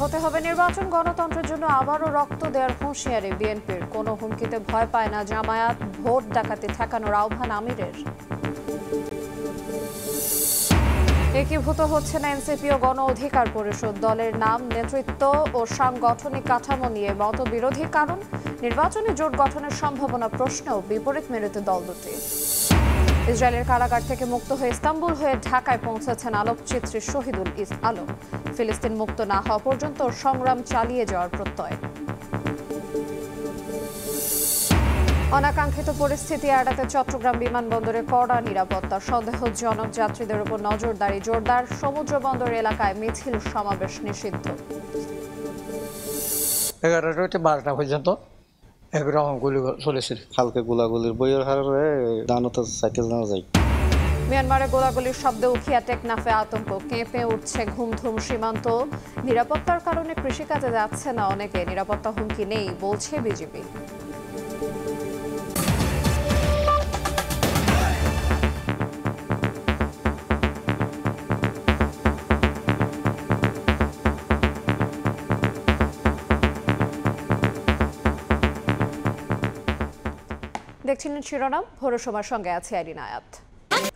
হতে হবে নির্বাচন, গণতন্ত্রের জন্য আবারও রক্ত দেওয়ার হুঁশিয়ারি বিএনপির। কোনো হুমকিতে ভয় পায় না জামায়াত, ভোট ডাকাতি ঠেকানোর আহ্বান আমিরের। একীভূত হচ্ছে না এনসিপি ও গণ অধিকার পরিষদ। দলের নাম, নেতৃত্ব ও সাংগঠনিক কাঠামো নিয়ে মতবিরোধী কারণ। নির্বাচনে জোট গঠনের সম্ভাবনা প্রশ্নেও বিপরীত মেরুতে দল দুটি। ইসরায়েলের কারাগার থেকে মুক্ত হয়ে ইস্তাম্বুল হয়ে ঢাকায় পৌঁছেছেন আলোকচিত্রী শহীদুল আলম। ফিলিস্তিন মুক্ত না হওয়া পর্যন্ত সংগ্রাম চালিয়ে যাওয়ার প্রত্যয়। অনাকাঙ্ক্ষিত পরিস্থিতি এড়াতে চট্টগ্রাম বিমানবন্দরে কড়া নিরাপত্তা। সন্দেহজনক যাত্রীদের উপর নজরদারি জোরদার। সমুদ্র বন্দর এলাকায় মিছিল সমাবেশ নিষিদ্ধ। 11টা থেকে 12টা পর্যন্ত একরকম গুলি চলেছিল। হালকা গোলাগুলির বইয়ের হারে দানতে সাইকেল না যায়। মিয়ানমারে গোলাগুলির শব্দে উখিয়া টেকনাফে আতঙ্ক। কেঁপে উঠছে ঘুমধুম সীমান্ত। নিরাপত্তার কারণে কৃষিকাজে যাচ্ছে না অনেকে। নিরাপত্তা হুমকি নেই বলছে বিজিবি। দেখছিলেন শিরোনাম, ভোরের সময় সঙ্গে আছে আইরিন আয়াত।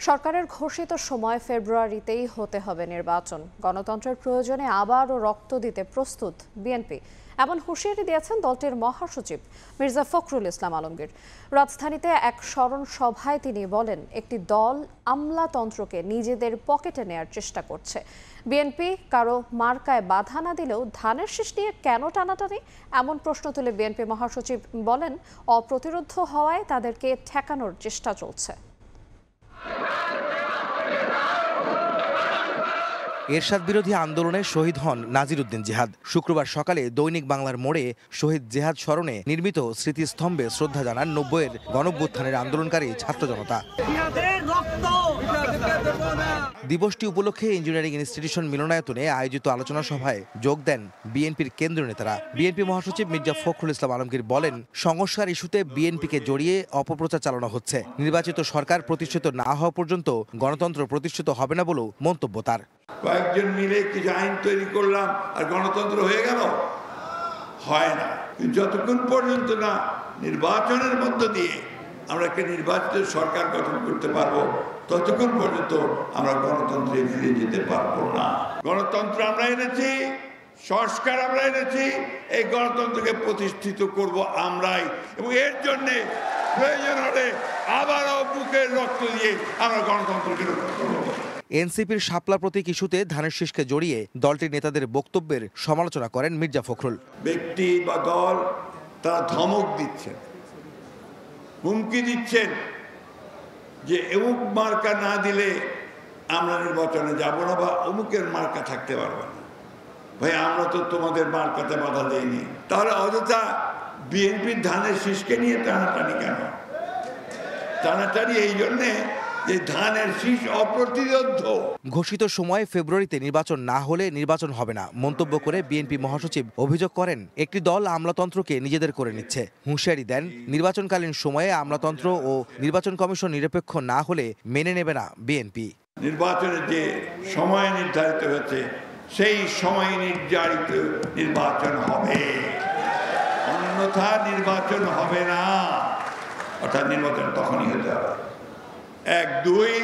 সরকারের ঘোষিত সময় ফেব্রুয়ারিতেই হতে হবে নির্বাচন। গণতন্ত্রের প্রয়োজনে আবারও রক্ত দিতে প্রস্তুত বিএনপি, এমন হুঁশিয়ারি দিয়েছেন দলটির মহাসচিব মির্জা ফখরুল ইসলাম আলমগীর। রাজধানীতে এক স্মরণ সভায় তিনি বলেন, একটি দল আমলাতন্ত্রকে নিজেদের পকেটে নেয়ার চেষ্টা করছে। বিএনপি কারো মার্কায় বাধা না দিলেও ধানের শীষ নিয়ে কেন টানাটানি, এমন প্রশ্ন তুলে বিএনপি মহাসচিব বলেন, অপ্রতিরোধ হওয়ায় তাদেরকে ঠেকানোর চেষ্টা চলছে। এরশাদ বিরোধী আন্দোলনে শহীদ হন নাজির উদ্দিন জিহাদ। শুক্রবার সকালে দৈনিক বাংলার মোড়ে শহীদ জিহাদ স্মরণে নির্মিত স্মৃতিস্তম্ভে শ্রদ্ধা জানান 90-এর গণঅভ্যুত্থানের আন্দোলনকারী ছাত্র জনতা। দিবসটি উপলক্ষে ইঞ্জিনিয়ারিং ইনস্টিটিউশন মিলনায়তনে আয়োজিত আলোচনা সভায় যোগ দেন বিএনপির কেন্দ্রীয় নেতারা। বিএনপি মহাসচিব মির্জা ফখরুল ইসলাম আলমগীর বলেন, সংস্কার ইস্যুতে বিএনপিকে জড়িয়ে অপপ্রচার চালানো হচ্ছে। নির্বাচিত সরকার প্রতিষ্ঠিত না হওয়া পর্যন্ত গণতন্ত্র প্রতিষ্ঠিত হবে না বলেও মন্তব্য তার। কয়েকজন মিলে কিছু আইন তৈরি করলাম আর গণতন্ত্র হয়ে গেল? হয় না। যতক্ষণ পর্যন্ত না নির্বাচনের মধ্য দিয়ে আমরা একটা নির্বাচিত সরকার গঠন করতে পারবো, ততক্ষণ পর্যন্ত আমরা গণতন্ত্রে ফিরে যেতে পারবো না। গণতন্ত্র আমরা এনেছি, সংস্কার আমরা এনেছি, এই গণতন্ত্রকে প্রতিষ্ঠিত করব আমরাই, এবং এর জন্য প্রয়োজন হলে আবারও বুকের রক্ত দিয়ে আমরা গণতন্ত্রকে রক্ষা করব। এনসিপির শাপলা প্রতীক ইস্যুতে ধানের শীষকে জড়িয়ে দলটির নেতাদের বক্তব্যের সমালোচনা করেন মির্জা ফখরুল। ব্যক্তি বা দল তারা ধমক দিচ্ছেন, হুমকি দিচ্ছেন যে অমুক মার্কা না দিলে আমরা নির্বাচনে যাব না, বা অমুকের মার্কা থাকতে পারবে না। ভাই, আমরা তো তোমাদের মার্কাতে বাধা দেইনি, তাহলে অযথা বিএনপির ধানের শীষকে নিয়ে টানাটানি কেন? টানাটানি এই জন্যে যে ধানের শীষ অপ্রতিরোধ। ঘোষিত সময় ফেব্রুয়ারিতে নির্বাচন না হলে নির্বাচন হবে না মন্তব্য করে বিএনপি মহাসচিব অভিযোগ করেন, একটি দল আমলাতন্ত্রকে নিজেদের করে নিচ্ছে। হুঁশিয়ারি দেন, নির্বাচনকালীন সময়ে আমলাতন্ত্র ও নির্বাচন কমিশন নিরপেক্ষ না হলে মেনে নেবে না বিএনপি। নির্বাচনের যে সময় নির্ধারিত হয়েছে, সেই সময় নির্ধারিত নির্বাচন হবে, অন্যথা নির্বাচন হবে না। অর্থাৎ নির্বাচন তখনই হতে হবে। 1, 2,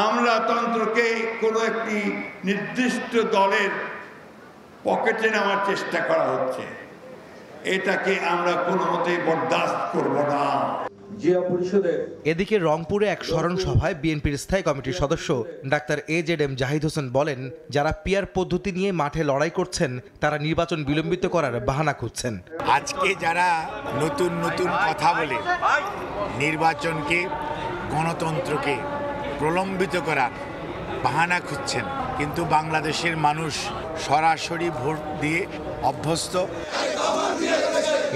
আমলাতন্ত্রকে কোনো একটি নির্দিষ্ট দলের পকেটে নেওয়ার চেষ্টা করা হচ্ছে, এটাকে আমরা কোনো মতেই বরদাস্ত করব না। এদিকে রংপুরে এক স্মরণ সভায় বিএনপির স্থায়ী কমিটির সদস্য ডাক্তার AZM জাহিদ হোসেন বলেন, যারা পিয়ার পদ্ধতি নিয়ে মাঠে লড়াই করছেন তারা নির্বাচন বিলম্বিত করার বাহানা খুঁজছেন। আজকে যারা নতুন নতুন কথা বলে নির্বাচনকে, গণতন্ত্রকে প্রলম্বিত করার বাহানা খুঁজছেন, কিন্তু বাংলাদেশের মানুষ সরাসরি ভোট দিয়ে অভ্যস্ত।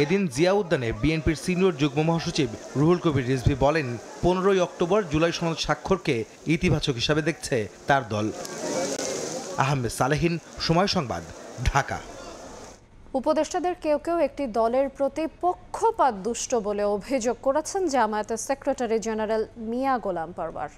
এদিন জিয়া উদ্যানে বিএনপির সিনিয়র যুগ্ম মহাসচিব রুহুল কবির রিজভী বলেন, 15ই অক্টোবর জুলাই সনদ স্বাক্ষরকে ইতিবাচক হিসাবে দেখছে তার দল। আহমেদ সালেহিন, সময় সংবাদ, ঢাকা। উপদেষ্টাদের কেউ কেউ একটি দলের প্রতি পক্ষপাত দুষ্ট বলে অভিযোগ করেছেন জামায়াতের সেক্রেটারি জেনারেল মিয়া গোলাম পরওয়ার।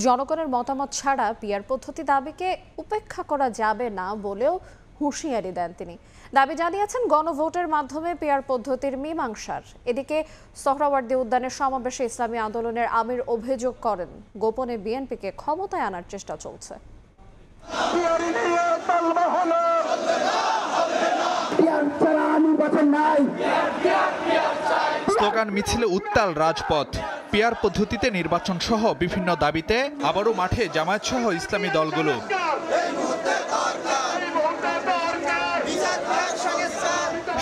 জনগণের মতামত ছাড়া পিয়ার পদ্ধতি দাবিকে উপেক্ষা করা যাবে না বলেও হুঁশিয়ারি দেন তিনি। দাবি জানিয়েছেন গণভোটের মাধ্যমে পিআর পদ্ধতির মীমাংসার। এদিকে সোহরাওয়ার্দী উদ্যানের সমাবেশে ইসলামী আন্দোলনের আমির অভিযোগ করেন, গোপনে বিএনপিকে ক্ষমতায় আনার চেষ্টা চলছে। স্লোগান মিছিলে উত্তাল রাজপথ। পিআর পদ্ধতিতে নির্বাচন সহ বিভিন্ন দাবিতে আবারও মাঠে জামায়াত সহ ইসলামী দলগুলো।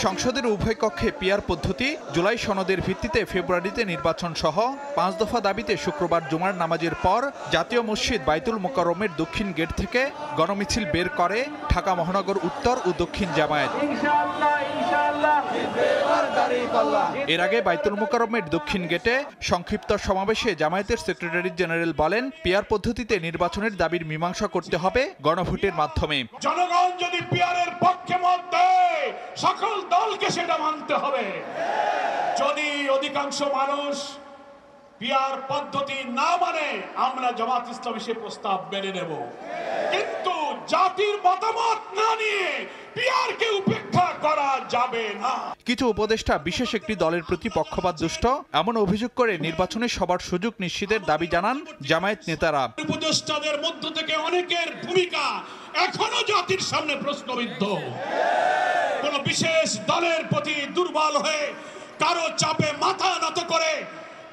সংসদের উভয় কক্ষে পিআর পদ্ধতি, জুলাই সনদের ভিত্তিতে ফেব্রুয়ারিতে নির্বাচন সহ 5 দফা দাবিতে শুক্রবার জুমার নামাজের পর জাতীয় মসজিদ বাইতুল মোকাররমের দক্ষিণ গেট থেকে গণমিছিল বের করে ঢাকা মহানগর উত্তর ও দক্ষিণ জামায়াত। এর আগে বাইতুল মোকাররমের দক্ষিণ গেটে সংক্ষিপ্ত সমাবেশে জামায়াতের সেক্রেটারি জেনারেল বলেন, পিআর পদ্ধতিতে নির্বাচনের দাবির মীমাংসা করতে হবে গণভোটের মাধ্যমে। জনগণ যদি পিআরের পক্ষে মত দেয়, সকল দলকে সেটা মানতে হবে। যদি অধিকাংশ মানুষ পিআর পদ্ধতি না মানে, আমরা জামাত ইসলামী সে প্রস্তাব মেনে নেব, কিন্তু জাতির মতামত না নিয়ে পিআরকে উপেক্ষা করা যাবে না। কিছু উপদেষ্টা বিশেষ একটি দলের প্রতি পক্ষপাত দুষ্ট এমন অভিযোগ করে নির্বাচনে সবার সুযোগ নিশ্চিতের দাবি জানান জামায়াত নেতারা। উপদেষ্টাদের মধ্য থেকে অনেকের ভূমিকা এখনো জাতির সামনে প্রশ্নবিদ্ধ। কোন বিশেষ দলের প্রতি দুর্বল হয়ে কারো চাপে মাথা নত করে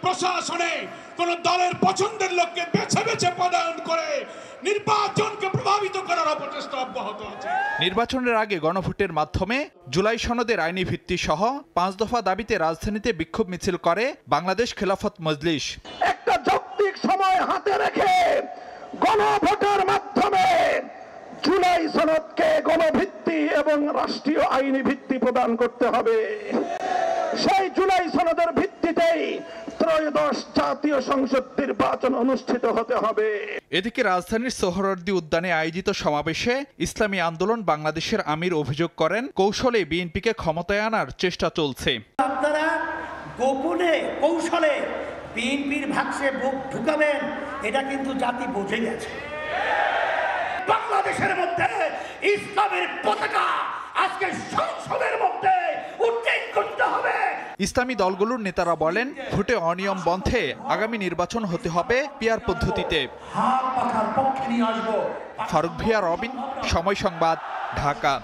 প্রশাসনে কোন দলের পছন্দের লোককে বেছে বেছে পদায়ন করে নির্বাচনকে প্রভাবিত করার অপচেষ্টা অব্যাহত আছে। নির্বাচনের আগে গণভোটের মাধ্যমে জুলাই সনদের আইনি ভিত্তি সহ 5 দফা দাবিতে রাজধানীতে বিক্ষোভ মিছিল করে বাংলাদেশ খেলাফত মজলিস। একটা যৌক্তিক সময় হাতে রেখে গণভোটের মাধ্যমে জুলাই সনদকে গণভিত্তি এবং রাষ্ট্রীয় আইনি ভিত্তি প্রদান করতে হবে। সেই জুলাই সনদের ভিত্তিতেই ত্রয়োদশ জাতীয় সংসদ নির্বাচন অনুষ্ঠিত হতে হবে। এদিকে রাজধানীর সোহরাওয়ার্দী উদ্যানে আয়োজিত সমাবেশে ইসলামী আন্দোলন বাংলাদেশের আমির অভিযোগ করেন, কৌশলে বিএনপিকে ক্ষমতায় আনার চেষ্টা চলছে। আপনারা গোপনে কৌশলে বিএনপির ভাগসে বুক ঢুকাবেন, এটা কিন্তু জাতি বুঝে গেছে। বাংলাদেশের মধ্যে ইসলামের পতাকা আজকে সংসদের মধ্যে উড্ডীন করতে হবে। ইসলামী দলগুলোর নেতারা বলেন, ভোটে অনিয়ম বন্ধে আগামী নির্বাচন হতে হবে পিআর পদ্ধতিতে। ফারুক ভিয়া, রবিন, সময় সংবাদ, ঢাকা।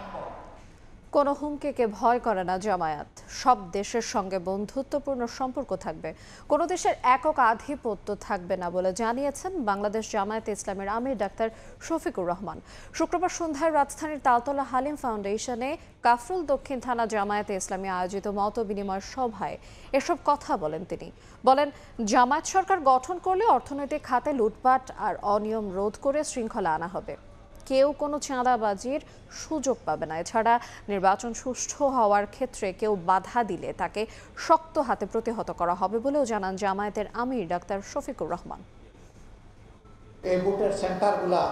কোনো হুমকিকে ভয় করে না জামায়াত। সব দেশের সঙ্গে বন্ধুত্বপূর্ণ সম্পর্ক থাকবে, কোনো দেশের একক আধিপত্য থাকবে না বলে জানিয়েছেন বাংলাদেশ জামায়াতে ইসলামের আমির ডাক্তার শফিকুর রহমান। শুক্রবার সন্ধ্যায় রাজধানীর তালতলা হালিম ফাউন্ডেশনে কাফরুল দক্ষিণ থানা জামায়াতে ইসলামী আয়োজিত মত বিনিময় সভায় এসব কথা বলেন তিনি। বলেন, জামায়াত সরকার গঠন করলে অর্থনৈতিক খাতে লুটপাট আর অনিয়ম রোধ করে শৃঙ্খলা আনা হবে। কেউ কোনো চাঁদাবাজির সুযোগ পাবে না। এছাড়া নির্বাচন সুষ্ঠু হওয়ার ক্ষেত্রে কেউ বাধা দিলে তাকে শক্ত হাতে প্রতিহত করা হবে বলেও জানান জামায়াতের আমির ডাক্তার শফিকুর রহমান। এই ভোটের সেন্টারগুলা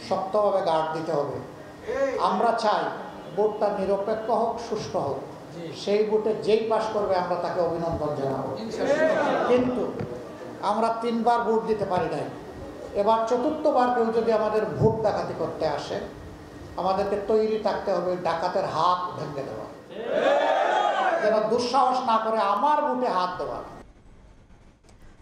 শক্তভাবে গার্ড দিতে হবে। আমরা চাই ভোটটা নিরপেক্ষ হোক, সুষ্ঠু হোক। সেই ভোটে যেই পাশ করবে আমরা তাকে অভিনন্দন জানাবো। কিন্তু আমরা 3 বার ভোট দিতে পারি নাই, এবার 4র্থবার কেউ যদি আমাদের ভোট ডাকাতি করতে আসে, আমাদেরকে তৈরি থাকতে হবে ডাকাতের হাত ভেঙে দেওয়া, যেন দুঃসাহস না করে আমার ভোটে হাত দেওয়া।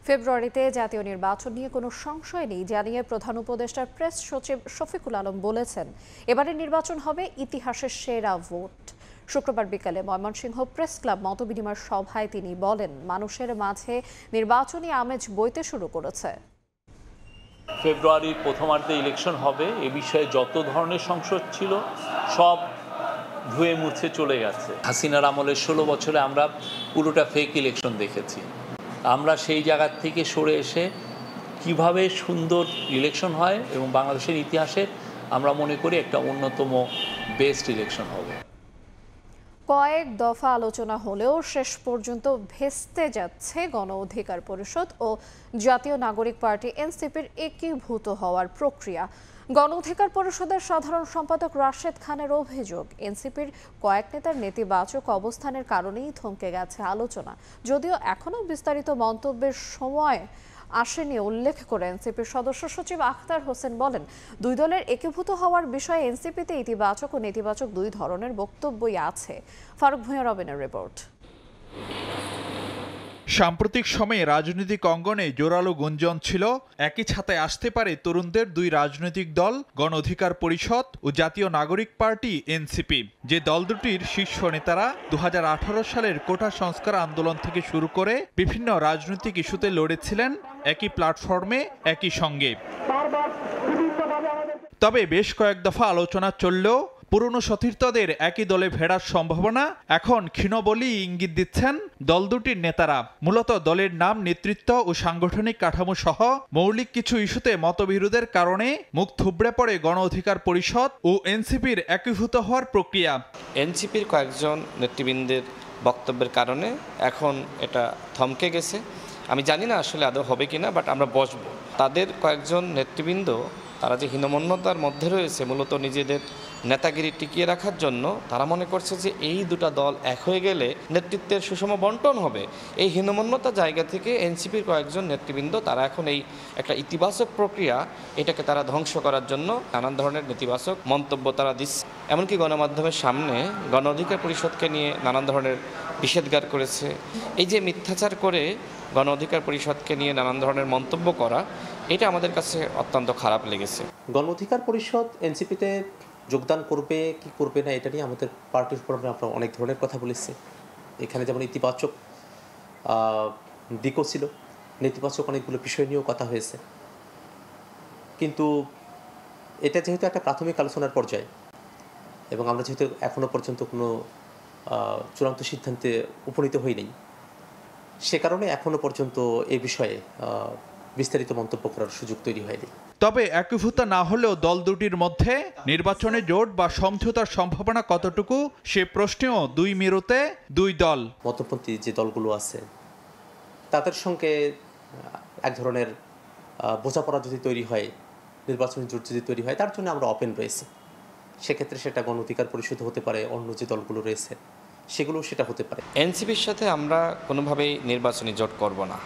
ফেব্রুয়ারিতে জাতীয় নির্বাচন নিয়ে কোনো সংশয় নেই জানিয়ে প্রধান উপদেষ্টার প্রেস সচিব শফিকুল আলম বলেছেন, এবারের নির্বাচন হবে ইতিহাসের সেরা ভোট। শুক্রবার বিকালে ময়মনসিংহ প্রেস ক্লাব মতবিনিময় সভায় তিনি বলেন, মানুষের মাঝে নির্বাচনী আমেজ বইতে শুরু করেছে। ফেব্রুয়ারির প্রথমার্ধে ইলেকশন হবে, এ বিষয়ে যত ধরনের সংশয় ছিল সব ধুয়ে মুছে চলে গেছে। হাসিনার আমলের 16 বছরে আমরা পুরোটা ফেক ইলেকশন দেখেছি। আমরা সেই জায়গা থেকে সরে এসে কিভাবে সুন্দর ইলেকশন হয় এবং বাংলাদেশের ইতিহাসে আমরা মনে করি একটা অন্যতম বেস্ট ইলেকশন হবে। কয়েক দফা আলোচনা হলেও শেষ পর্যন্ত ভেস্তে যাচ্ছে গণ অধিকার পরিষদ ও জাতীয় নাগরিক পার্টি এনসিপির একীভূত হওয়ার প্রক্রিয়া। গণ অধিকার পরিষদের সাধারণ সম্পাদক রাশেদ খানের অভিযোগ, এনসিপির কয়েক নেতার নেতিবাচক অবস্থানের কারণেই থমকে গেছে আলোচনা। যদিও এখনও বিস্তারিত মন্তব্যের সময় আসেনি উল্লেখ করে এনসিপির সদস্য সচিব আখতার হোসেন বলেন, দুই দলের একীভূত হওয়ার বিষয়ে এনসিপিতে ইতিবাচক ও নেতিবাচক দুই ধরনের বক্তব্যই আছে। ফারুক ভূঁইয়া রবিনের রিপোর্ট। সাম্প্রতিক সময়ে রাজনৈতিক অঙ্গনে জোরালো গুঞ্জন ছিল একই ছাতায় আসতে পারে তরুণদের দুই রাজনৈতিক দল গণ অধিকার পরিষদ ও জাতীয় নাগরিক পার্টি এনসিপি। যে দল দুটির শীর্ষ নেতারা 2018 সালের কোটা সংস্কার আন্দোলন থেকে শুরু করে বিভিন্ন রাজনৈতিক ইস্যুতে লড়েছিলেন একই প্ল্যাটফর্মে একই সঙ্গে। তবে বেশ কয়েক দফা আলোচনা চললেও পুরনো সতীর্থদের একই দলে ফেরার সম্ভাবনা এখন ক্ষীণ বলেই ইঙ্গিত দিচ্ছেন দল দুটির নেতারা। মূলত দলের নাম, নেতৃত্ব ও সাংগঠনিক কাঠামো সহ মৌলিক কিছু ইস্যুতে মতবিরোধের কারণে মুখ থুবড়ে পড়ে গণ অধিকার পরিষদ ও এনসিপির একীভূত হওয়ার প্রক্রিয়া। এনসিপির কয়েকজন নেতৃবৃন্দের বক্তব্যের কারণে এখন এটা থমকে গেছে। আমি জানি না আসলে আদৌ হবে কিনা, বাট আমরা বসবো। তাদের কয়েকজন নেতৃবৃন্দ তারা যে হীনমন্যতার মধ্যে রয়েছে, মূলত নিজেদের নেতাগিরি টিকিয়ে রাখার জন্য তারা মনে করছে যে এই দুটা দল এক হয়ে গেলে নেতৃত্বের সুষম বন্টন হবে। এই হীনমন্যতা জায়গা থেকে এনসিপির কয়েকজন নেতৃবৃন্দ তারা এখন এই একটা ইতিবাচক প্রক্রিয়া, এটাকে তারা ধ্বংস করার জন্য নানান ধরনের নেতিবাচক মন্তব্য তারা দিচ্ছে। এমনকি গণমাধ্যমের সামনে গণ অধিকার পরিষদকে নিয়ে নানান ধরনের নিষেধাজ্ঞা করেছে। এই যে মিথ্যাচার করে গণ অধিকার পরিষদকে নিয়ে নানান ধরনের মন্তব্য করা, এটা আমাদের কাছে অত্যন্ত খারাপ লেগেছে। গণ অধিকার পরিষদ এনসিপিতে যোগদান করবে কি করবে না, এটা নিয়ে আমাদের পার্টির ফোরামে আমরা অনেক ধরনের কথা বলেছি। এখানে যেমন ইতিবাচক দিকও ছিল, নেতিবাচক অনেকগুলো বিষয় নিয়েও কথা হয়েছে। কিন্তু এটা যেহেতু একটা প্রাথমিক আলোচনার পর্যায়ে এবং আমরা যেহেতু এখনও পর্যন্ত কোনো চূড়ান্ত সিদ্ধান্তে উপনীত হইনি, সে কারণে এখনও পর্যন্ত এ বিষয়ে বিস্তারিত মন্তব্য করার সুযোগ তৈরি হয়নি। তবে একীভূত না হলেও দল দুটির মধ্যে নির্বাচনে জোট বা সমঝোতার সম্ভাবনা কতটুকু, সে প্রশ্নেও দুই মেরুতে দুই দল। মধ্যপন্থী যে দলগুলো আছে তাদের সঙ্গে এক ধরনের বোঝাপড়া যদি তৈরি হয়, নির্বাচনী জোট যদি তৈরি হয়, তার জন্য আমরা ওপেন রয়েছি। সেক্ষেত্রে সেটা গণ অধিকার পরিষদ হতে পারে, অন্য যে দলগুলো রয়েছে সেগুলো সেটা হতে পারে। এনসিপির সাথে আমরা কোনোভাবেই নির্বাচনী জোট করব না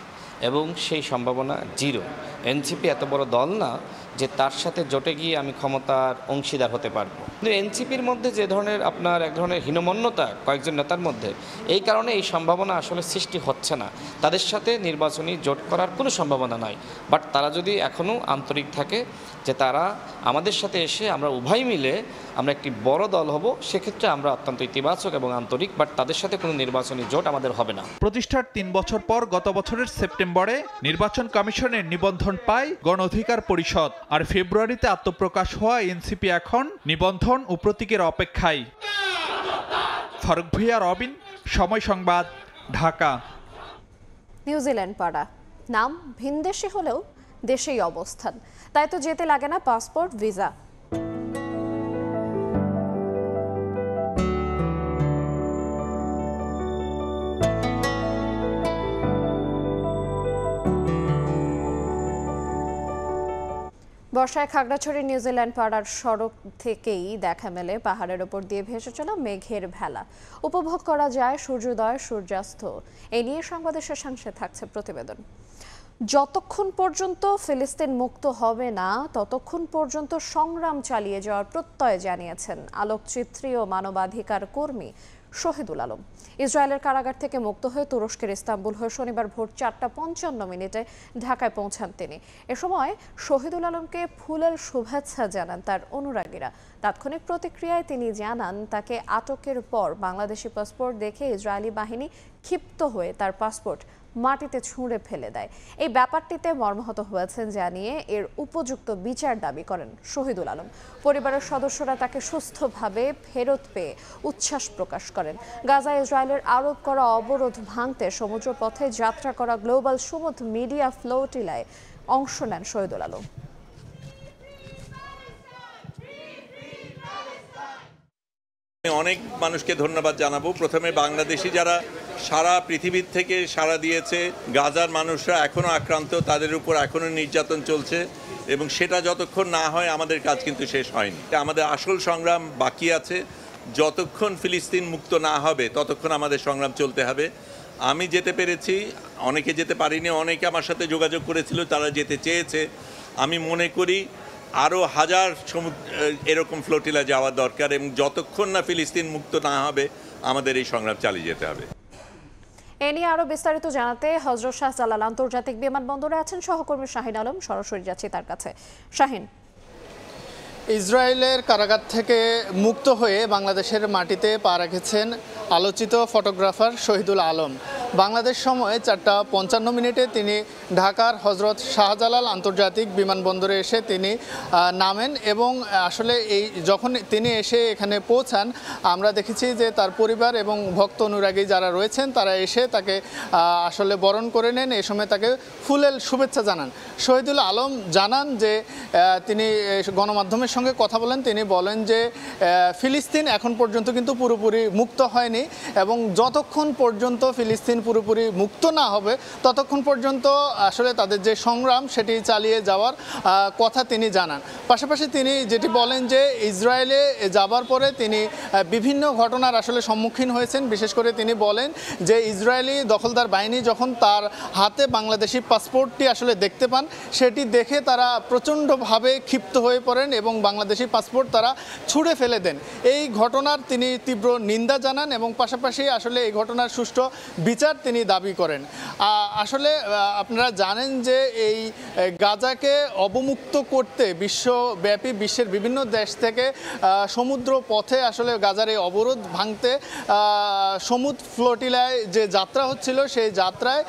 এবং সেই সম্ভাবনা জিরো। এনসিপি এত বড় দল না যে তার সাথে জোটে গিয়ে আমি ক্ষমতার অংশীদার হতে পারবো। কিন্তু এনসিপির মধ্যে যে ধরনের আপনার এক ধরনের হীনমন্যতা কয়েকজন নেতার মধ্যে, এই কারণে এই সম্ভাবনা আসলে সৃষ্টি হচ্ছে না। তাদের সাথে নির্বাচনী জোট করার কোনো সম্ভাবনা নাই। বাট তারা যদি এখনও আন্তরিক থাকে যে তারা আমাদের সাথে এসে আমরা উভয় মিলে আমরা একটি বড় দল হব, সেক্ষেত্রে আমরা অত্যন্ত ইতিবাচক এবং আন্তরিক। বাট তাদের সাথে কোনো নির্বাচনী জোট আমাদের হবে না। প্রতিষ্ঠার 3 বছর পর গত বছরের সেপ্টেম্বরে নির্বাচন কমিশনের নিবন্ধন পায় গণ অধিকার পরিষদ। আর ফেব্রুয়ারিতে আত্মপ্রকাশ হওয়া এনসিপি এখন নিবন্ধন ও প্রতীকের অপেক্ষায়। ফারুক ভূঁইয়া, রবিন, সময় সংবাদ, ঢাকা। নিউজিল্যান্ড পাড়া, নাম ভিনদেশি হলেও দেশেই অবস্থান, তাই তো যেতে লাগে না পাসপোর্ট, ভিসা। বর্ষায় খাগড়াছড়ি নিউজিল্যান্ড পাড়ার সড়ক থেকেই দেখা মেলে পাহাড়ের ওপর দিয়ে ভেসে চলা মেঘের ভেলা। উপভোগ করা যায় সূর্যোদয়, সূর্যাস্ত। এই নিয়ে সংবাদের শেষাংশে থাকছে প্রতিবেদন। যতক্ষণ পর্যন্ত ফিলিস্তিন মুক্ত হবে না, ততক্ষণ পর্যন্ত সংগ্রাম চালিয়ে যাওয়ার প্রত্যয় জানিয়েছেন আলোকচিত্রী ও মানবাধিকার কর্মী শহীদুল আলম। ইসরায়েলের কারাগার থেকে মুক্ত হয়ে তুরস্কের ইস্তাম্বুল হয়ে শনিবার ভোর 4:55 ঢাকায় পৌঁছান তিনি। এ সময় শহীদুল আলমকে ফুলেল শুভেচ্ছা জানান তার অনুরাগীরা। তাৎক্ষণিক প্রতিক্রিয়ায় তিনি জানান, তাকে আটকের পর বাংলাদেশি পাসপোর্ট দেখে ইসরায়েলি বাহিনী ক্ষিপ্ত হয়ে তার পাসপোর্ট মাটিতে ছুঁড়ে ফেলে দেয়। এই ব্যাপারটিতে মর্মাহত হয়েছেন জানিয়ে এর উপযুক্ত বিচার দাবি করেন শহীদুল আলম। পরিবারের সদস্যরা তাকে সুস্থভাবে ফেরত পেয়ে উচ্ছ্বাস প্রকাশ করেন। গাজায় ইসরায়েলের আরোপ করা অবরোধ ভাঙতে সমুদ্রপথে যাত্রা করা গ্লোবাল সুমুদ মিডিয়া ফ্লোটিলায় অংশ নেন শহীদুল আলম। অনেক মানুষকে ধন্যবাদ জানাবো। প্রথমে বাংলাদেশি যারা সারা পৃথিবীর থেকে সাড়া দিয়েছে। গাজার মানুষরা এখনও আক্রান্ত, তাদের উপর এখনও নির্যাতন চলছে এবং সেটা যতক্ষণ না হয় আমাদের কাজ কিন্তু শেষ হয়নি। আমাদের আসল সংগ্রাম বাকি আছে। যতক্ষণ ফিলিস্তিন মুক্ত না হবে ততক্ষণ আমাদের সংগ্রাম চলতে হবে। আমি যেতে পেরেছি, অনেকে যেতে পারিনি, অনেকে আমার সাথে যোগাযোগ করেছিল, তারা যেতে চেয়েছে। আমি মনে করি আরও হাজার এরকম ফ্লোটিলা যাওয়া দরকার, এবং যতক্ষণ না ফিলিস্তিন মুক্ত না হবে আমাদের এই সংগ্রাম চালিয়ে যেতে হবে। এ নিয়ে আরো বিস্তারিত জানাতে হযরত শাহজালাল আন্তর্জাতিক বিমানবন্দরে আছেন সহকর্মী শাহিন আলম। সরাসরি যাচ্ছি তার কাছে। শাহিন, ইসরায়েলের কারাগার থেকে মুক্ত হয়ে বাংলাদেশের মাটিতে পা রেখেছেন আলোচিত ফটোগ্রাফার শহীদুল আলম। বাংলাদেশ সময় 4:55 তিনি ঢাকার হযরত শাহজালাল আন্তর্জাতিক বিমানবন্দরে এসে তিনি নামেন এবং আসলে যখন তিনি এসে এখানে পৌঁছান, আমরা দেখেছি যে তার পরিবার এবং ভক্ত অনুরাগী যারা রয়েছেন তারা এসে তাকে আসলে বরণ করে নেন। এই সময় তাকে ফুলেল শুভেচ্ছা জানান। শহীদুল আলম জানান যে তিনি গণমাধ্যমের সঙ্গে কথা বলেন, তিনি বলেন যে ফিলিস্তিন এখন পর্যন্ত কিন্তু পুরোপুরি মুক্ত হয়নি এবং যতক্ষণ পর্যন্ত ফিলিস্তিন পুরোপুরি মুক্ত না হবে ততক্ষণ পর্যন্ত আসলে তাদের যে সংগ্রাম সেটি চালিয়ে যাওয়ার কথা তিনি জানান। পাশাপাশি তিনি যেটি বলেন যে ইসরায়েলে যাবার পরে তিনি বিভিন্ন ঘটনার আসলে সম্মুখীন হয়েছেন। বিশেষ করে তিনি বলেন যে ইসরায়েলি দখলদার বাহিনী যখন তার হাতে বাংলাদেশি পাসপোর্টটি আসলে দেখতে পান, সেটি দেখে তারা প্রচণ্ডভাবে ক্ষিপ্ত হয়ে পড়েন এবং বাংলাদেশি পাসপোর্ট তারা ছুঁড়ে ফেলে দেন। এই ঘটনার তিনি তীব্র নিন্দা জানান এবং পাশাপাশি আসলে এই ঘটনার সুষ্ঠু বিচার তিনি দাবি করেন। আসলে আপনারা জানেন যে এই গাজাকে অবমুক্ত করতে বিশ্বব্যাপী বিশ্বের বিভিন্ন দেশ থেকে সমুদ্র পথে আসলে গাজার এই অবরোধ ভাঙতে সমুদ্র ফ্লোটিলায় যে যাত্রা হচ্ছিল, সেই যাত্রায়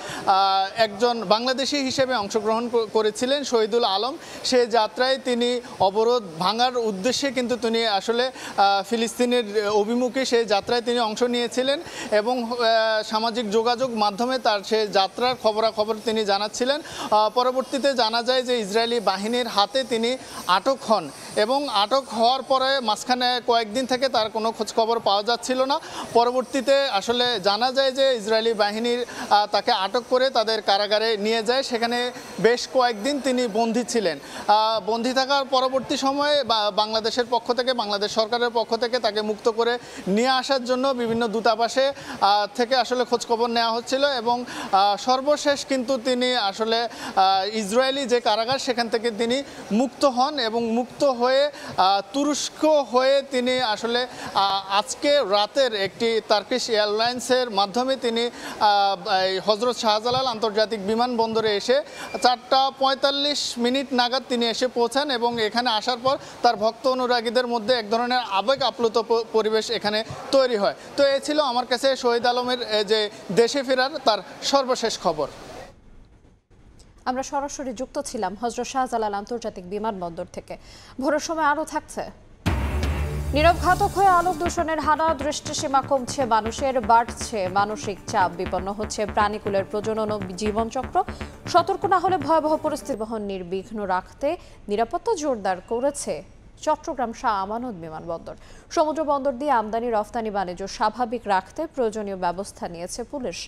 একজন বাংলাদেশি হিসেবে অংশগ্রহণ করেছিলেন শহীদুল আলম। সেই যাত্রায় তিনি অবরোধ ভাঙার উদ্দেশ্যে কিন্তু তিনি আসলে ফিলিস্তিনের অভিমুখে সেই যাত্রায় তিনি অংশ নিয়েছিলেন এবং সামাজিক যোগাযোগ মাধ্যমে তার সেই যাত্রার খবরাখবর তিনি জানাচ্ছিলেন। পরবর্তীতে জানা যায় যে ইসরায়েলি বাহিনীর হাতে তিনি আটক হন এবং আটক হওয়ার পরে মাঝখানে কয়েকদিন থেকে তার কোনো খোঁজখবর পাওয়া যাচ্ছিল না। পরবর্তীতে আসলে জানা যায় যে ইসরায়েলি বাহিনীর তাকে আটক করে তাদের কারাগারে নিয়ে যায়। সেখানে বেশ কয়েকদিন তিনি বন্দী ছিলেন। বন্দী থাকার পরবর্তী সময়ে বাংলাদেশের পক্ষ থেকে, বাংলাদেশ সরকারের পক্ষ থেকে তাকে মুক্ত করে নিয়ে আসার জন্য বিভিন্ন দূতাবাসে থেকে আসলে খোঁজখবর নেওয়া হচ্ছিল এবং সর্বশেষ কিন্তু তিনি আসলে ইসরায়েলি যে কারাগার সেখান থেকে তিনি মুক্ত হন এবং মুক্ত হয়ে তুরস্ক হয়ে তিনি আসলে আজকে রাতের একটি টার্কিশ এয়ারলাইন্সের মাধ্যমে তিনি হযরত শাহজালাল আন্তর্জাতিক বিমানবন্দরে এসে 4:45 নাগাদ তিনি এসে পৌঁছান এবং এখানে আসার পর তার ভক্ত অনুরাগীদের মধ্যে এক ধরনের আবেগ আপ্লুত পরিবেশ এখানে তৈরি হয়। তো এ ছিল আমার কাছে শহীদ আলমের যে দেশে ফেরার তার সর্বশেষ খবর। আমরা সরাসরি যুক্ত ছিলাম হযরত শাহজালাল আন্তর্জাতিক বিমানবন্দর থেকে। ভোরের সময় আরও থাকছে। নীরব ঘাতক হয়ে আলোক দূষণের হানা, দৃষ্টিসীমা কমছে মানুষের, বাড়ছে মানসিক চাপ, বিপন্ন হচ্ছে প্রাণীকুলের প্রজনন ও জীবনচক্র। সতর্ক না হলে ভয়াবহ পরিস্থিতি বহন নির্বিঘ্ন রাখতে নিরাপত্তা জোরদার করেছে চট্টগ্রাম শাহ আমানত বিমানবন্দর। সমুদ্র বন্দর দিয়ে আমদানি রফতানি বাণিজ্য স্বাভাবিক রাখতে প্রয়োজনীয় ব্যবস্থা নিয়েছে পুলিশ।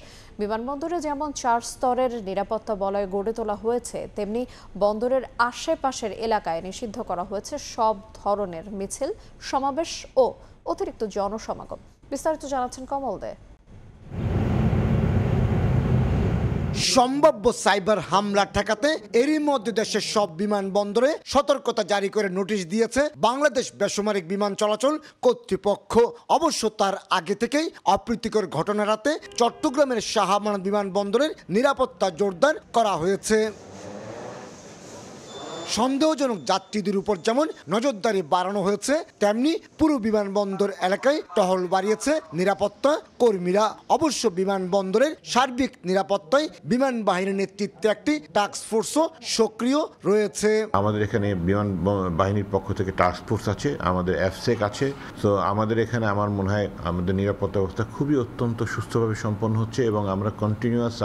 বিমানবন্দরে যেমন 4 স্তরের নিরাপত্তা বলয় গড়ে তোলা হয়েছে, তেমনি বন্দরের আশেপাশের এলাকায় নিষিদ্ধ করা হয়েছে সব ধরনের মিছিল, সমাবেশ ও অতিরিক্ত জনসমাগম। বিস্তারিত জানাচ্ছেন কমল দে। সম্ভাব্য সাইবার হামলা ঠেকাতে এরই মধ্যে দেশের সব বিমানবন্দরে সতর্কতা জারি করে নোটিশ দিয়েছে বাংলাদেশ বেসামরিক বিমান চলাচল কর্তৃপক্ষ। অবশ্য তার আগে থেকেই অপ্রীতিকর ঘটনা এড়াতে চট্টগ্রামের শাহ আমানত বিমানবন্দরের নিরাপত্তা জোরদার করা হয়েছে। সন্দেহজনক যাত্রীদের উপর যেমন নজরদারি বাড়ানো হয়েছে, তেমনি পুরো বিমানবন্দর এলাকায় টহল বাড়িয়েছে নিরাপত্তা কর্মীরা। অবশ্য বিমানবন্দরের সার্বিক নিরাপত্তায় বিমান বাহিনীর নেতৃত্বে একটি টাস্ক ফোর্সও সক্রিয় রয়েছে। আমাদের এখানে বিমান বাহিনীর পক্ষ থেকে টাস্ক ফোর্স আছে, আমাদের এফসেক আছে। তো আমাদের এখানে আমার মনে হয় আমাদের নিরাপত্তা ব্যবস্থা খুবই অত্যন্ত সুস্থভাবে সম্পন্ন হচ্ছে এবং আমরা কন্টিনিউয়াস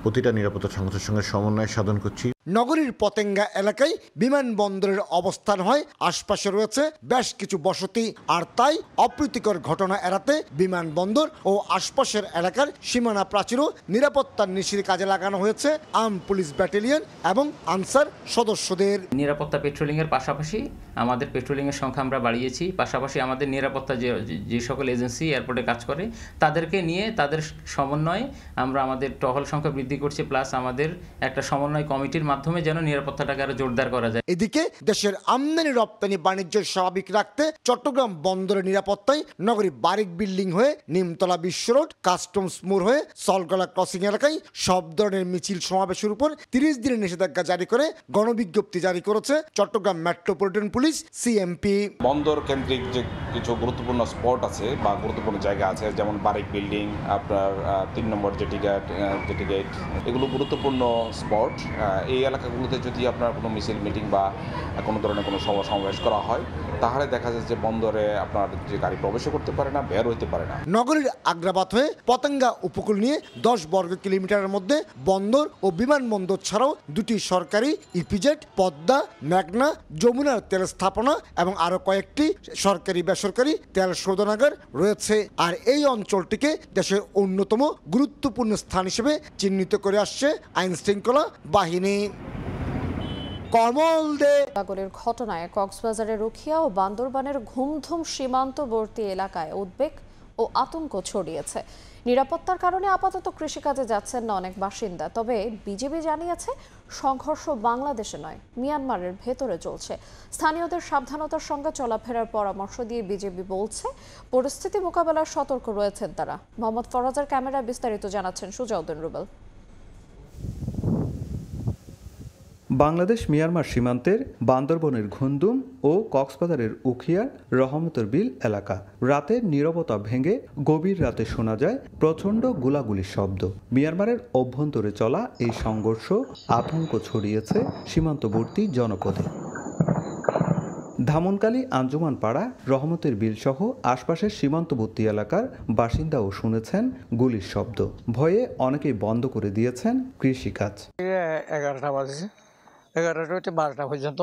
প্রতিটা নিরাপত্তা সংস্থার সঙ্গে সমন্বয় সাধন করছি। নগরীর পতেঙ্গা এলাকায় বিমানবন্দরের অবস্থান হয় আশপাশে রয়েছে বেশ কিছু বসতি, আর তাই অপ্রীতিকর ঘটনা এড়াতে বিমানবন্দর ও আশপাশের এলাকার সীমানা প্রাচীর ও নিরাপত্তার নিশির কাজে লাগানো হয়েছে আর্ম পুলিশ ব্যাটালিয়ন এবং আনসার সদস্যদের। নিরাপত্তা পেট্রোলিং এর পাশাপাশি আমাদের পেট্রোলিং এর সংখ্যা আমরা বাড়িয়েছি, পাশাপাশি আমাদের নিরাপত্তা যে সকল এজেন্সি এয়ারপোর্টে কাজ করে তাদেরকে নিয়ে তাদের সমন্বয়ে আমরা আমাদের টহল সংখ্যা বৃদ্ধি করছি, প্লাস আমাদের একটা সমন্বয় কমিটির মাধ্যমে যেন নিরাপত্তাটাকে আরো জোরদার করা যায়। এদিকে দেশের আমদানি রপ্তানি বাণিজ্য স্বাভাবিক রাখতে চট্টগ্রাম বন্দরের নিরাপত্তায় নগরী বারিক বিল্ডিং হয়ে নিমতলা বিশ্ব রোড, কাস্টমস মোড় হয়ে সলগলা ক্রসিং এলাকায় সব ধরনের মিছিল সমাবেশের উপর 30 দিনের নিষেধাজ্ঞা জারি করে গণবিজ্ঞপ্তি জারি করেছে চট্টগ্রাম মেট্রোপলিটন পুলিশ সিএমপি। বন্দর কেন্দ্রিক যে কিছু গুরুত্বপূর্ণ স্পট আছে বা গুরুত্বপূর্ণ জায়গা আছে, যেমন বারিক বিল্ডিং, আপনার 3 নম্বর জেটি গেট, এগুলো গুরুত্বপূর্ণ স্পট। এই এলাকাগুলোতে যদি আপনার কোনো মিছিল মিটিং বা কোনো ধরনের কোনো সমাবেশ করা হয়, তাহলে দেখা যায় যে বন্দরে আপনার যে গাড়ি প্রবেশ করতে পারে না, বের হইতে পারে না। নগরীর আগ্রাবাদ হয়ে পতেঙ্গা উপকূল নিয়ে 10 বর্গ কিলোমিটারের মধ্যে বন্দর ও বিমানবন্দর ছাড়াও 2টি সরকারি ইপিজেড, পদ্মা, মেঘনা, যমুনার তেল স্থাপনা এবং আরো কয়েকটি সরকারি বেসরকারি তেল শোধনাগার রয়েছে। আর এই অঞ্চলটিকে দেশের অন্যতম গুরুত্বপূর্ণ স্থান হিসেবে চিহ্নিত করে আসছে আইন শৃঙ্খলা বাহিনী। গোলাগুলির ঘটনায় কক্সবাজারের রুখিয়া ও বান্দরবানের ঘুমধুম সীমান্তবর্তী এলাকায় উদ্বেগ ও আতঙ্ক ছড়িয়েছে। নিরাপত্তার কারণে আপাতত কৃষিকাজে যাচ্ছেন না অনেক বাসিন্দা। তবে বিজেপি জানিয়েছে সংঘর্ষ বাংলাদেশে নয়, মিয়ানমারের ভেতরে চলছে। স্থানীয়দের সাবধানতার সঙ্গে চলাফেরার পরামর্শ দিয়ে বিজেপি বলছে পরিস্থিতি মোকাবেলার সতর্ক রয়েছেন তারা। মোহাম্মদ ফরাজের ক্যামেরায় বিস্তারিত জানাচ্ছেন সুজাউদ্দিন রুবেল। বাংলাদেশ মিয়ানমার সীমান্তের বান্দরবনের ঘুমদুম ও কক্সবাজারের উখিয়ার রহমতের বিল এলাকা। রাতের নীরবতা ভেঙে গভীর রাতে শোনা যায় প্রচণ্ড গোলাগুলির শব্দ। মিয়ানমারের অভ্যন্তরে চলা এই সংঘর্ষ আতঙ্ক ছড়িয়েছে সীমান্তবর্তী জনপদে। ধামনকালী, আঞ্জুমান পাড়া, রহমতের বিল সহ আশপাশের সীমান্তবর্তী এলাকার বাসিন্দাও শুনেছেন গুলির শব্দ। ভয়ে অনেকেই বন্ধ করে দিয়েছেন কৃষিকাজ। 11টা বাজে, 11টা হতে 12টা পর্যন্ত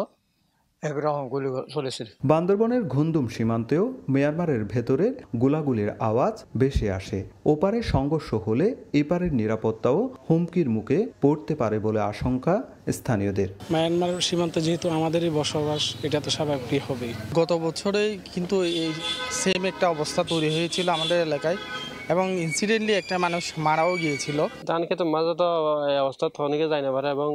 একরকম গুলি চলেছিল। বান্দরবনের ঘুমদুম সীমান্তেও মিয়ানমারের ভেতরের গোলাগুলির আওয়াজ ভেসে আসে। ওপারে সংঘর্ষ হলে এপারের নিরাপত্তাও হুমকির মুখে পড়তে পারে বলে আশঙ্কা স্থানীয়দের। মিয়ানমারের সীমান্তে যেহেতু আমাদেরই বসবাস, এটা তো স্বাভাবিক হবেই। গত বছরেই কিন্তু এই সেম একটা অবস্থা তৈরি হয়েছিল আমাদের এলাকায়, এবং ইনসিডেন্টলি একটা মানুষ মারাও গিয়েছিল। ধান ক্ষেত মাঝে তো এই অবস্থা অনেকে যায় না পারে, এবং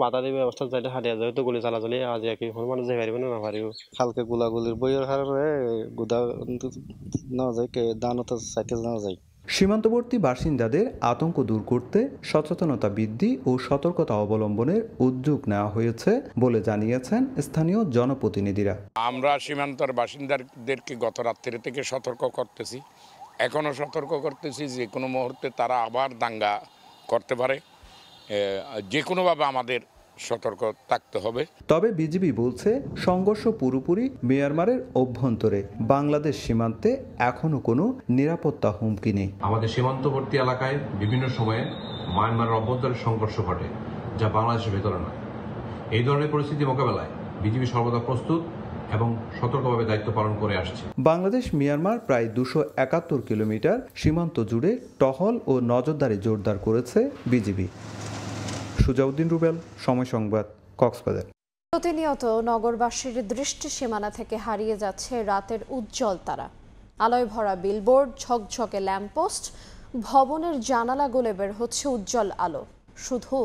বাধা দেবে অবস্থা যাইতে হারিয়ে যায়, তো গুলি চালাচলি আজ একই মানুষ যাই পারিব না পারিব। হালকা গোলাগুলির বইয়ের হারে গুদা না যায়, দানও সাইকে না যায়। সীমান্তবর্তী বাসিন্দাদের আতঙ্ক দূর করতে সচেতনতা বৃদ্ধি ও সতর্কতা অবলম্বনের উদ্যোগ নেওয়া হয়েছে বলে জানিয়েছেন স্থানীয় জনপ্রতিনিধিরা। আমরা সীমান্তর বাসিন্দাদেরকে গত রাত্রি থেকে সতর্ক করতেছি, এখনও সতর্ক করতেছি, যে কোনো মুহূর্তে তারা আবার দাঙ্গা করতে পারে, যে কোনোভাবে আমাদের সতর্ক থাকতে হবে। তবে বিজিবি বলছে সংঘর্ষ পুরোপুরি মিয়ানমারের অভ্যন্তরে, বাংলাদেশ সীমান্তে এখনো কোনো নিরাপত্তা হুমকি নেই। আমাদের সীমান্তবর্তী এলাকায় বিভিন্ন সময়ে মায়ানমারের অভ্যন্তরে সংঘর্ষ ঘটে, যা বাংলাদেশের ভেতরে নয়। এই ধরনের পরিস্থিতি মোকাবেলায় বিজিবি সর্বদা প্রস্তুত এবং সতর্কভাবে দায়িত্ব পালন করে আসছে। বাংলাদেশ মিয়ানমার প্রায় 271 কিলোমিটার সীমান্ত জুড়ে টহল ও নজরদারি জোরদার করেছে বিজিবি। সুজাউদ্দিন রুবেল, সময় সংবাদ, কক্সবাজার। প্রতিনিয়ত নগরবাসীর দৃষ্টি সীমানা থেকে হারিয়ে যাচ্ছে রাতের উজ্জ্বল তারা। আলোয় ভরা বিলবোর্ড, ঝকঝকে ল্যাম্পপোস্ট, ভবনের জানালা গলে বের হচ্ছে উজ্জ্বল আলো। শুধু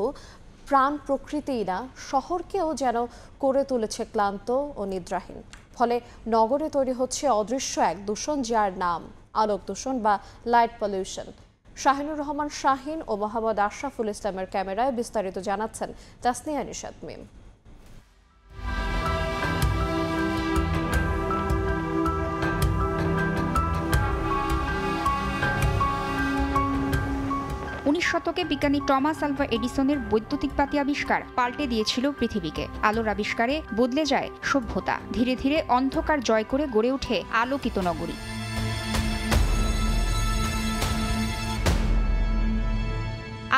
প্রাণ প্রকৃতিই না, শহরকেও যেন করে তুলেছে ক্লান্ত ও নিদ্রাহীন। ফলে নগরে তৈরি হচ্ছে অদৃশ্য এক দূষণ, যার নাম আলোক দূষণ বা লাইট পলিউশন। শাহিনুর রহমান শাহিন ও মোহাম্মদ আশরাফুল ইসলামের ক্যামেরায় বিস্তারিত জানাচ্ছেন তাসনিয়া নিশাত মিম। 19 শতকে বিজ্ঞানী টমাস আলভা এডিসনের বৈদ্যুতিক বাতি আবিষ্কার পাল্টে দিয়েছিল পৃথিবীকে। আলোর আবিষ্কারে বদলে যায় সভ্যতা। ধীরে ধীরে অন্ধকার জয় করে গড়ে ওঠে আলোকিত নগরী।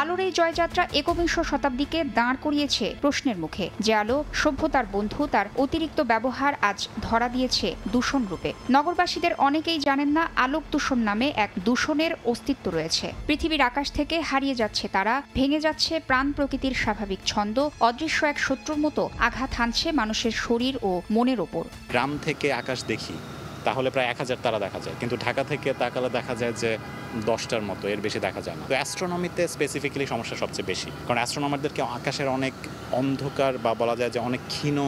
আলোর এই জয়যাত্রা একবিংশ শতাব্দীকে দাঁড় করিয়েছে প্রশ্নের মুখে। যে আলো সভ্যতার বন্ধু, তার অতিরিক্ত ব্যবহার আজ ধরা দিয়েছে দূষণ রূপে। নগরবাসীদের অনেকেই জানেন না আলোক দূষণ নামে এক দূষণের অস্তিত্ব রয়েছে। পৃথিবীর আকাশ থেকে হারিয়ে যাচ্ছে তারা, ভেঙে যাচ্ছে প্রাণ প্রকৃতির স্বাভাবিক ছন্দ, অদৃশ্য এক শত্রুর মতো আঘাত হানছে মানুষের শরীর ও মনের ওপর। গ্রাম থেকে আকাশ দেখি তাহলে প্রায় 1000 তারা দেখা যায়, কিন্তু ঢাকা থেকে তাকালে দেখা যায় যে 10টার মতো, এর বেশি দেখা যায় না। তো অ্যাস্ট্রোনমিতে স্পেসিফিক্যালি সমস্যা সবচেয়ে বেশি, কারণ অ্যাস্ট্রোনমারদেরকে আকাশের অনেক অন্ধকার বা বলা যায় যে অনেক ক্ষীণ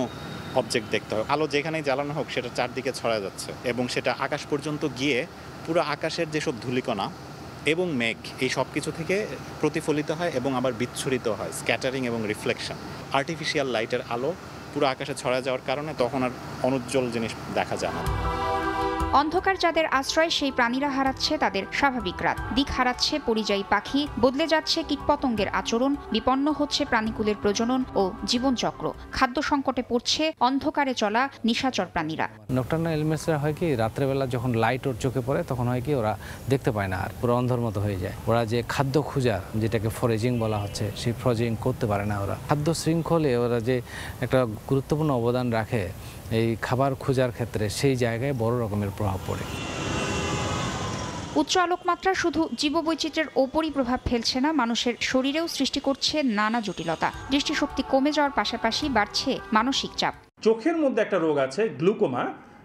অবজেক্ট দেখতে হয়। আলো যেখানেই জ্বালানো হোক সেটা চারদিকে ছড়া যাচ্ছে এবং সেটা আকাশ পর্যন্ত গিয়ে পুরো আকাশের যেসব ধূলিকণা এবং মেঘ এই সব কিছু থেকে প্রতিফলিত হয় এবং আবার বিচ্ছুরিত হয়, স্ক্যাটারিং এবং রিফ্লেকশন। আর্টিফিশিয়াল লাইটের আলো পুরো আকাশে ছড়া যাওয়ার কারণে তখন আর অনুজ্জ্বল জিনিস দেখা যায় না। অন্ধকার যাদের আশ্রয়, সেই প্রাণীরা হারাচ্ছে তাদের স্বাভাবিক রাত, দিক হারাচ্ছে পরিযায়ী পাখি, বদলে যাচ্ছে কীটপতঙ্গের আচরণ, বিপন্ন হচ্ছে প্রাণীকুলের প্রজনন ও জীবনচক্র, খাদ্য সংকটে পড়ছে অন্ধকারে চলা নিশাচর প্রাণীরা। নকটার্নাল এলিমেন্টসরা হয় কি, রাত্রেবেলা যখন লাইট ওর চোখে পড়ে তখন হয় কি ওরা দেখতে পায় না, আর পুরো অন্ধর মতো হয়ে যায়। ওরা যে খাদ্য খোঁজার, যেটাকে ফরেজিং বলা হচ্ছে, সেই ফরেজিং করতে পারে না ওরা। খাদ্য শৃঙ্খলে ওরা যে একটা গুরুত্বপূর্ণ অবদান রাখে এই খাবার খোঁজার ক্ষেত্রে, সেই জায়গায় বড় রকমের প্রভাব পড়ে। উচ্চ আলোকমাত্রা শুধু জীববৈচিত্র্যের ওপরই প্রভাব ফেলছে না, মানুষের শরীরেও সৃষ্টি করছে নানা জটিলতা। দৃষ্টিশক্তি কমে যাওয়ার পাশাপাশি বাড়ছে মানসিক চাপ। চোখের মধ্যে একটা রোগ আছে গ্লুকোমা,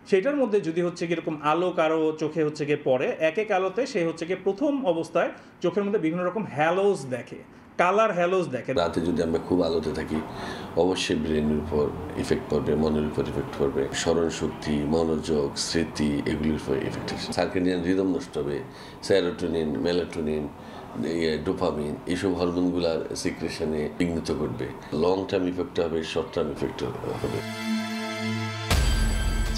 সেটার মধ্যে যদি হচ্ছে কি এরকম আলো কারো চোখে হচ্ছে গিয়ে পড়ে, এক আলোতে সে হচ্ছে গিয়ে প্রথম অবস্থায় চোখের মধ্যে বিভিন্ন রকম হ্যালোজ দেখে, কালার হ্যালোজ দেখে। রাতে যদি আমরা খুব আলোতে থাকি অবশ্যই ব্রেনের উপর ইফেক্ট পড়বে, মনের উপর ইফেক্ট পড়বে, স্মরণ শক্তি, মনোযোগ, স্মৃতি এগুলির উপর ইফেক্ট হবে। সার্কেডিয়ান রিদম নষ্ট হবে, সেরোটোনিন, মেলাটোনিন, ডোপামিন এইসব হরমোনগুলার সিক্রেশনে বিঘ্নিত করবে। লং টার্ম ইফেক্ট হবে, শর্ট টার্ম ইফেক্ট হবে।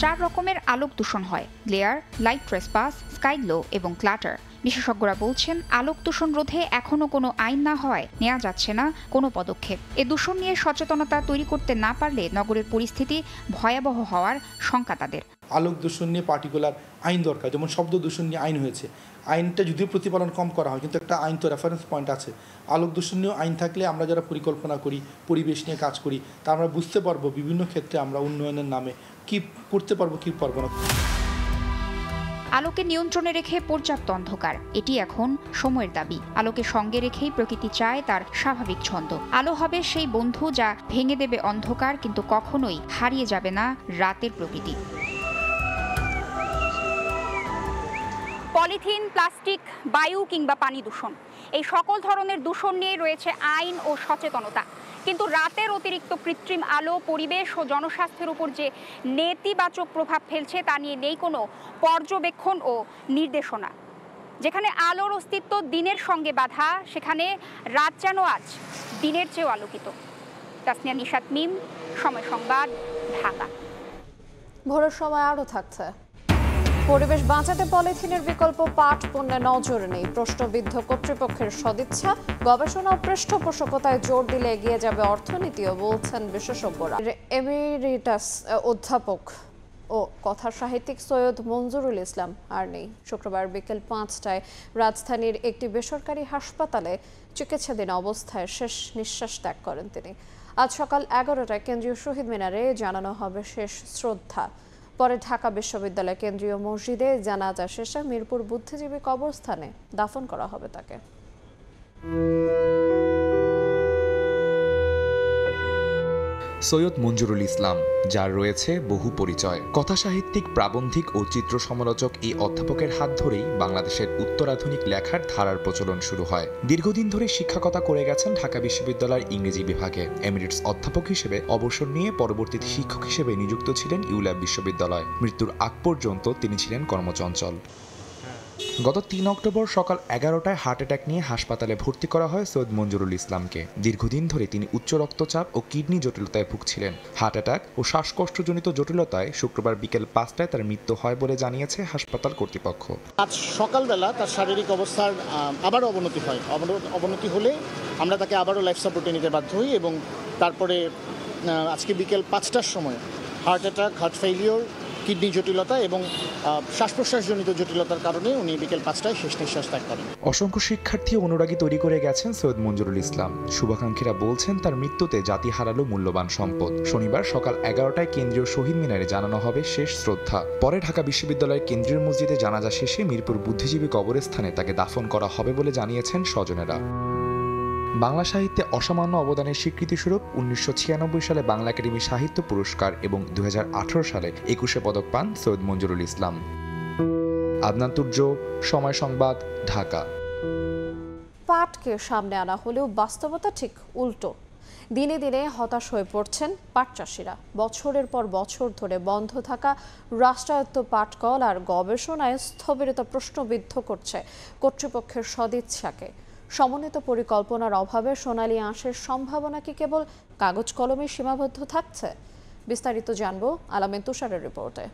4 রকমের আলোক দূষণ হয়: glare, light trespass, sky glow এবং ক্লাটার। বিশেষজ্ঞরা বলছেন আলোক দূষণ রোধে এখনো কোনো আইন না হয় নেওয়া যাচ্ছে না কোনো পদক্ষেপ। এ দূষণ নিয়ে সচেতনতা তৈরি করতে না পারলে নগরের পরিস্থিতি ভয়াবহ হওয়ার শঙ্কা তাদের। আলোক দূষণ নিয়ে পার্টিকুলার আইন দরকার, যেমন শব্দ দূষণ নিয়ে আইন হয়েছে, আইনটা যদিও প্রতিপালন কম করা হয় কিন্তু একটা আইন তো রেফারেন্স পয়েন্ট আছে। আলোক দূষণ নিয়েও আইন থাকলে আমরা যারা পরিকল্পনা করি, পরিবেশ নিয়ে কাজ করি, তা আমরা বুঝতে পারবো বিভিন্ন ক্ষেত্রে আমরা উন্নয়নের নামে কি করতে পারবো কি পারবো না। আলোকে নিয়ন্ত্রণে রেখে পর্যাপ্ত অন্ধকার, এটি এখন সময়ের দাবি। আলোকে সঙ্গে রেখেই প্রকৃতি চায় তার স্বাভাবিক ছন্দ। আলো হবে সেই বন্ধু যা ভেঙে দেবে অন্ধকার, কিন্তু কখনোই হারিয়ে যাবে না রাতের প্রকৃতি। পলিথিন, প্লাস্টিক, বায়ু কিংবা পানি দূষণ, এই সকল ধরনের দূষণ নিয়ে রয়েছে আইন ও সচেতনতা। কিন্তু রাতের অতিরিক্ত কৃত্রিম আলো পরিবেশ ও জনস্বাস্থ্যের উপর যে নেতিবাচক প্রভাব ফেলছে তা নিয়ে নেই কোনো পর্যবেক্ষণ ও নির্দেশনা। যেখানে আলোর অস্তিত্ব দিনের সঙ্গে বাঁধা, সেখানে রাত যেন আজ দিনের চেয়েও আলোকিত। তাসনিয়া নিশাত মিম, সময় সংবাদ, ঢাকা। ভোরের সময় আরও থাকছে। পরিবেশ বাঁচাতে পলিথিনের বিকল্প পাট পণ্যে নজর নেই, প্রশ্নবিদ্ধ কর্তৃপক্ষের সদিচ্ছা, গবেষণা ও পৃষ্ঠপোষকতায় জোর দিলে এগিয়ে যাবে অর্থনীতিও বলছেন বিশেষজ্ঞরা। এমিরিটাস অধ্যাপক ও কথা সাহিত্যিক সৈয়দ মঞ্জুরুল ইসলাম আর নেই। শুক্রবার বিকেল 5টায় রাজধানীর একটি বেসরকারি হাসপাতালে চিকিৎসাধীন অবস্থায় শেষ নিঃশ্বাস ত্যাগ করেন তিনি। আজ সকাল 11টায় কেন্দ্রীয় শহীদ মিনারে জানানো হবে শেষ শ্রদ্ধা। পরে ঢাকা বিশ্ববিদ্যালয় কেন্দ্রীয় মসজিদে জানাজা শেষে মিরপুর বুদ্ধিজীবী কবরস্থানে দাফন করা হবে তাকে। সৈয়দ মঞ্জুরুল ইসলাম, যার রয়েছে বহু পরিচয়, কথাসাহিত্যিক, প্রাবন্ধিক ও চিত্র সমালোচক, এই অধ্যাপকের হাত ধরেই বাংলাদেশের উত্তরাধুনিক লেখার ধারার প্রচলন শুরু হয়। দীর্ঘদিন ধরে শিক্ষকতা করে গেছেন ঢাকা বিশ্ববিদ্যালয়ের ইংরেজি বিভাগে। এমিরেটস অধ্যাপক হিসেবে অবসর নিয়ে পরবর্তীতে শিক্ষক হিসেবে নিযুক্ত ছিলেন ইউল্যাব বিশ্ববিদ্যালয়। মৃত্যুর আগ পর্যন্ত তিনি ছিলেন কর্মচঞ্চল। গত 3 অক্টোবর সকাল 11টায় হার্ট অ্যাটাক নিয়ে হাসপাতালে ভর্তি করা হয় সৈয়দ মঞ্জুরুল ইসলামকে। দীর্ঘদিন ধরে তিনি উচ্চ রক্তচাপ ও কিডনি জটিলতায় ভুগছিলেন। হার্ট অ্যাটাক ও শ্বাসকষ্টজনিত জটিলতায় শুক্রবার বিকেল 5টায় তার মৃত্যু হয় বলে জানিয়েছে হাসপাতাল কর্তৃপক্ষ। আজ সকালবেলা তার শারীরিক অবস্থার আবারও অবনতি হয়। অবনতি হলে আমরা তাকে আবারও লাইফ সাপোর্টে নিতে বাধ্য হই এবং তারপরে আজকে বিকেল 5টার সময় heart attack, heart failure kidney জটিলতা এবং শ্বাস প্রশ্বাসজনিত জটিলতার কারণে উনি বিকেল 5টায় শেষ নিঃশ্বাস ত্যাগ করেন। অসংখ্য শিক্ষার্থী অনুরাগী তৈরি করে গেছেন সৈয়দ মঞ্জুরুল ইসলাম। শুভাকাঙ্ক্ষীরা বলছেন তার মৃত্যুতে জাতি হারালো মূল্যবান সম্পদ। শনিবার সকাল 11টায় কেন্দ্রীয় শহীদ মিনারে জানানো হবে শেষ শ্রদ্ধা। পরে ঢাকা বিশ্ববিদ্যালয়ের কেন্দ্রীয় মসজিদে জানাজা শেষে মিরপুর বুদ্ধিজীবী কবরস্থানে তাকে দাফন করা হবে বলে জানিয়েছেন স্বজনেরা। বাংলা সাহিত্যে অসামান্য অবদানের স্বীকৃতিস্বরূপ 1996 সালে বাংলা একাডেমি সাহিত্য পুরস্কার এবং 2018 সালে 21 পদক পান সৈয়দ মঞ্জুরুল ইসলাম। আদনান তুর্য, সময় সংবাদ, ঢাকা। পাটকে সামনে আনা হলেও বাস্তবতা ঠিক উল্টো। দিনে দিনে হতাশ হয়ে পড়ছেন পাট চাষিরা। বছরের পর বছর ধরে বন্ধ থাকা রাষ্ট্রায়ত্ত পাটকল আর গবেষণায় স্থবিরতা প্রশ্নবিদ্ধ করছে কর্তৃপক্ষের সদিচ্ছাকে। সমন্বিত পরিকল্পনার অভাবে সোনালী আঁশের সম্ভাবনা কি কেবল কাগজ কলমে সীমাবদ্ধ থাকছে? বিস্তারিত জানবো আলামিন তুষারের রিপোর্টে।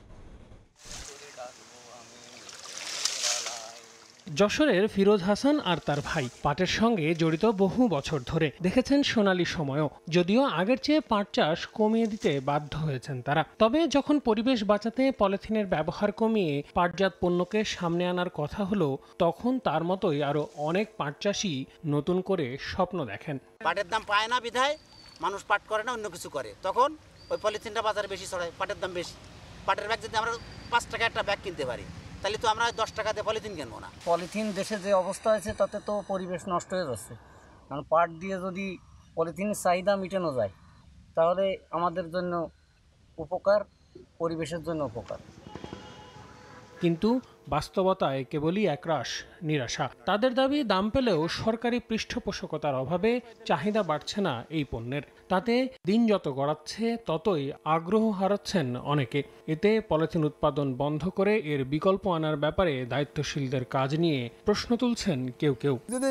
যশোরের ফিরোজ হাসান আর তার ভাই পাটের সঙ্গে জড়িত বহু বছর ধরে দেখেছেন সোনালী সময়ও। যদিও আগের চেয়ে পাট চাষ কমিয়ে দিতে বাধ্য হয়েছেন তারা। তবে যখন পরিবেশ বাঁচাতে পলিথিনের ব্যবহার কমিয়ে পাটজাত পণ্যকে সামনে আনার কথা হলো, তখন তার মতোই আরো অনেক পাট চাষি নতুন করে স্বপ্ন দেখেন। পাটের দাম পায় না বিধায় মানুষ পাট করে না, অন্য কিছু করে। তখন ওই পলিথিনটা বাজারে বেশি ছড়ায়, পাটের দাম বেশি। পাটের ব্যাগ যদি আমরা 5 টাকা একটা ব্যাগ কিনতে পারি, তাহলে তো আমরা 10 টাকা দিয়ে পলিথিন কিনবো না। পলিথিন দেশে যে অবস্থা হয়েছে তাতে তো পরিবেশ নষ্ট হয়ে যাচ্ছে। কারণ পাট দিয়ে যদি পলিথিনের চাহিদা মেটানো যায় তাহলে আমাদের জন্য উপকার, পরিবেশের জন্য উপকার। কিন্তু বাস্তবতায় কেবলই একরাশ নিরাশা। তাদের দাবি, দাম পেলেও সরকারি পৃষ্ঠপোষকতার অভাবে চাহিদা বাড়ছে না এই পণ্যের। তাতে দিন যত গড়াচ্ছে ততই আগ্রহ হারাচ্ছেন অনেকে। এতে পলিথিন উৎপাদন বন্ধ করে এর বিকল্প আনার ব্যাপারে দায়িত্বশীলদের কাজ নিয়ে প্রশ্ন তুলছেন কেউ কেউ। যদি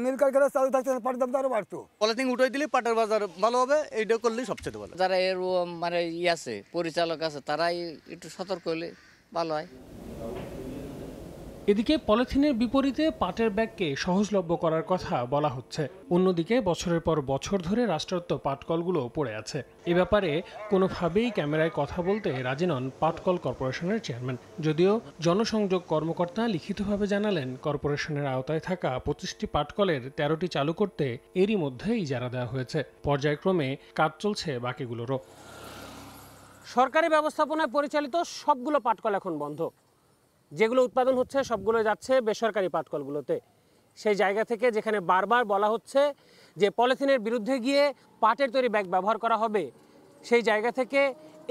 মিল কারখানা চালু থাকতো পাটের দাম আরো বাড়তো। পলিথিন উঠাই দিলে পাটের বাজার ভালো হবে, এইটা করলেই সবচেয়ে ভালো। যারা এর মানে আছে পরিচালক আছে, তারাই একটু সতর্ক হলে ভালো হয়। এদিকে পলিথিনের বিপরীতে পাটের ব্যাগকে সহজলভ্য করার কথা বলা হচ্ছে। অন্যদিকে বছরের পর বছর ধরে রাষ্ট্রায়ত্ত পাটকলগুলো পড়ে আছে। এ ব্যাপারে কোনোভাবেই ক্যামেরায় কথা বলতে রাজি নন পাটকল কর্পোরেশনের চেয়ারম্যান। যদিও জনসংযোগ কর্মকর্তা লিখিতভাবে জানালেন, কর্পোরেশনের আওতায় থাকা 25টি পাটকলের 13টি চালু করতে এরই মধ্যে ইজারা দেওয়া হয়েছে। পর্যায়ক্রমে কাজ চলছে বাকিগুলোরও। সরকারি ব্যবস্থাপনায় পরিচালিত সবগুলো পাটকল এখন বন্ধ। যেগুলো উৎপাদন হচ্ছে সবগুলো যাচ্ছে বেসরকারি পাটকলগুলোতে। সেই জায়গা থেকে যেখানে বারবার বলা হচ্ছে যে পলিথিনের বিরুদ্ধে গিয়ে পাটের তৈরি ব্যাগ ব্যবহার করা হবে, সেই জায়গা থেকে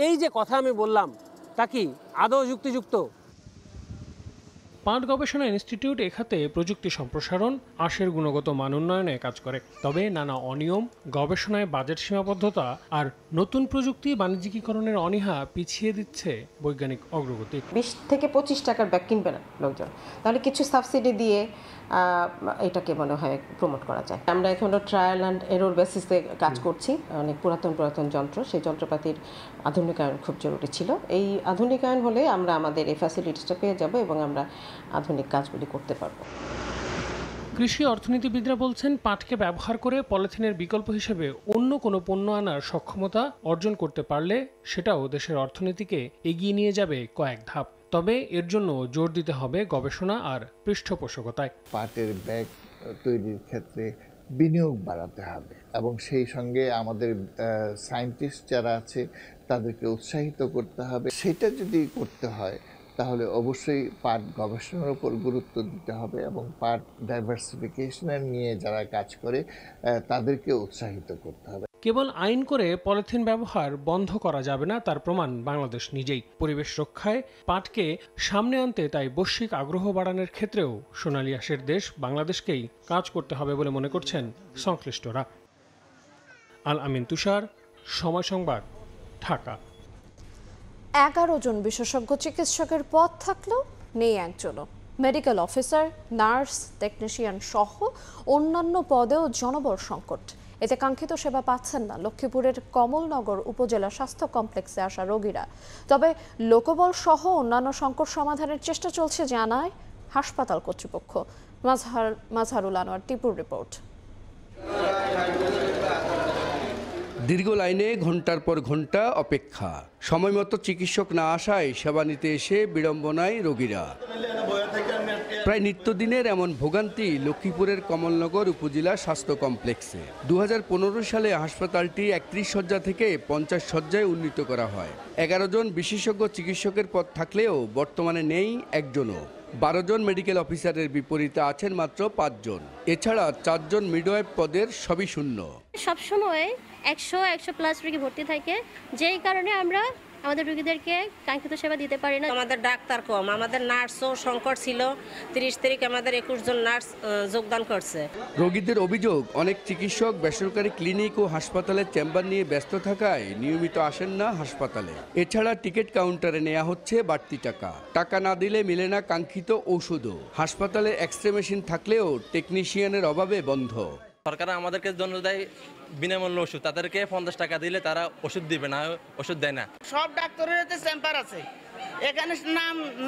এই যে কথা আমি বললাম তা কি আদৌ যুক্তিযুক্ত? পাট গবেষণা ইনস্টিটিউট এখাতে প্রযুক্তি সম্প্রসারণ, আঁশের গুণগত মান উন্নয়নে কাজ করে। তবে নানা অনিয়ম, গবেষণায় বাজেট সীমাবদ্ধতা আর নতুন প্রযুক্তি বাণিজ্যিকীকরণের অনীহা পিছিয়ে দিচ্ছে বৈজ্ঞানিক অগ্রগতি। 20 থেকে 25 টাকার ব্যাগ কিনবে না লোকজন, তাহলে কিছু সাবসিডি দিয়ে এটাকে মনে হয় প্রমোট করা যায়। আমরা এখনো ট্রায়াল অ্যান্ড এরর বেসিসে কাজ করছি। অনেক পুরাতন যন্ত্র, সেই যন্ত্রপাতির আধুনিকায়ন খুব জরুরি ছিল। এই আধুনিকায়ন হলে আমরা আমাদের এই ফ্যাসিলিটিসটা পেয়ে যাব এবং আমরা আধুনিক কাজগুলি করতে পারব। কৃষি অর্থনীতিবিদরা বলছেন, পাটকে ব্যবহার করে পলিথিনের বিকল্প হিসেবে অন্য কোনো পণ্য আনার সক্ষমতা অর্জন করতে পারলে সেটাও দেশের অর্থনীতিকে এগিয়ে নিয়ে যাবে কয়েক ধাপ। তবে এর জন্য জোর দিতে হবে গবেষণা আর পৃষ্ঠপোষকতায়। পাটের ব্যাগ তৈরির ক্ষেত্রে বিনিয়োগ বাড়াতে হবে এবং সেই সঙ্গে আমাদের সায়েন্টিস্ট যারা আছে তাদেরকে উৎসাহিত করতে হবে। সেটা যদি করতে হয় তাহলে অবশ্যই পাট গবেষণার উপর গুরুত্ব দিতে হবে এবং পাট ডাইভার্সিফিকেশনের নিয়ে যারা কাজ করে তাদেরকে উৎসাহিত করতে হবে। কেবল আইন করে পলিথিন ব্যবহার বন্ধ করা যাবে না, তার প্রমাণ বাংলাদেশ নিজেই। পরিবেশ রক্ষায় পাটকে সামনে আনতে তাই বৈশ্বিক আগ্রহ বাড়ানোর ক্ষেত্রেও সোনালী আঁশের দেশ বাংলাদেশকেই কাজ করতে হবে বলে মনে করছেন সংশ্লিষ্টরা। আল আমিন তুষার, সময় সংবাদ, ঢাকা। 11 জন বিশেষজ্ঞ চিকিৎসকের পদ থাকলেও নেই একজনও। মেডিকেল অফিসার, নার্স, টেকনিশিয়ান সহ অন্যান্য পদেও জনবল সংকট। এতে কাঙ্ক্ষিত সেবা পাচ্ছেন না লক্ষ্মীপুরের কমলনগর উপজেলা স্বাস্থ্য কমপ্লেক্সে আসা রোগীরা। তবে লোকবল সহ অন্যান্য সংকট সমাধানের চেষ্টা চলছে জানায় হাসপাতাল কর্তৃপক্ষ। মাজহারুল আনোয়ার টিপুর রিপোর্ট। দীর্ঘ লাইনে ঘন্টার পর ঘন্টা অপেক্ষা, সময়মতো চিকিৎসক না আসায় সেবা নিতে এসে বিড়ম্বনায় রোগীরা। প্রায় নিত্যদিনের এমন ভোগান্তি লক্ষ্মীপুরের কমলনগর উপজেলা স্বাস্থ্য কমপ্লেক্সে। 2015 সালে হাসপাতালটি 31 শয্যা থেকে 50 শয্যায় উন্নীত করা হয়। 11 জন বিশেষজ্ঞ চিকিৎসকের পদ থাকলেও বর্তমানে নেই একজনও। 12 জন মেডিকেল অফিসারের বিপরীতে আছেন মাত্র 5 জন। এছাড়া 4 জন মিডওয়াইফ পদের সবই শূন্য। সবসময় 100+ রোগী ভর্তি থাকে, যেই কারণে আমরা আমাদের রোগীদেরকে কাঙ্ক্ষিত সেবা দিতে পারি না। আমাদের ডাক্তার কম, আমাদের নার্সও সংকট ছিল। 30 তারিখ আমাদের 21 জন নার্স যোগদান করছে। রোগীদের অভিযোগ, অনেক চিকিৎসক বেসরকারি ক্লিনিক ও হাসপাতালের চেম্বার নিয়ে ব্যস্ত থাকায় নিয়মিত আসেন না হাসপাতালে। এছাড়া টিকিট কাউন্টারে নেওয়া হচ্ছে বাড়তি টাকা। টাকা না দিলে মেলে না কাঙ্ক্ষিত ঔষধও। হাসপাতালে এক্সরে মেশিন থাকলেও টেকনিশিয়ানের অভাবে বন্ধ। সরকার আমাদেরকে জন্য দেয় বিনামূল্য ওষুধ, তাদেরকে 50 টাকা দিলে তারা ওষুধ দিবে না, ওষুধ দেয় না। সব ডাক্তারের চেম্বার আছে, এখানে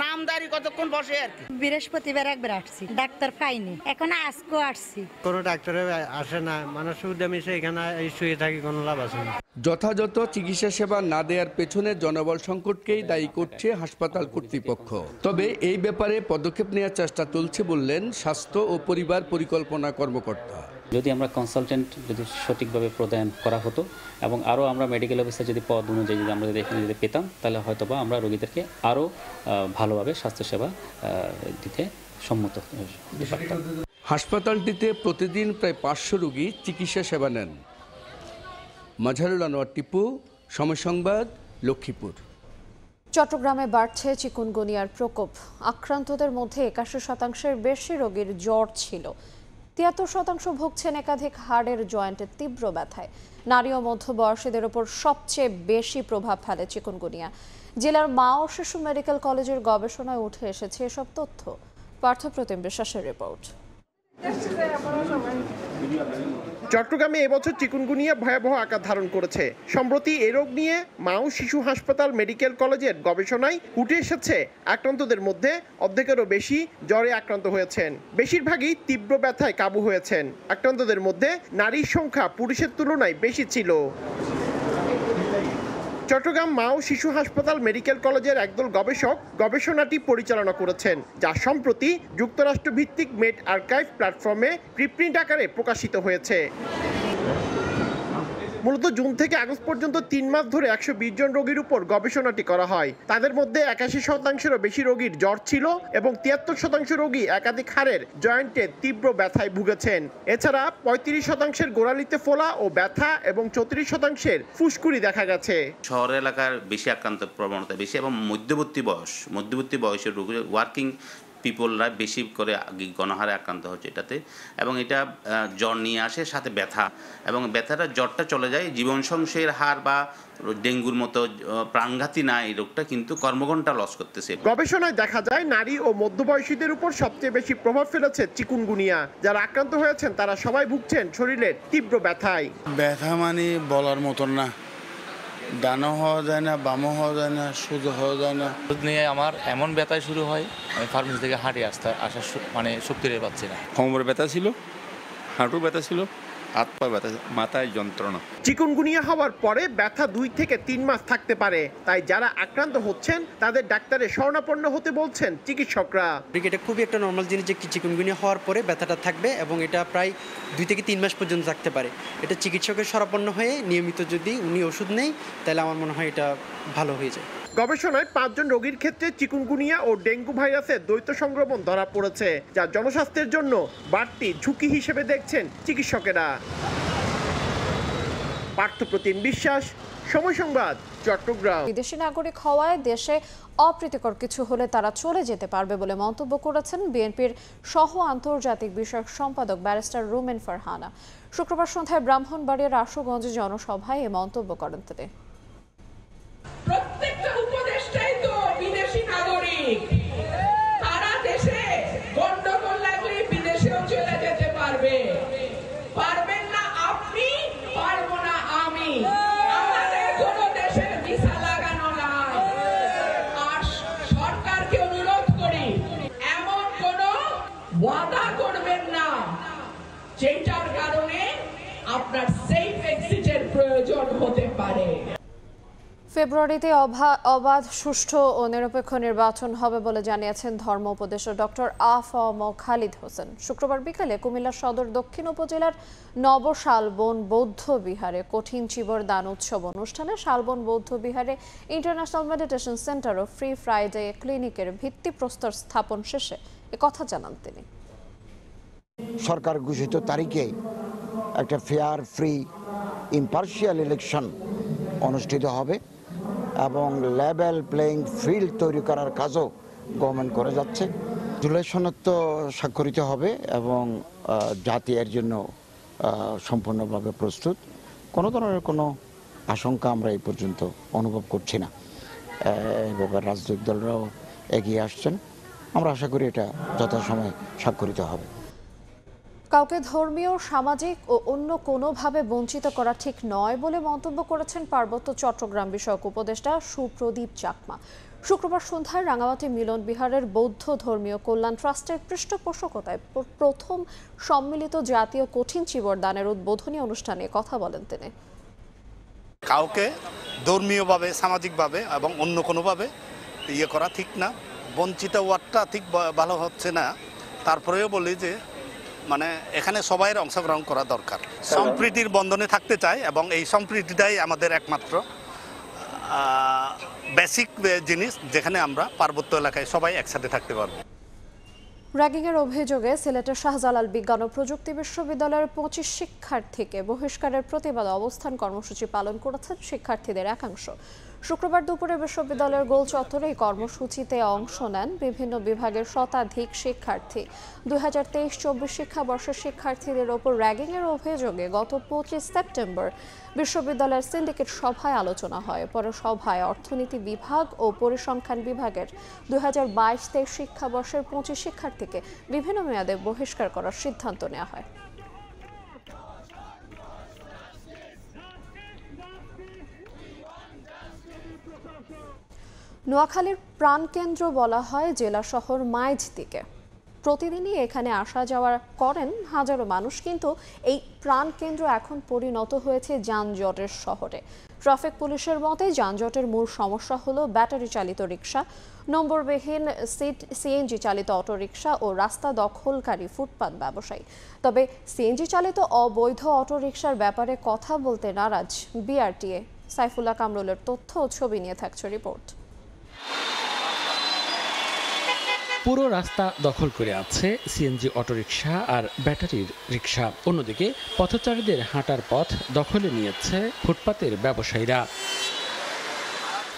নামদারি কতক্ষণ বসে আর কি। বৃহস্পতিবার একবার আসছি, ডাক্তার পাইনি, এখন আজকেও আসছি। কোনো ডাক্তারে আসে না, মানুষ উদ্যমিছে এখানে শুয়ে থাকি, কোনো লাভ আছে না। যথাযথ চিকিৎসা সেবা না দেওয়ার পেছনে জনবল সংকটকেই দায়ী করছে হাসপাতাল কর্তৃপক্ষ। তবে এই ব্যাপারে পদক্ষেপ নেওয়ার চেষ্টা চলছে বললেন স্বাস্থ্য ও পরিবার পরিকল্পনা কর্মকর্তা। যদি আমরা কনসালটেন্ট যদি সঠিকভাবে প্রদান করা হতো এবং আরও আমরা মেডিকেল অফিসার যদি পদ অনুযায়ী যদি আমরা এখানে যদি পেতাম, তাহলে হয়তোবা আমরা রোগীদেরকে আরও ভালোভাবে স্বাস্থ্যসেবা দিতে সম্মত হতে পারতাম। হাসপাতালটিতে প্রতিদিন প্রায় 500 রোগী চিকিৎসা সেবা নেন। মাজহারুল আনোয়ার টিপু, সময় সংবাদ, লক্ষ্মীপুর। চট্টগ্রামে বাড়ছে চিকুনগুনিয়ার প্রকোপ। আক্রান্তদের মধ্যে 81% বেশি রোগীর জ্বর ছিল। 73% ভুগছেন একাধিক হাড়ের জয়েন্টের তীব্র ব্যথায়। নারী ও মধ্যবয়সীদের উপর সবচেয়ে বেশি প্রভাব ফেলে চিকুনগুনিয়া। জেলার মা ও শিশু মেডিকেল কলেজের গবেষণায় উঠে এসেছে এসব তথ্য। পার্থপ্রতিম বিশ্বাসের রিপোর্ট। চট্টগ্রামে এবছর চিকুনগুনিয়া ভয়াবহ আকার ধারণ করেছে। সম্প্রতি এ রোগ নিয়ে মা ও শিশু হাসপাতাল মেডিকেল কলেজের গবেষণায় উঠে এসেছে আক্রান্তদের মধ্যে অর্ধেকেরও বেশি জ্বরে আক্রান্ত হয়েছেন। বেশিরভাগই তীব্র ব্যথায় কাবু হয়েছেন। আক্রান্তদের মধ্যে নারীর সংখ্যা পুরুষের তুলনায় বেশি ছিল। চট্টগ্রাম মা ও শিশু হাসপাতাল মেডিকেল কলেজের একদল গবেষক গবেষণাটি পরিচালনা করেছেন, যা সম্প্রতি যুক্তরাষ্ট্র ভিত্তিক মেড আর্কাইভ প্ল্যাটফর্মে প্রিপ্রিন্ট আকারে প্রকাশিত হয়েছে। মূলত জুন থেকে আগস্ট পর্যন্ত 3 মাস ধরে 120 জন রোগীর উপর গবেষণাটি করা হয়। তাদের মধ্যে 81%-এরও বেশি রোগীর জ্বর ছিল এবং 73% রোগী একাধিক হাড়ের জয়েন্টে তীব্র ব্যথায় ভুগেছেন। এছাড়া 35%-এর গোড়ালিতে ফোলা ও ব্যথা এবং 34%-এর ফুসকুড়ি দেখা গেছে। শহর এলাকার বেশি আক্রান্ত প্রবণতা বেশি এবং মধ্যবর্তী বয়সের রোগী, ওয়ার্কিং পিপলরা বেশি করে গণহারে আক্রান্ত হচ্ছে এটাতে। এবং এটা জ্বর নিয়ে আসে সাথে ব্যথা, এবং ব্যথাটা জ্বরটা চলে যায়, জীবন সংশয়ের হার বা ডেঙ্গুর মতো প্রাণঘাতী না এই রোগটা, কিন্তু কর্মঘণ্টা লস করতেছে। গবেষণায় দেখা যায় নারী ও মধ্যবয়সীদের উপর সবচেয়ে বেশি প্রভাব ফেলেছে চিকুনগুনিয়া। যারা আক্রান্ত হয়েছেন তারা সবাই ভুগছেন শরীরের তীব্র ব্যথায়। ব্যথা মানে বলার মতন না, ডানও হওয়া যায় না, বামও হওয়া যায় না, সোজা হওয়া যায় না। দুধ নিয়ে আমার এমন ব্যথায় শুরু হয়, আমি ফার্মেসি থেকে হাঁটে আসার মানে শক্তি পাচ্ছি না। কোমরে ব্যথা ছিল, হাঁটু ব্যথা ছিল, হাত পা ব্যথা, মাথায় যন্ত্রণা। চিকুনগুনিয়া হওয়ার পরে ব্যথা 2 থেকে 3 মাস থাকতে পারে। তাই যারা আক্রান্ত হচ্ছেন তাদের ডাক্তারের শরণাপন্ন হতে বলছেন চিকিৎসকরা। এটা খুবই একটা নর্মাল জিনিস যে চিকুনগুনিয়া হওয়ার পরে ব্যথাটা থাকবে এবং এটা প্রায় 2 থেকে 3 মাস পর্যন্ত থাকতে পারে। এটা চিকিৎসকের শরণাপন্ন হয়ে নিয়মিত যদি উনি ওষুধ নেয় তাহলে আমার মনে হয় এটা ভালো হয়ে যায়। গবেষণায় 5 জন রোগীর ক্ষেত্রে চিকুনগুনিয়া ও ডেঙ্গু ভাইরাসের দ্বৈত সংক্রমণ ধরা পড়েছে, যা জনস্বাস্থ্যের জন্য বাড়তি ঝুঁকি হিসেবে দেখছেন চিকিৎসকেরা। পার্থপ্রতিম বিশ্বাস, সময় সংবাদ, চট্টগ্রাম। বিদেশি নাগরিক হওয়ায় দেশে অপ্রীতিকর কিছু হলে তারা চলে যেতে পারবে বলে মন্তব্য করেছেন বিএনপির সহ আন্তর্জাতিক বিষয়ক সম্পাদক ব্যারিস্টার রুমেন ফারহানা। শুক্রবার সন্ধ্যায় ব্রাহ্মণবাড়িয়ার আশুগঞ্জে জনসভায় এ মন্তব্য করেন তিনি। প্রত্যেকটা উপদেষ্টাই তো বিদেশি নাগরিক, তারা দেশে গন্ডগোল লাগলে বিদেশেও চলে যেতে পারবে। পারবেন না আপনি, পারবো না আমি। আমাদের কোনো দেশের ভিসা লাগানো নাই। আর সরকারকে অনুরোধ করি, এমন কোনো ওয়াদা করবেন না যেটার কারণে আপনার সেফ এক্সিটের প্রয়োজন ফেব্রুয়ারিতে অবাধ, সুষ্ঠু ও নিরপেক্ষ নির্বাচন হবে বলে জানিয়েছেন ধর্ম উপদেষ্টা ডক্টর আ.ফ.ম. খালিদ হোসেন। শুক্রবার বিকালে কুমিল্লা সদর দক্ষিণ উপজেলার নবশালবন বৌদ্ধ বিহারে কঠিন চিবর দান উৎসব অনুষ্ঠানে শালবন বৌদ্ধ বিহারে ইন্টারন্যাশনাল মেডিটেশন সেন্টার ও ফ্রি ফ্রাইডে ক্লিনিকের ভিত্তিপ্রস্তর স্থাপন শেষে একথা জানান তিনি। সরকার ঘোষিত তারিখে একটা ফেয়ার, ফ্রি, ইম্পার্শিয়াল ইলেকশন অনুষ্ঠিত হবে এবং লেভেল প্লেইং ফিল্ড তৈরি করার কাজও গভর্নমেন্ট করে যাচ্ছে। জুলাই সনদ তো স্বাক্ষরিত হবে এবং জাতি এর জন্য সম্পূর্ণভাবে প্রস্তুত। কোনো ধরনের কোনো আশঙ্কা আমরা এই পর্যন্ত অনুভব করছি না। এই ব্যাপারে রাজনৈতিক দলরাও এগিয়ে আসছেন। আমরা আশা করি এটা যথাসময়ে স্বাক্ষরিত হবে। কাউকে ধর্মীয়, সামাজিক ও অন্য কোনোভাবে বঞ্চিত করা ঠিক নয় বলে মন্তব্য করেছেন পার্বত্য চট্টগ্রাম বিষয়ক উপদেষ্টা সুপ্রদীপ চাকমা। শুক্রবার সন্ধ্যায় রাঙামাটি মিলন বিহারের বৌদ্ধ ধর্মীয় কল্যাণ ট্রাস্টের পৃষ্ঠপোষকতায় প্রথম সম্মিলিত জাতীয় কঠিন চিবর দানের উদ্বোধনী অনুষ্ঠানে কথা বলেন তিনি। কাউকে ধর্মীয়ভাবে, সামাজিকভাবে এবং অন্য কোনোভাবে করা ঠিক না। বঞ্চিত ওয়ার্ডটা ঠিক ভালো হচ্ছে না। তারপরেও বলি যে এখানে সবাই অংশগ্রহণ করা দরকার। সম্প্রীতির বন্ধনে থাকতে চাই এবং এই সম্প্রীতিটাই আমাদের একমাত্র বেসিক জিনিস, যেখানে আমরা পার্বত্য এলাকায় সবাই একসাথে থাকতে পারব। র্যাগিংয়ের অভিযোগে সিলেটের শাহজালাল বিজ্ঞান ও প্রযুক্তি বিশ্ববিদ্যালয়ের 25 শিক্ষার্থীকে বহিষ্কারের প্রতিবাদে অবস্থান কর্মসূচি পালন করেছেন শিক্ষার্থীদের একাংশ। শুক্রবার দুপুরে বিশ্ববিদ্যালয়ের গোল চত্বরে এই কর্মসূচিতে অংশ নেন বিভিন্ন বিভাগের শতাধিক শিক্ষার্থী। 2023-24 শিক্ষাবর্ষের শিক্ষার্থীদের ওপর র্যাগিংয়ের অভিযোগে গত 25 সেপ্টেম্বর বিশ্ববিদ্যালয়ের সিন্ডিকেট সভায় আলোচনা হয়। পরে সভায় অর্থনীতি বিভাগ ও পরিসংখ্যান বিভাগের 2022-23 শিক্ষাবর্ষের 25 শিক্ষার্থীকে বিভিন্ন মেয়াদে বহিষ্কার করার সিদ্ধান্ত নেওয়া হয়। নোয়াখালীর প্রাণকেন্দ্র বলা হয় জেলা শহর মাইজদীকে। প্রতিদিনই এখানে আসা যাওয়া করেন হাজারো মানুষ, কিন্তু এই প্রাণকেন্দ্র এখন পরিণত হয়েছে যানজটের শহরে। ট্রাফিক পুলিশের মতে যানজটের মূল সমস্যা হলো ব্যাটারি চালিত রিক্সা, নম্বরবিহীন সিএনজি চালিত অটোরিকশা ও রাস্তা দখলকারী ফুটপাত ব্যবসায়ী। তবে সিএনজি চালিত অবৈধ অটোরিকশার ব্যাপারে কথা বলতে নারাজ বিআরটিএ। সাইফুল্লাহ কামরুলের তথ্য ও ছবি নিয়ে থাকছে রিপোর্ট। পুরো রাস্তা দখল করে আছে সিএনজি অটোরিকশা আর ব্যাটারির রিকশা। অন্যদিকে পথচারীদের হাঁটার পথ দখলে নিয়েছে ফুটপাতের ব্যবসায়ীরা।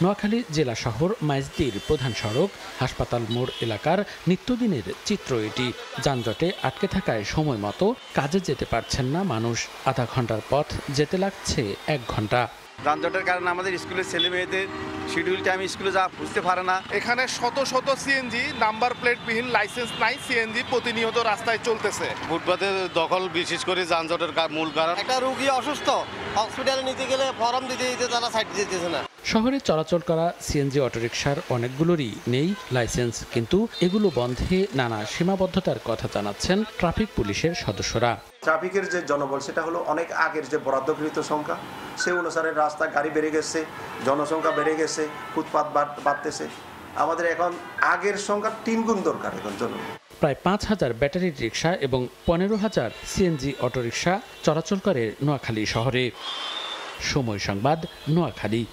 নোয়াখালী জেলা শহর মাইজদীর প্রধান সড়ক হাসপাতাল মোড় এলাকার নিত্যদিনের চিত্র এটি। যানজটে আটকে থাকায় সময় মতো কাজে যেতে পারছেন না মানুষ। আধা ঘন্টার পথ যেতে লাগছে 1 ঘন্টা। যানজটের কারণে আমাদের স্কুলের ছেলে মেয়েদের শিডিউল টাইম স্কুলে যা বুঝতে পারে না। এখানে শত শত সিএনজি নাম্বার প্লেটবিহীন, লাইসেন্স নাই সিএনজি প্রতিনিয়ত রাস্তায় চলতেছে। ফুটপাতের দখল বিশেষ করে যানজটের মূল কারণ। একটা রোগী অসুস্থ, হসপিটালে নিতে গেলে ফর্ম দিতে তারা সাইড দিতেছে না। শহরে চলাচল করা সিএনজি অটোরিকশার অনেকগুলোরই নেই লাইসেন্স, কিন্তু এগুলো বন্ধে নানা সীমাবদ্ধতার কথা জানাচ্ছেন ট্রাফিক পুলিশের সদস্যরা। ট্রাফিকের যে জনবল সেটা হলো অনেক আগের যে বরাদ্দকৃত সংখ্যা, সে অনুসারে রাস্তা গাড়ি বেড়ে গেছে, জনসংখ্যা বেড়ে গেছে, ফুটপাত বাড়তেছে। আমাদের এখন আগের সংখ্যা 3 গুণ দরকার এখন জনবল। প্রায় 5000 ব্যাটারি রিকশা এবং 15000 সিএনজি অটোরিকশা চলাচল করে নোয়াখালী শহরে। সময় সংবাদ, নোয়াখালী।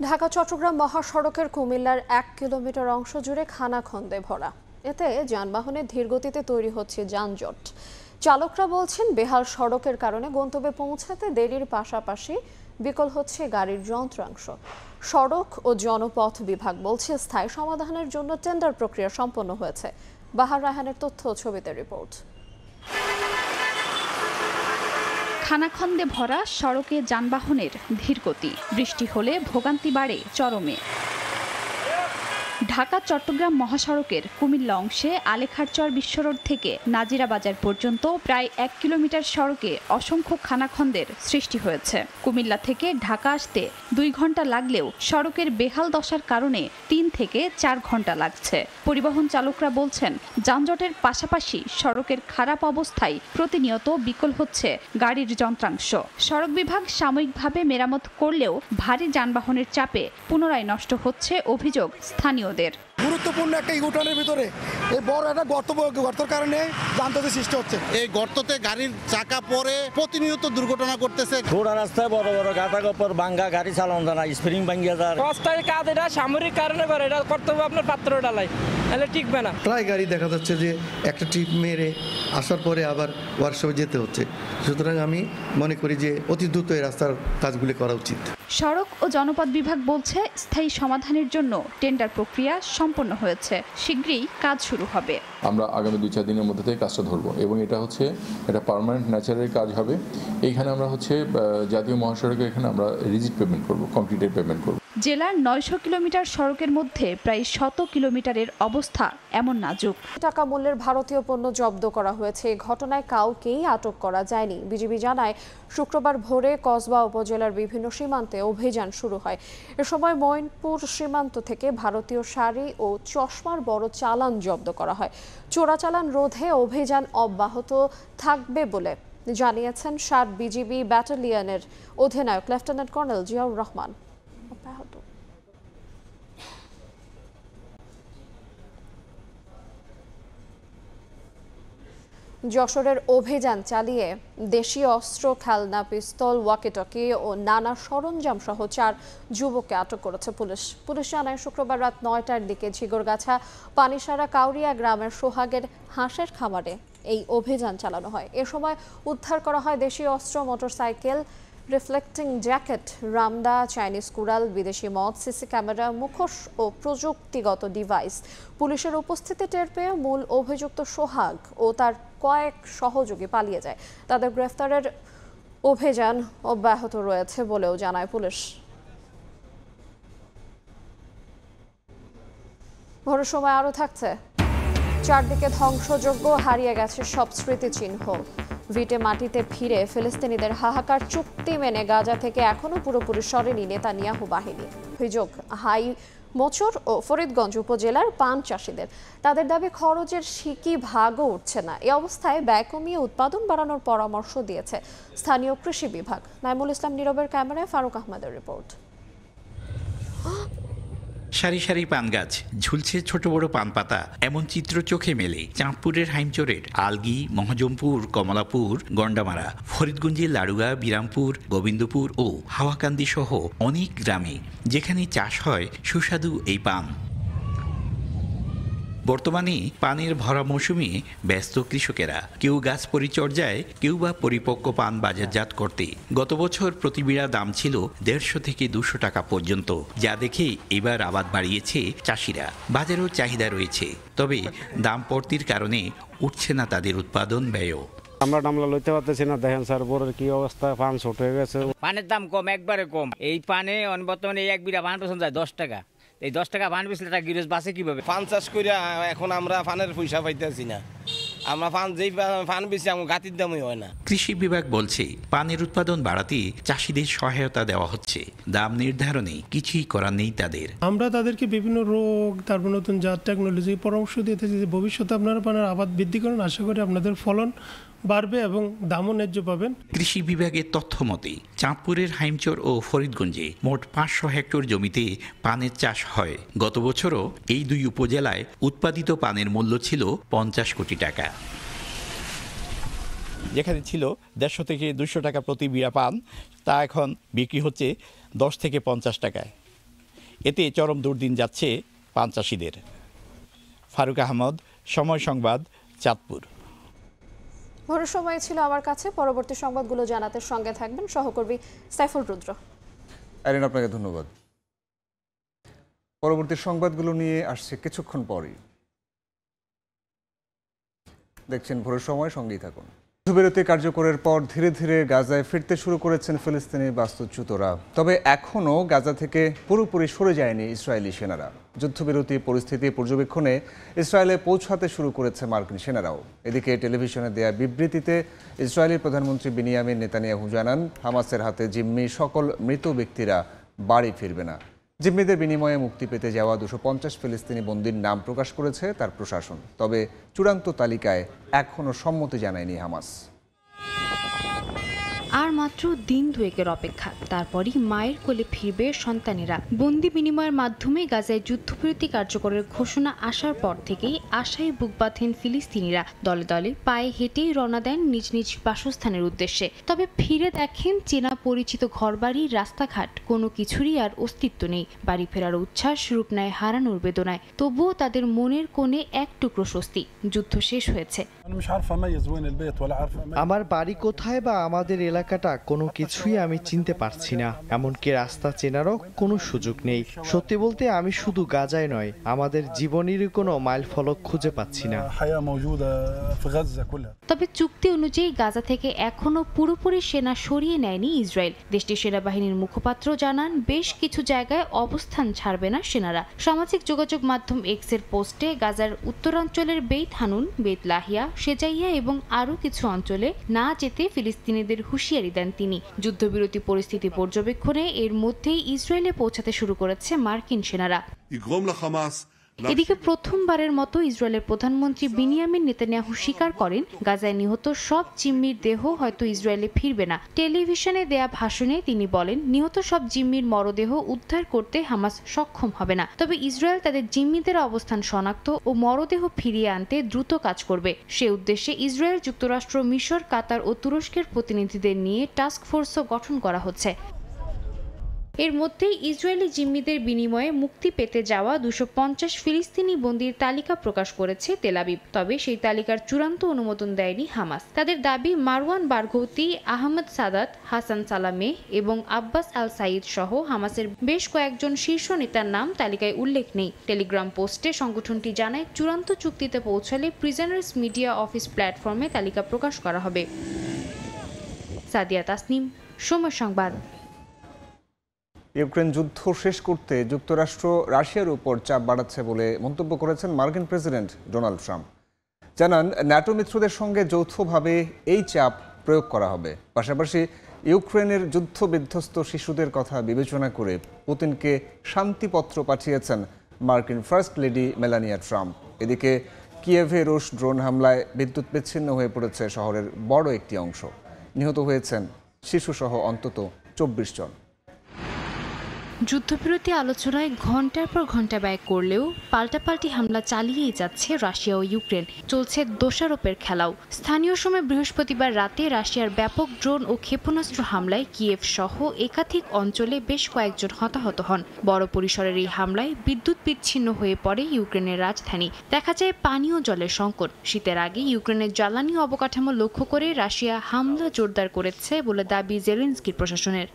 ঢাকা চট্টগ্রাম মহাসড়কের কুমিল্লার 1 কিলোমিটার অংশ জুড়ে খানাখন্দে ভরা। এতে যানবাহনের ধীরগতিতে তৈরি হচ্ছে যানজট। চালকরা বলছেন বেহাল সড়কের কারণে গন্তব্যে পৌঁছাতে দেরির পাশাপাশি বিকল হচ্ছে গাড়ির যন্ত্রাংশ। সড়ক ও জনপথ বিভাগ বলছে স্থায়ী সমাধানের জন্য টেন্ডার প্রক্রিয়া সম্পন্ন হয়েছে। বাহার রায়হানের তথ্য ও ছবিতে রিপোর্ট। খানাখন্দে ভরা সড়কে যানবাহনের ধীরগতি, বৃষ্টি হলে ভোগান্তি বাড়ে চরমে। ঢাকা চট্টগ্রাম মহাসড়কের কুমিল্লা অংশে আলেখারচর বিশ্ব রোড থেকে নাজিরা বাজার পর্যন্ত প্রায় 1 কিলোমিটার সড়কে অসংখ্য খানাখন্দের সৃষ্টি হয়েছে। কুমিল্লা থেকে ঢাকা আসতে 2 ঘন্টা লাগলেও সড়কের বেহাল দশার কারণে 3 থেকে 4 ঘন্টা লাগছে। পরিবহন চালকরা বলছেন, যানজটের পাশাপাশি সড়কের খারাপ অবস্থায় প্রতিনিয়ত বিকল হচ্ছে গাড়ির যন্ত্রাংশ। সড়ক বিভাগ সাময়িকভাবে মেরামত করলেও ভারী যানবাহনের চাপে পুনরায় নষ্ট হচ্ছে অভিযোগ স্থানীয়দের। গুরুত্বপূর্ণ একটা ইউটার্নের ভিতরে এই বড় একটা গর্তের কারণে যানজটের সৃষ্টি হচ্ছে। এই গর্ততে গাড়ির চাকা পরে প্রতিনিয়ত দুর্ঘটনা করতেছে। ঘোড়া রাস্তায় বড় বড় গাতা গপর ভাঙ্গা গাড়ি চালানো যায় না, স্প্রিং ভাঙ্গিয়া যায়। রাস্তার কাজ এটা সামরিক কারণে করে, এটা করতে হবে আপনার পাত্র ডালাই, তাহলে টিকবে না। প্রায় গাড়ি দেখা যাচ্ছে যে একটা ট্রিপ মেরে আসার পরে আবার ওয়ার্কশপে যেতে হচ্ছে। সুতরাং আমি মনে করি যে অতি দ্রুত এই রাস্তার কাজগুলি করা উচিত। সড়ক ও জনপথ বিভাগ বলছে, স্থায়ী সমাধানের জন্য টেন্ডার প্রক্রিয়া সম্পন্ন হয়েছে, শীঘ্রই কাজ শুরু হবে। আমরা আগামী 2-4 দিনের মধ্যে থেকে কাজটা ধরবো এবং এটা পার্মানেন্ট ন্যাচারাল কাজ হবে। এইখানে আমরা জাতীয় মহাসড়কে এখানে আমরা রিজিট পেমেন্ট করব, কংক্রিটের পেমেন্ট করব। জেলার 900 কিলোমিটার সড়কের মধ্যে প্রায় 100 কিলোমিটারের অবস্থা এমন নাজুক। টাকা মূল্যের ভারতীয় পণ্য জব্দ করা হয়েছে। এই ঘটনায় কাউকেই আটক করা যায়নি। বিজিবি জানায়, শুক্রবার ভোরে কসবা উপজেলার বিভিন্ন সীমান্তে অভিযান শুরু হয়। এ সময় মঈনপুর সীমান্ত থেকে ভারতীয় শাড়ি ও চশমার বড় চালান জব্দ করা হয়। চোরাচালান রোধে অভিযান অব্যাহত থাকবে বলে জানিয়েছেন 7 বিজিবি ব্যাটালিয়নের অধিনায়ক লেফটেন্যান্ট কর্নেল জিয়াউর রহমান। যশোরের অভিযান চালিয়ে দেশীয় অস্ত্র, খেলনা, পিস্তল, ওয়াকিটকি ও নানা সরঞ্জাম সহ 4 যুবককে আটক করেছে পুলিশ জানায়, শুক্রবার রাত 9টার দিকে ঝিগরগাছা পানিসারা কাউরিয়া গ্রামের সোহাগের হাঁসের খামারে এই অভিযান চালানো হয়। এ সময় উদ্ধার করা হয় দেশীয় অস্ত্র, মোটরসাইকেল, রিফ্লেক্টিং জ্যাকেট, রামদা, চাইনিজ কুড়াল, বিদেশি মদ, সিসি ক্যামেরা, মুখোশ ও প্রযুক্তিগত ডিভাইস। পুলিশের উপস্থিতি টের পেয়ে মূল অভিযুক্ত সোহাগ ও তার কয়েক সহযোগী পালিয়ে যায়। তাদের গ্রেফতারের অভিযান অব্যাহত রয়েছে বলেও জানায় পুলিশ। ভোরের সময় আরও থাকছে, চারদিকে ধ্বংসযজ্ঞ, হারিয়ে গেছে সব স্মৃতিচিহ্ন। ভিটে মাটিতে ফিরে ফিলিস্তিনিদের হাহাকার, চুক্তি মেনে গাজা থেকে এখনো পুরোপুরি সরেনি নেতানিয়াহু বাহিনী। অভিযোগ হাই মোচর ও ফরিদগঞ্জ উপজেলার পান চাষিদের। তাদের দাবি, খরচের সিকি ভাগও উঠছে না। এই অবস্থায় ব্যয় কমিয়ে উৎপাদন বাড়ানোর পরামর্শ দিয়েছে স্থানীয় কৃষি বিভাগ। নাইমুল ইসলাম নীরবের ক্যামেরায় ফারুক আহমেদের রিপোর্ট। সারি সারি পান গাছ, ঝুলছে ছোট বড় পান পাতা, এমন চিত্র চোখে মেলে চাঁদপুরের হাইমচরের আলগি, মহজমপুর, কমলাপুর, গন্ডামারা, ফরিদগঞ্জের লাড়ুগা, বিরামপুর, গোবিন্দপুর ও হাওয়াকান্দি সহ অনেক গ্রামে, যেখানে চাষ হয় সুস্বাদু এই পান। বর্তমানে পানের ভরা মৌসুমে ব্যস্ত কৃষকেরা, কেউ গাছ পরিচর্যায়, কেউ বা পরিপক্ক পান বাজারজাত করতে। গত বছর প্রতি বিড়া দাম ছিল 150 থেকে 200 টাকা পর্যন্ত, যা দেখে এবার আবাদ বাড়িয়েছে চাষিরা। বাজারেও চাহিদা রয়েছে, তবে দাম পড়তির কারণে উঠছে না তাদের উৎপাদন ব্যয়ও। আমরা ডামলা লইতে পারতেছি না, দেখেন স্যার বোরের কি অবস্থা, পান ছোট হয়ে গেছে। পানের দাম কম, একবারে কম। এই পানে বর্তমানে 1 বিঘা পান পছন্দ যায় 10 টাকা। এই 10 টাকা পান বেচলে একটা গিরস বাঁচে কিভাবে? পান চাষ করে এখন আমরা পানের পয়সা পাইতেছি না। আমরা পান যেই পান বেশি আমার গাতির দামই হয় না। কৃষি বিভাগ বলছে, পানের উৎপাদন বাড়াতে চাষিদের সহায়তা দেওয়া হচ্ছে, দাম নির্ধারণে কিছুই করার নেই তাদের। আমরা তাদেরকে বিভিন্ন রোগ, তারপর নতুন জাত টেকনোলজি পরামর্শ দিতেছি যে ভবিষ্যতে আপনারা পানের আবাদ বৃদ্ধি করেন, আশা করি আপনাদের ফলন বাড়বে এবং দামও ন্যায্য পাবেন। কৃষি বিভাগের তথ্য মতে চাঁদপুরের হাইমচর ও ফরিদগঞ্জে মোট 500 হেক্টর জমিতে পানের চাষ হয়। গত বছরও এই 2 উপজেলায় উৎপাদিত পানের মূল্য ছিল 50 কোটি টাকা। যেখানে ছিল 150 থেকে 200 টাকা প্রতি বিড়া পান, তা এখন বিক্রি হচ্ছে 10 থেকে 50 টাকায়। এতে চরম দুর্দিন যাচ্ছে পান চাষিদের। ফারুক আহমদ, সময় সংবাদ, চাঁদপুর। ভোরের সময় ছিল আমার কাছে। পরবর্তী সংবাদগুলো জানাতে সঙ্গে থাকবেন সহকর্মী সাইফুল রুদ্র। আইরিন, আপনাকে ধন্যবাদ। পরবর্তী সংবাদগুলো নিয়ে আসছে কিছুক্ষণ পরেই। দেখছেন ভোরের সময়, সঙ্গেই থাকুন। যুদ্ধবিরতি কার্যকরের পর ধীরে ধীরে গাজায় ফিরতে শুরু করেছেন ফিলিস্তিনি বাস্তুচ্যুতরা। তবে এখনও গাজা থেকে পুরোপুরি সরে যায়নি ইসরায়েলি সেনারা। যুদ্ধবিরতি পরিস্থিতি পর্যবেক্ষণে ইসরায়েলে পৌঁছাতে শুরু করেছে মার্কিন সেনারাও। এদিকে টেলিভিশনে দেয়া বিবৃতিতে ইসরায়েলি প্রধানমন্ত্রী বিনিয়ামিন নেতানিয়াহু জানান, হামাসের হাতে জিম্মি সকল মৃত ব্যক্তিরা বাড়ি ফিরবে না। জিম্মিদের বিনিময়ে মুক্তি পেতে যাওয়া 250 ফিলিস্তিনি বন্দীর নাম প্রকাশ করেছে তার প্রশাসন। তবে চূড়ান্ত তালিকায় এখনও সম্মতি জানায়নি হামাস। আর মাত্র দিন দুয়েকের অপেক্ষা, তারপরই মায়ের কোলে ফিরবে সন্তানেরা। বন্দি বিনিময়ের মাধ্যমে গাজায় যুদ্ধবিরতি কার্যকরের ঘোষণা আসার পর থেকেই আশায় বুক বাঁধেন ফিলিস্তিনিরা। দলে দলে পায়ে হেঁটেই রওনা দেন নিজ নিজ বাসস্থানের উদ্দেশ্যে। তবে ফিরে দেখেন চেনা পরিচিত ঘরবাড়ি, রাস্তাঘাট, কোনো কিছুরই আর অস্তিত্ব নেই। বাড়ি ফেরার উচ্ছ্বাস রূপ নেয় হারানোর বেদনায়। তবুও তাদের মনের কোণে এক টুকরো স্বস্তি, যুদ্ধ শেষ হয়েছে। আমার বাড়ি কোথায় বা আমাদের এলাকাটা কোনো কিছুই আমি চিনতে পারছি না, এমনকি রাস্তা চেনারও কোনো সুযোগ নেই। সত্যি বলতে আমি শুধু গাজায় নয়, আমাদের জীবনেরই কোনো মাইল ফলক খুঁজে পাচ্ছি না। তবে চুক্তি অনুযায়ী গাজা থেকে এখনো পুরোপুরি সেনা সরিয়ে নেয়নি ইসরায়েল। দেশটির সেনাবাহিনীর মুখপাত্র জানান, বেশ কিছু জায়গায় অবস্থান ছাড়বে না সেনারা। সামাজিক যোগাযোগ মাধ্যম এক্সের পোস্টে গাজার উত্তরাঞ্চলের বেইত হানুন, বেইত লাহিয়া, সেজাইয়া এবং আরও কিছু অঞ্চলে না যেতে ফিলিস্তিনিদের হুঁশিয়ারি দেন তিনি। যুদ্ধবিরতি পরিস্থিতি পর্যবেক্ষণে এর মধ্যেই ইসরায়েলে পৌঁছাতে শুরু করেছে মার্কিন সেনারা। এদিকে প্রথমবারের মতো ইসরায়েলের প্রধানমন্ত্রী বিনিয়ামিন নেতানিয়াহু স্বীকার করেন, গাজায় নিহত সব জিম্মির দেহ হয়তো ইসরায়েলে ফিরবে না। টেলিভিশনে দেয়া ভাষণে তিনি বলেন, নিহত সব জিম্মির মরদেহ উদ্ধার করতে হামাস সক্ষম হবে না। তবে ইসরায়েল তাদের জিম্মিদের অবস্থান শনাক্ত ও মরদেহ ফিরিয়ে আনতে দ্রুত কাজ করবে। সে উদ্দেশ্যে ইসরায়েল, যুক্তরাষ্ট্র, মিশর, কাতার ও তুরস্কের প্রতিনিধিদের নিয়ে টাস্ক ফোর্সও গঠন করা হচ্ছে। এর মধ্যেই ইসরায়েলি জিম্মিদের বিনিময়ে মুক্তি পেতে যাওয়া 250 ফিলিস্তিনি বন্দীর তালিকা প্রকাশ করেছে তেল আবিব। তবে সেই তালিকার চূড়ান্ত অনুমোদন দেয়নি হামাস। তাদের দাবি, মারওয়ান বারঘৌতি, আহমদ সাদাত, হাসান সালামেহ এবং আব্বাস আল সাইদ সহ হামাসের বেশ কয়েকজন শীর্ষ নেতার নাম তালিকায় উল্লেখ নেই। টেলিগ্রাম পোস্টে সংগঠনটি জানায়, চূড়ান্ত চুক্তিতে পৌঁছালে প্রিজনার্স মিডিয়া অফিস প্ল্যাটফর্মে তালিকা প্রকাশ করা হবে। সাদিয়া তাসনিম, সময় সংবাদ। ইউক্রেন যুদ্ধ শেষ করতে যুক্তরাষ্ট্র রাশিয়ার উপর চাপ বাড়াচ্ছে বলে মন্তব্য করেছেন মার্কিন প্রেসিডেন্ট ডোনাল্ড ট্রাম্প। জানান, ন্যাটো মিত্রদের সঙ্গে যৌথভাবে এই চাপ প্রয়োগ করা হবে। পাশাপাশি ইউক্রেনের যুদ্ধ বিধ্বস্ত শিশুদের কথা বিবেচনা করে পুতিনকে শান্তিপত্র পাঠিয়েছেন মার্কিন ফার্স্ট লেডি মেলানিয়া ট্রাম্প। এদিকে কিয়েভে রুশ ড্রোন হামলায় বিদ্যুৎ বিচ্ছিন্ন হয়ে পড়েছে শহরের বড় একটি অংশ। নিহত হয়েছেন শিশুসহ অন্তত 24 জন। যুদ্ধবিরতি আলোচনায় ঘন্টার পর ঘন্টা ব্যয় করলেও পাল্টাপাল্টি হামলা চালিয়েই যাচ্ছে রাশিয়া ও ইউক্রেন। চলছে দোষারোপের খেলাও। স্থানীয় সময় বৃহস্পতিবার রাতে রাশিয়ার ব্যাপক ড্রোন ও ক্ষেপণাস্ত্র হামলায় কিয়েভ সহ একাধিক অঞ্চলে বেশ কয়েকজন হতাহত হন। বড় পরিসরের এই হামলায় বিদ্যুৎ বিচ্ছিন্ন হয়ে পড়ে ইউক্রেনের রাজধানী। দেখা যায় পানীয় জলের সংকট। শীতের আগে ইউক্রেনের জ্বালানি অবকাঠামো লক্ষ্য করে রাশিয়া হামলা জোরদার করেছে বলে দাবি জেলেনস্কির প্রশাসনের।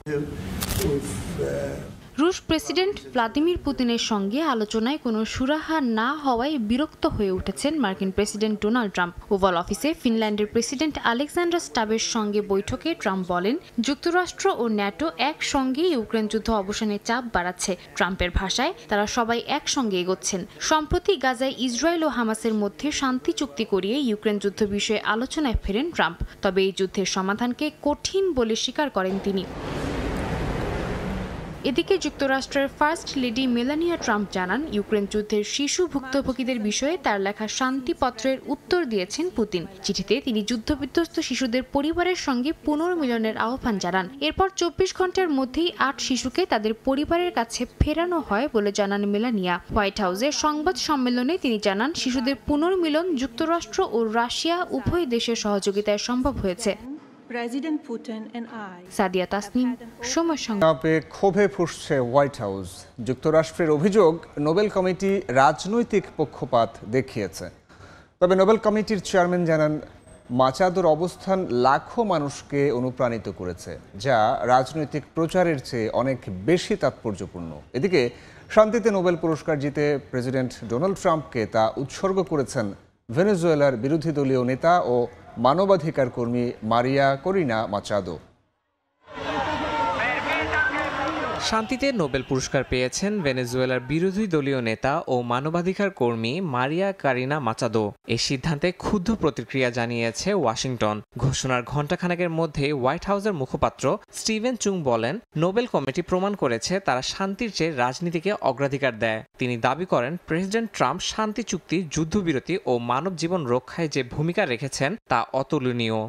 রুশ প্রেসিডেন্ট ভ্লাদিমির পুতিনের সঙ্গে আলোচনায় কোনো সুরাহা না হওয়ায় বিরক্ত হয়ে উঠেছেন মার্কিন প্রেসিডেন্ট ডোনাল্ড ট্রাম্প। ওভাল অফিসে ফিনল্যান্ডের প্রেসিডেন্ট আলেকজান্ডার স্টাবের সঙ্গে বৈঠকে ট্রাম্প বলেন, যুক্তরাষ্ট্র ও ন্যাটো একসঙ্গে ইউক্রেন যুদ্ধ অবসানে চাপ বাড়াচ্ছে। ট্রাম্পের ভাষায়, তারা সবাই একসঙ্গে এগোচ্ছেন। সম্প্রতি গাজায় ইসরায়েল ও হামাসের মধ্যে শান্তি চুক্তি করিয়ে ইউক্রেন যুদ্ধ বিষয়ে আলোচনায় ফেরেন ট্রাম্প। তবে এই যুদ্ধের সমাধানকে কঠিন বলে স্বীকার করেন তিনি। এদিকে যুক্তরাষ্ট্রের ফার্স্ট লেডি মেলানিয়া ট্রাম্প জানান, ইউক্রেন যুদ্ধের শিশু ভুক্তভোগীদের বিষয়ে তার লেখা শান্তিপত্রের উত্তর দিয়েছেন পুতিন। চিঠিতে তিনি যুদ্ধবিধ্বস্ত শিশুদের পরিবারের সঙ্গে পুনর্মিলনের আহ্বান জানান। এরপর 24 ঘন্টার মধ্যেই 8 শিশুকে তাদের পরিবারের কাছে ফেরানো হয় বলে জানান মেলানিয়া। হোয়াইট হাউসের সংবাদ সম্মেলনে তিনি জানান, শিশুদের পুনর্মিলন যুক্তরাষ্ট্র ও রাশিয়া উভয় দেশের সহযোগিতায় সম্ভব হয়েছে। সাদিয়া তাসনিম, সময় সংবাদ। ক্ষোভে ফুঁসছে হোয়াইট হাউস। যুক্তরাষ্ট্রের অভিযোগ, নোবেল কমিটি রাজনৈতিক পক্ষপাত দেখিয়েছে। তবে নোবেল কমিটির চেয়ারম্যান জানান, মাচাদোর অবস্থান লাখো মানুষকে অনুপ্রাণিত করেছে, যা রাজনৈতিক প্রচারের চেয়ে অনেক বেশি তাৎপর্যপূর্ণ। এদিকে শান্তিতে নোবেল পুরস্কার জিতে প্রেসিডেন্ট ডোনাল্ড ট্রাম্পকে তা উৎসর্গ করেছেন ভেনেজুয়েলার বিরোধী দলীয় নেতা ও মানবাধিকার কর্মী মারিয়া করিনা মাচাদো। শান্তিতে নোবেল পুরস্কার পেয়েছেন ভেনেজুয়েলার বিরোধী দলীয় নেতা ও মানবাধিকার কর্মী মারিয়া কারিনা মাচাদো। এই সিদ্ধান্তে ক্ষুব্ধ প্রতিক্রিয়া জানিয়েছে ওয়াশিংটন। ঘোষণার ঘণ্টাখানেকের মধ্যে হোয়াইট হাউসের মুখপাত্র স্টিভেন চুং বলেন, নোবেল কমিটি প্রমাণ করেছে তারা শান্তির চেয়ে রাজনীতিকে অগ্রাধিকার দেয়। তিনি দাবি করেন, প্রেসিডেন্ট ট্রাম্প শান্তি চুক্তি, যুদ্ধবিরতি ও মানব জীবন রক্ষায় যে ভূমিকা রেখেছেন তা অতুলনীয়।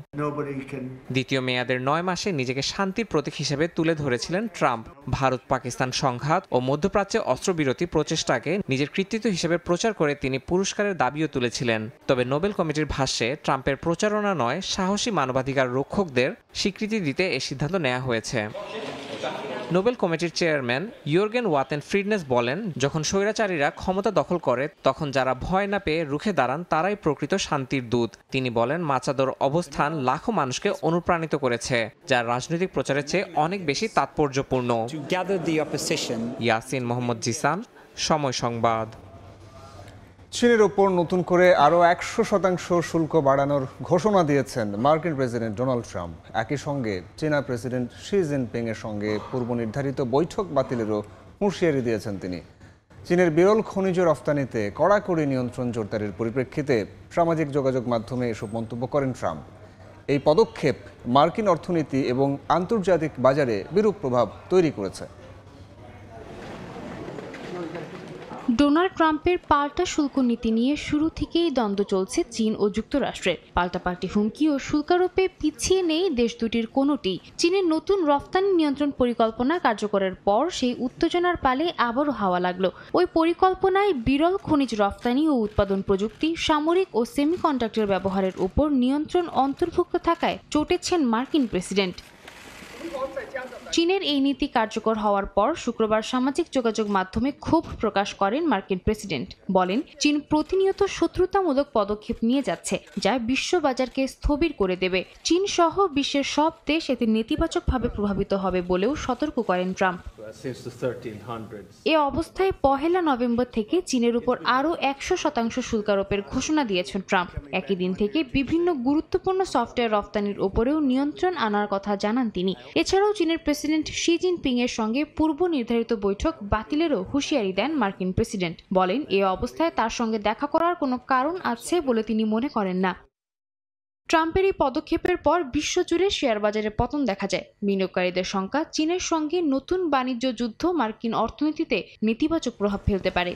দ্বিতীয় মেয়াদের 9 মাসে নিজেকে শান্তির প্রতীক হিসেবে তুলে ধরেছিলেন ট্রাম্প। ভারত পাকিস্তান সংঘাত ও মধ্যপ্রাচ্যে অস্ত্রবিরতি প্রচেষ্টাকে নিজের কৃতিত্ব হিসেবে প্রচার করে তিনি পুরস্কারের দাবিও তুলেছিলেন। তবে নোবেল কমিটির ভাষ্যে ট্রাম্পের প্রচারণা নয়, সাহসী মানবাধিকার রক্ষকদের স্বীকৃতি দিতে এই সিদ্ধান্ত নেওয়া হয়েছে। নোবেল কমিটির চেয়ারম্যান ইয়র্গেন ওয়াতেন ফ্রিডনেস বলেন, যখন স্বৈরাচারীরা ক্ষমতা দখল করে তখন যারা ভয় না পেয়ে রুখে দাঁড়ান তারাই প্রকৃত শান্তির দূত। তিনি বলেন, মাচাদোর অবস্থান লাখো মানুষকে অনুপ্রাণিত করেছে, যা রাজনৈতিক প্রচারের চেয়ে অনেক বেশি তাৎপর্যপূর্ণ। ইয়াসিন মোহাম্মদ জিসান, সময় সংবাদ। চীনের ওপর নতুন করে আরও 100% শুল্ক বাড়ানোর ঘোষণা দিয়েছেন মার্কিন প্রেসিডেন্ট ডোনাল্ড ট্রাম্প। একই সঙ্গে চীনা প্রেসিডেন্ট শি জিনপিং এর সঙ্গে পূর্ব নির্ধারিত বৈঠক বাতিলেরও হুঁশিয়ারি দিয়েছেন তিনি। চীনের বিরল খনিজ রফতানিতে কড়াকড়ি নিয়ন্ত্রণ জোরদারের পরিপ্রেক্ষিতে সামাজিক যোগাযোগ মাধ্যমে এসব মন্তব্য করেন ট্রাম্প। এই পদক্ষেপ মার্কিন অর্থনীতি এবং আন্তর্জাতিক বাজারে বিরূপ প্রভাব তৈরি করেছে। ডোনাল্ড ট্রাম্পের পাল্টা শুল্ক নীতি নিয়ে শুরু থেকেই দ্বন্দ্ব চলছে চীন ও যুক্তরাষ্ট্রের। পাল্টাপাল্টি হুমকি ও শুল্কারোপে পিছিয়ে নেই দেশ দুটির কোনোটি। চীনের নতুন রফতানি নিয়ন্ত্রণ পরিকল্পনা কার্যকরের পর সেই উত্তেজনার পালে আবারও হাওয়া লাগলো। ওই পরিকল্পনায় বিরল খনিজ রফতানি ও উৎপাদন প্রযুক্তি, সামরিক ও সেমিকন্ডাক্টর ব্যবহারের উপর নিয়ন্ত্রণ অন্তর্ভুক্ত থাকায় চটেছেন মার্কিন প্রেসিডেন্ট। চীনের এই নীতি কার্যকর হওয়ার পর শুক্রবার সামাজিক যোগাযোগ মাধ্যমে ক্ষোভ প্রকাশ করেন মার্কিন প্রেসিডেন্ট। বলেন, চীন প্রতিনিয়ত শত্রুতামূলক পদক্ষেপ নিয়ে যাচ্ছে, যা বিশ্ববাজারকে স্থবির করে দেবে। চীন সহ বিশ্বের সব দেশ এতে নেতিবাচকভাবে প্রভাবিত হবে বলেও সতর্ক করেন ট্রাম্প। এ অবস্থায় 1 নভেম্বর থেকে চীনের উপর আরও 100% শুল্কারোপের ঘোষণা দিয়েছেন ট্রাম্প। একই দিন থেকে বিভিন্ন গুরুত্বপূর্ণ সফটওয়্যার রফতানির উপরেও নিয়ন্ত্রণ আনার কথা জানান তিনি। এছাড়াও চীনের প্রেসিডেন্ট শি জিনপিং এর সঙ্গে পূর্ব নির্ধারিত বৈঠক বাতিলেরও হুঁশিয়ারি দেন মার্কিন প্রেসিডেন্ট। বলেন, এ অবস্থায় তার সঙ্গে দেখা করার কোনো কারণ আছে বলে তিনি মনে করেন না। ট্রাম্পের এই পদক্ষেপের পর বিশ্বজুড়ে শেয়ার বাজারে পতন দেখা যায়। বিনিয়োগকারীদের শঙ্কা, চীনের সঙ্গে নতুন বাণিজ্য যুদ্ধ মার্কিন অর্থনীতিতে নেতিবাচক প্রভাব ফেলতে পারে।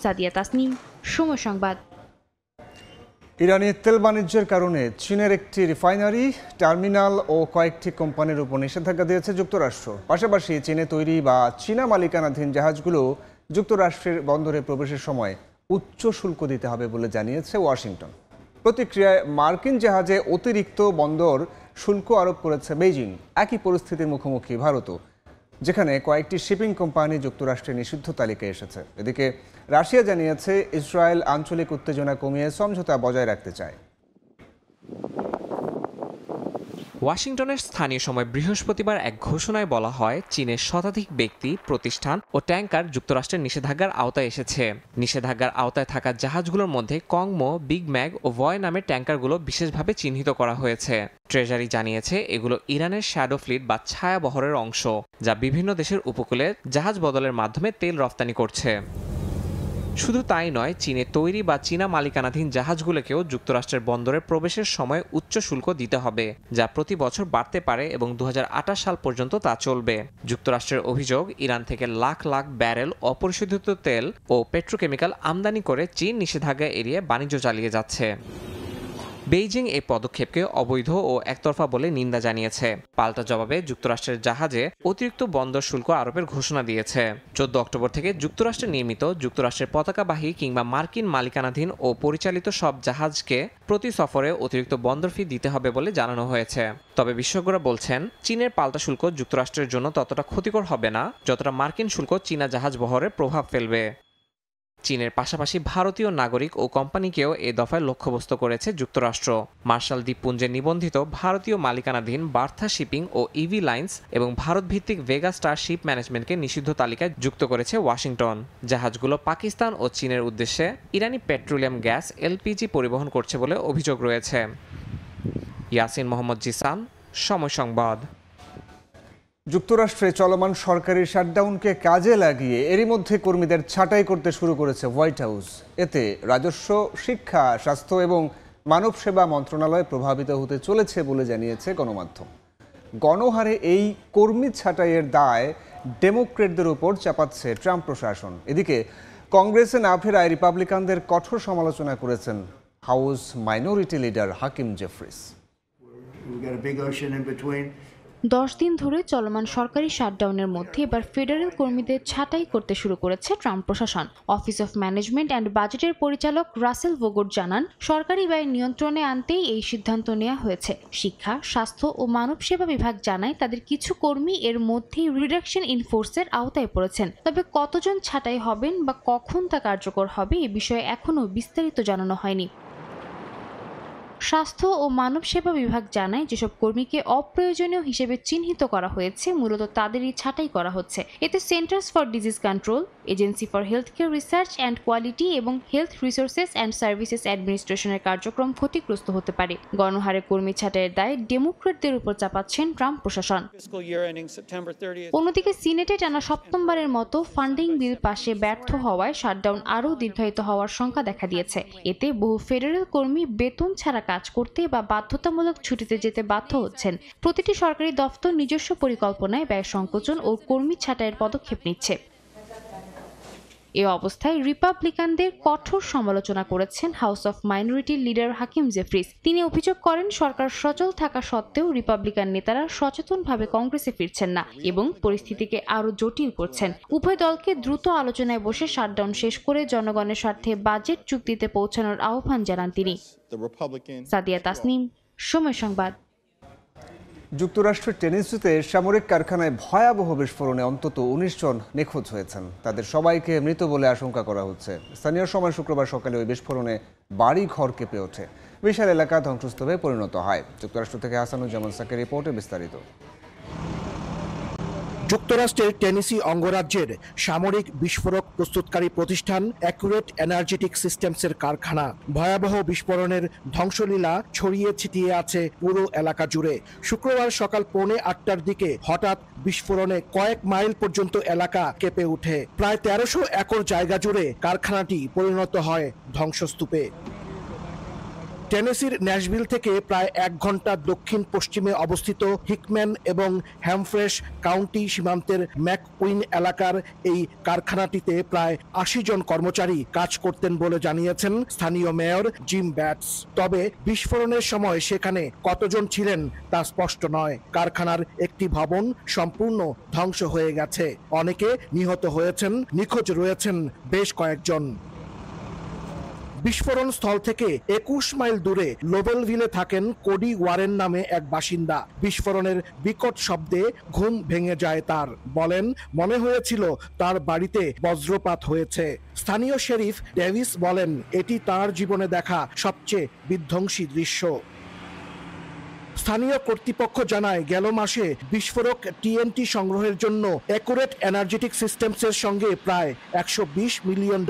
সাদিয়া তাসনিম, সময় সংবাদ। ইরানি তেল বাণিজ্যের কারণে চীনের একটি রিফাইনারি, টার্মিনাল ও কয়েকটি কোম্পানির উপর নিষেধাজ্ঞা দিয়েছে যুক্তরাষ্ট্র। পাশাপাশি চীনে তৈরি বা চীনা মালিকানাধীন জাহাজগুলো যুক্তরাষ্ট্রের বন্দরে প্রবেশের সময় উচ্চ শুল্ক দিতে হবে বলে জানিয়েছে ওয়াশিংটন। প্রতিক্রিয়ায় মার্কিন জাহাজে অতিরিক্ত বন্দর শুল্ক আরোপ করেছে বেইজিং। একই পরিস্থিতির মুখোমুখি ভারতও, যেখানে কয়েকটি শিপিং কোম্পানি যুক্তরাষ্ট্রের নিষিদ্ধ তালিকায় এসেছে। এদিকে রাশিয়া জানিয়েছে ইসরায়েল আঞ্চলিক উত্তেজনা কমিয়ে সমঝোতা বজায় রাখতে চায়। ওয়াশিংটনের স্থানীয় সময় বৃহস্পতিবার এক ঘোষণায় বলা হয়, চীনের শতাধিক ব্যক্তি, প্রতিষ্ঠান ও ট্যাঙ্কার যুক্তরাষ্ট্রের নিষেধাজ্ঞার আওতায় এসেছে। নিষেধাজ্ঞার আওতায় থাকা জাহাজগুলোর মধ্যে কংমো, বিগ ম্যাগ ও ভয় নামের ট্যাঙ্কারগুলো বিশেষভাবে চিহ্নিত করা হয়েছে। ট্রেজারি জানিয়েছে এগুলো ইরানের শ্যাডো ফ্লিট বা ছায়া বহরের অংশ, যা বিভিন্ন দেশের উপকূলে জাহাজ বদলের মাধ্যমে তেল রফতানি করছে। শুধু তাই নয়, চীনে তৈরি বা চীনা মালিকানাধীন জাহাজগুলোকেও যুক্তরাষ্ট্রের বন্দরে প্রবেশের সময় উচ্চ শুল্ক দিতে হবে, যা প্রতি বছর বাড়তে পারে এবং 2028 সাল পর্যন্ত তা চলবে। যুক্তরাষ্ট্রের অভিযোগ, ইরান থেকে লাখ লাখ ব্যারেল অপরিশোধিত তেল ও পেট্রোকেমিক্যাল আমদানি করে চীন নিষেধাজ্ঞা এড়িয়ে বাণিজ্য চালিয়ে যাচ্ছে। বেইজিং এই পদক্ষেপকে অবৈধ ও একতরফা বলে নিন্দা জানিয়েছে। পাল্টা জবাবে যুক্তরাষ্ট্রের জাহাজে অতিরিক্ত বন্দর শুল্ক আরোপের ঘোষণা দিয়েছে। 14 অক্টোবর থেকে যুক্তরাষ্ট্রে নির্মিত, যুক্তরাষ্ট্রের পতাকাবাহী কিংবা মার্কিন মালিকানাধীন ও পরিচালিত সব জাহাজকে প্রতি সফরে অতিরিক্ত বন্দর ফি দিতে হবে বলে জানানো হয়েছে। তবে বিশেষজ্ঞরা বলছেন, চীনের পাল্টা শুল্ক যুক্তরাষ্ট্রের জন্য ততটা ক্ষতিকর হবে না যতটা মার্কিন শুল্ক চীনা জাহাজ বহরে প্রভাব ফেলবে। চীনের পাশাপাশি ভারতীয় নাগরিক ও কোম্পানিকেও এ দফায় লক্ষ্যবস্তু করেছে যুক্তরাষ্ট্র। মার্শাল দ্বীপপুঞ্জে নিবন্ধিত ভারতীয় মালিকানাধীন বার্থা শিপিং ও ইভি লাইন্স এবং ভারত ভিত্তিক ভেগা স্টার শিপ ম্যানেজমেন্টকে নিষিদ্ধ তালিকায় যুক্ত করেছে ওয়াশিংটন। জাহাজগুলো পাকিস্তান ও চীনের উদ্দেশ্যে ইরানি পেট্রোলিয়াম গ্যাস এলপিজি পরিবহন করছে বলে অভিযোগ রয়েছে। ইয়াসিন মোহাম্মদ জিসান, সময় সংবাদ। যুক্তরাষ্ট্রে চলমান সরকারি শাটডাউনকে কাজে লাগিয়ে এরই মধ্যে কর্মীদের ছাঁটাই করতে শুরু করেছে হোয়াইট হাউস। এতে রাজস্ব, শিক্ষা, স্বাস্থ্য এবং মানব সেবা মন্ত্রণালয় প্রভাবিত হতে চলেছে বলে জানিয়েছে গণমাধ্যম। গণহারে এই কর্মী ছাঁটাইয়ের দায় ডেমোক্রেটদের উপর চাপাচ্ছে ট্রাম্প প্রশাসন। এদিকে কংগ্রেসে না ফেরায় রিপাবলিকানদের কঠোর সমালোচনা করেছেন হাউস মাইনরিটি লিডার হাকিম জেফ্রিস। 10 দিন ধরে চলমান সরকারি শাটডাউনের মধ্যে এবার ফেডারেল কর্মীদের ছাঁটাই করতে শুরু করেছে ট্রাম্প প্রশাসন। অফিস অফ ম্যানেজমেন্ট অ্যান্ড বাজেটের পরিচালক রাসেল ভোগট জানান, সরকারি ব্যয় নিয়ন্ত্রণে আনতেই এই সিদ্ধান্ত নেওয়া হয়েছে। শিক্ষা, স্বাস্থ্য ও মানব সেবা বিভাগ জানায় তাদের কিছু কর্মী এর মধ্যেই রিডাকশন ইন ফোর্সের আওতায় পড়েছেন। তবে কতজন ছাঁটাই হবেন বা কখন তা কার্যকর হবে এ বিষয়ে এখনও বিস্তারিত জানানো হয়নি। স্বাস্থ্য ও মানব সেবা বিভাগ জানায়, যেসব কর্মীকে অপ্রয়োজনীয় হিসেবে চিহ্নিত করা হয়েছে মূলত তাদেরই ছাঁটাই করা হচ্ছে। এতে centres for disease control, agency for health care research and quality এবং হেলথ রিসোর্সেস অ্যান্ড সার্ভিসেস অ্যাডমিনিস্ট্রেশনের কার্যক্রম ক্ষতিগ্রস্ত হতে পারে। গণহারে কর্মী ছাঁটাইয়ের দায় ডেমোক্রেটদের উপর চাপাচ্ছেন ট্রাম্প প্রশাসন। অন্যদিকে সিনেটে টানা 7মবারের মতো ফান্ডিং বিল পাশে ব্যর্থ হওয়ায় শাটডাউন আরও দীর্ঘায়িত হওয়ার শঙ্কা দেখা দিয়েছে। এতে বহু ফেডারেল কর্মী বেতন ছাড়া কাজ করতে বা বাধ্যতামূলক ছুটিতে যেতে বাধ্য হচ্ছেন। প্রতিটি সরকারি দফতর নিজস্ব পরিকল্পনায় ব্যয় সংকোচন ও কর্মী ছাঁটাইয়ের পদক্ষেপ নিচ্ছে। এ অবস্থায় রিপাবলিকানদের কঠোর সমালোচনা করেছেন house of minority leader Hakim Jefferies. তিনি অভিযোগ করেন, সরকার সচল থাকা সত্ত্বেও রিপাবলিকান নেতারা সচেতনভাবে কংগ্রেসে ফিরছেন না এবং পরিস্থিতিকে আরও জটিল করছেন। উভয় দলকে দ্রুত আলোচনায় বসে শাটডাউন শেষ করে জনগণের স্বার্থে বাজেট চুক্তিতে পৌঁছানোর আহ্বান জানান তিনি। সাদিয়া তাসনিম, সময় সংবাদ। যুক্তরাষ্ট্রের টেনেসিতে সামরিক কারখানায় ভয়াবহ বিস্ফোরণে অন্তত 19 জন নিখোঁজ হয়েছেন। তাদের সবাইকে মৃত বলে আশঙ্কা করা হচ্ছে। স্থানীয় সময় শুক্রবার সকালে ওই বিস্ফোরণে বাড়ি ঘর কেঁপে ওঠে, বিশাল এলাকা ধ্বংসস্তূপে পরিণত হয়। যুক্তরাষ্ট্র থেকে হাসানুজ্জামান সাকির রিপোর্টে বিস্তারিত। যুক্তরাষ্ট্রের টেনেসি অঙ্গরাজ্যের সামরিক বিস্ফোরক প্রস্তুতকারী প্রতিষ্ঠান অ্যাকুরেট এনার্জেটিক সিস্টেমসের কারখানা। ভয়াবহ বিস্ফোরণের ধ্বংসলীলা ছড়িয়ে ছিটিয়ে আছে পুরো এলাকা জুড়ে। শুক্রবার সকাল 8:45টার দিকে হঠাৎ বিস্ফোরণে কয়েক মাইল পর্যন্ত এলাকা কেঁপে ওঠে। প্রায় 1300 একর জায়গা জুড়ে কারখানাটি পরিণত হয় ধ্বংসস্তূপে। টেনেসির ন্যাশভিল থেকে প্রায় 1 ঘন্টা দক্ষিণ পশ্চিমে অবস্থিত হিকম্যান এবং হ্যামফ্রেশ কাউন্টি সীমান্তের ম্যাকউইন এলাকার এই কারখানাটিতে প্রায় 80 জন কর্মচারী কাজ করতেন বলে জানিয়েছেন স্থানীয় মেয়র জিম ব্যাটস। তবে বিস্ফোরণের সময় সেখানে কতজন ছিলেন তা স্পষ্ট নয়। কারখানার একটি ভবন সম্পূর্ণ ধ্বংস হয়ে গেছে, অনেকে নিহত হয়েছেন, নিখোঁজ রয়েছেন বেশ কয়েকজন। বিস্ফোরণ স্থল থেকে 21 মাইল দূরে লোবেলভিলে থাকেন কোডি ওয়ারেন নামে এক বাসিন্দা। বিস্ফোরণের বিকট শব্দে ঘুম ভেঙে যায় তার। বলেন, মনে হয়েছিল তার বাড়িতে বজ্রপাত হয়েছে। স্থানীয় শেরিফ ডেভিস বলেন, এটি তার জীবনে দেখা সবচেয়ে বিধ্বংসী দৃশ্য। স্থানীয় কর্তৃপক্ষ জানায়, গেল মাসে বিস্ফোরক টিএনটি সংগ্রহের জন্য অ্যাকুরেট এনার্জেটিক সিস্টেমসের সঙ্গে প্রায় $120 মিলিয়ন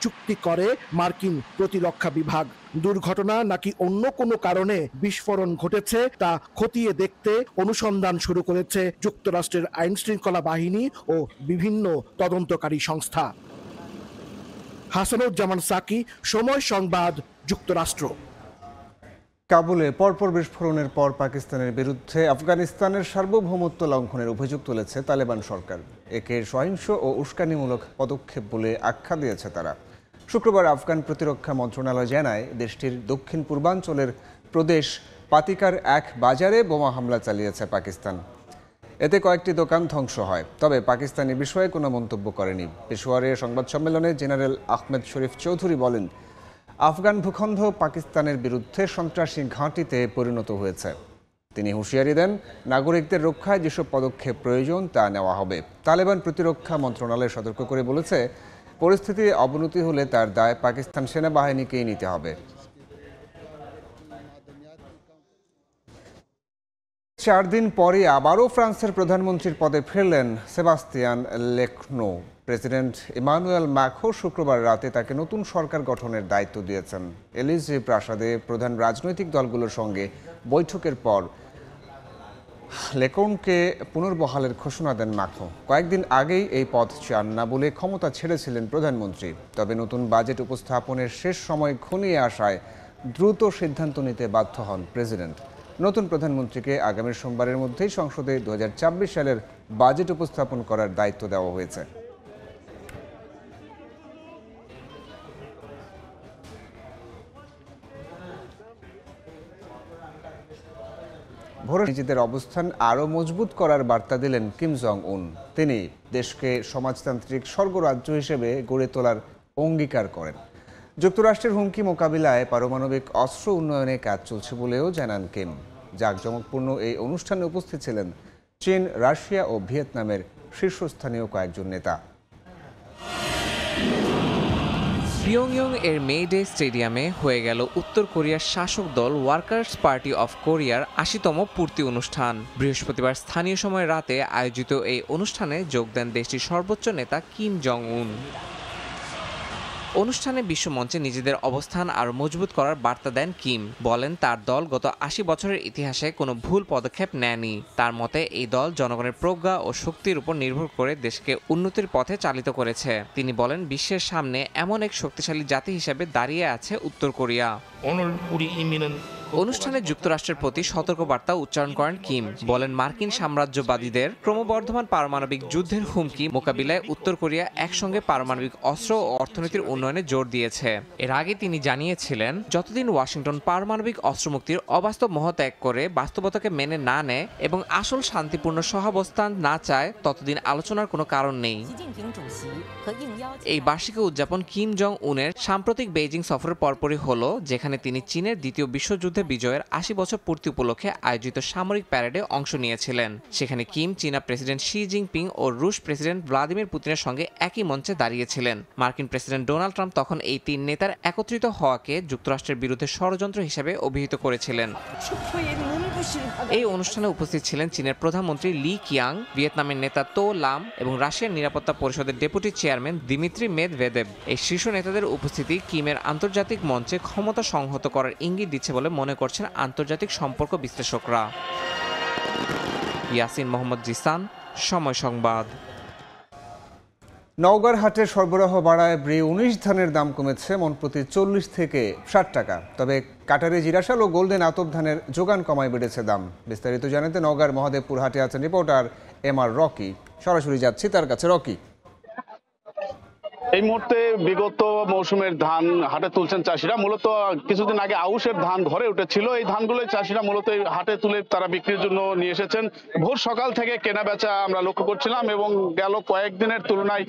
চুক্তি করে মার্কিন প্রতিরক্ষা বিভাগ। দুর্ঘটনা নাকি অন্য কোনো কারণে বিস্ফোরণ ঘটেছে তা খতিয়ে দেখতে অনুসন্ধান শুরু করেছে যুক্তরাষ্ট্রের আইনশৃঙ্খলা বাহিনী ও বিভিন্ন তদন্তকারী সংস্থা। হাসানুজ্জামান সাকি, সময় সংবাদ, যুক্তরাষ্ট্র। কাবুলে পরপর বিস্ফোরণের পর পাকিস্তানের বিরুদ্ধে আফগানিস্তানের সার্বভৌমত্ব লঙ্ঘনের অভিযোগ তুলেছে তালেবান সরকার। একে সহিংস ও উস্কানিমূলক পদক্ষেপ বলে আখ্যা দিয়েছে তারা। শুক্রবার আফগান প্রতিরক্ষা মন্ত্রণালয় জানায়, দেশটির দক্ষিণ পূর্বাঞ্চলের প্রদেশ পাতিকার এক বাজারে বোমা হামলা চালিয়েছে পাকিস্তান। এতে কয়েকটি দোকান ধ্বংস হয়, তবে পাকিস্তান এ বিষয়ে কোনো মন্তব্য করেনি। পেশোয়ারে সংবাদ সম্মেলনে জেনারেল আহমেদ শরীফ চৌধুরী বলেন, আফগান ভূখণ্ড পাকিস্তানের বিরুদ্ধে সন্ত্রাসী ঘাঁটিতে পরিণত হয়েছে। তিনি হুঁশিয়ারি দেন, নাগরিকদের রক্ষায় যেসব পদক্ষেপ প্রয়োজন তা নেওয়া হবে। তালেবান প্রতিরক্ষা মন্ত্রণালয় সতর্ক করে বলেছে, পরিস্থিতির অবনতি হলে তার দায় পাকিস্তান সেনাবাহিনীকেই নিতে হবে। 4 দিন পরে আবারও ফ্রান্সের প্রধানমন্ত্রীর পদে ফিরলেন সেবাস্তিয়ান লেকনো। প্রেসিডেন্ট ইমানুয়েল ম্যাক্রো শুক্রবার রাতে তাকে নতুন সরকার গঠনের দায়িত্ব দিয়েছেন। এলিজে প্রাসাদে প্রধান রাজনৈতিক দলগুলোর সঙ্গে বৈঠকের পর লেকনকে পুনর্বহালের ঘোষণা দেন ম্যাক্রো। কয়েকদিন আগেই এই পদ চান না বলে ক্ষমতা ছেড়েছিলেন প্রধানমন্ত্রী। তবে নতুন বাজেট উপস্থাপনের শেষ সময় ঘনিয়ে আসায় দ্রুত সিদ্ধান্ত নিতে বাধ্য হন প্রেসিডেন্ট। নতুন প্রধানমন্ত্রীকে আগামী সোমবারের মধ্যেই সংসদে 2024 সালের বাজেট উপস্থাপন করার দায়িত্ব দেওয়া হয়েছে। ভোরে নিজেদের অবস্থান আরও মজবুত করার বার্তা দিলেন কিম জং উন। তিনি দেশকে সমাজতান্ত্রিক স্বর্গরাজ্য হিসেবে গড়ে তোলার অঙ্গীকার করেন। যুক্তরাষ্ট্রের হুমকি মোকাবিলায় পারমাণবিক অস্ত্র উন্নয়নে কাজ চলছে বলেও জানান কিম। জাঁকজমকপূর্ণ এই অনুষ্ঠানে উপস্থিত ছিলেন চীন, রাশিয়া ও ভিয়েতনামের শীর্ষস্থানীয় কয়েকজন নেতা। পিয়ংইয়ং এর মেডে স্টেডিয়ামে হয়ে গেল উত্তর কোরিয়ার শাসক দল ওয়ার্কার্স পার্টি অফ কোরিয়ার ৮০তম পূর্তি অনুষ্ঠান। বৃহস্পতিবার স্থানীয় সময় রাতে আয়োজিত এই অনুষ্ঠানে যোগ দেন দেশটির সর্বোচ্চ নেতা কিম জং উন। অনুষ্ঠানে বিশ্বমঞ্চে নিজেদের অবস্থান আরও মজবুত করার বার্তা দেন কিম। বলেন তার দল গত ৮০ বছরের ইতিহাসে কোনো ভুল পদক্ষেপ নেয়নি। তার মতে এই দল জনগণের প্রজ্ঞা ও শক্তির উপর নির্ভর করে দেশকে উন্নতির পথে চালিত করেছে। তিনি বলেন বিশ্বের সামনে এমন এক শক্তিশালী জাতি হিসেবে দাঁড়িয়ে আছে উত্তর কোরিয়া। অনুষ্ঠানে যুক্তরাষ্ট্রের প্রতি সতর্কবার্তা উচ্চারণ করেন কিম। বলেন মার্কিন সাম্রাজ্যবাদীদের ক্রমবর্ধমান পারমাণবিক যুদ্ধের হুমকি মোকাবিলায় উত্তর কোরিয়া একসঙ্গে পারমাণবিক অস্ত্র ও অর্থনীতির উন্নয়নে জোর দিয়েছে। এর আগে তিনি জানিয়েছিলেন যতদিন ওয়াশিংটন পারমাণবিক অস্ত্রমুক্তির অবাস্তব মোহ ত্যাগ করে বাস্তবতাকে মেনে না নেয় এবং আসল শান্তিপূর্ণ সহাবস্থান না চায় ততদিন আলোচনার কোনো কারণ নেই। এই বার্ষিকী উদযাপন কিম জং উনের সাম্প্রতিক বেইজিং সফরের পরপরই হলো, যেখানে তিনি চীনের দ্বিতীয় বিশ্বযুদ্ধে বিজয়ের ৮০ বছর পূর্তি উপলক্ষে আয়োজিত সামরিক প্যারেডে অংশ নিয়েছিলেন। সেখানে কিম চীনা প্রেসিডেন্ট শি জিনপিং ও রুশ প্রেসিডেন্ট ভ্লাদিমির পুতিনের সঙ্গে একই মঞ্চে দাঁড়িয়েছিলেন। মার্কিন প্রেসিডেন্ট ডোনাল্ড ট্রাম্প তখন এই তিন নেতার একত্রিত হওয়াকে যুক্তরাষ্ট্রের বিরুদ্ধে ষড়যন্ত্র হিসেবে অভিহিত করেছিলেন। এই অনুষ্ঠানে উপস্থিত ছিলেন চীনের প্রধানমন্ত্রী লি কিয়াং, ভিয়েতনামের নেতা তো লাম এবং রাশিয়ার নিরাপত্তা পরিষদের ডেপুটি চেয়ারম্যান দিমিত্রি মেদভেদেভ। এই শীর্ষ নেতাদের উপস্থিতি কিমের আন্তর্জাতিক মঞ্চে ক্ষমতা সংহত করার ইঙ্গিত দিচ্ছে বলে মনে করছেন আন্তর্জাতিক সম্পর্ক বিশ্লেষকরা। ইয়াসিন মোহাম্মদ জিসান, সময় সংবাদ। নওগাঁর হাটে সরবরাহ বাড়ায় ব্রি-19 ধানের দাম কমেছে মন প্রতি 40 থেকে 60 টাকা। তবে কাটারি জিরাশাল ও গোল্ডেন আতপ ধানের যোগান কমায় বেড়েছে দাম। বিস্তারিত জানাতে নওগাঁর মহাদেবপুর হাটে আছেন রিপোর্টার MR রকি। সরাসরি যাচ্ছি তার কাছে। রকি, এই মুহূর্তে বিগত মৌসুমের ধান হাটে তুলছেন চাষিরা। মূলত কিছুদিন আগে আউশের ধান ঘরে উঠেছিল, এই ধানগুলো চাষিরা মূলত হাটে তুলে তারা বিক্রির জন্য নিয়ে এসেছেন। ভোর সকাল থেকে কেনা বেচা আমরা লক্ষ্য করছিলাম এবং গেল কয়েকদিনের তুলনায়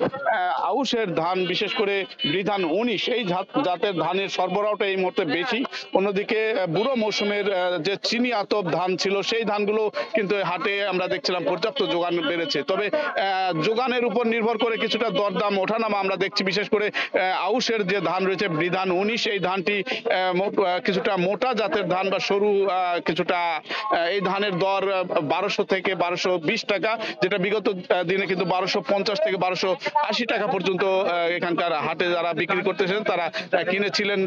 আউশের ধান, বিশেষ করে বৃধান 19 এই জাতের ধানের সরবরাহটা এই মুহূর্তে বেশি। অন্যদিকে বুড়ো মৌসুমের যে চিনি আতপ ধান ছিল সেই ধানগুলো কিন্তু হাটে আমরা দেখছিলাম পর্যাপ্ত যোগান বেড়েছে। তবে যোগানের উপর নির্ভর করে কিছুটা দরদাম ওঠানামা আমরা দেখছি। বিশেষ করে আউশের যে ধান রয়েছে বৃধান 19, এই ধানটি কিছুটা মোটা জাতের ধান বা সরু কিছুটা, এই ধানের দর 1200 থেকে 1220 টাকা, যেটা বিগত দিনে কিন্তু 1250 থেকে 1280 টাকা পর্যন্ত এখানকার হাটে যারা বিক্রি করতেছেন তারা কিনেছিলেন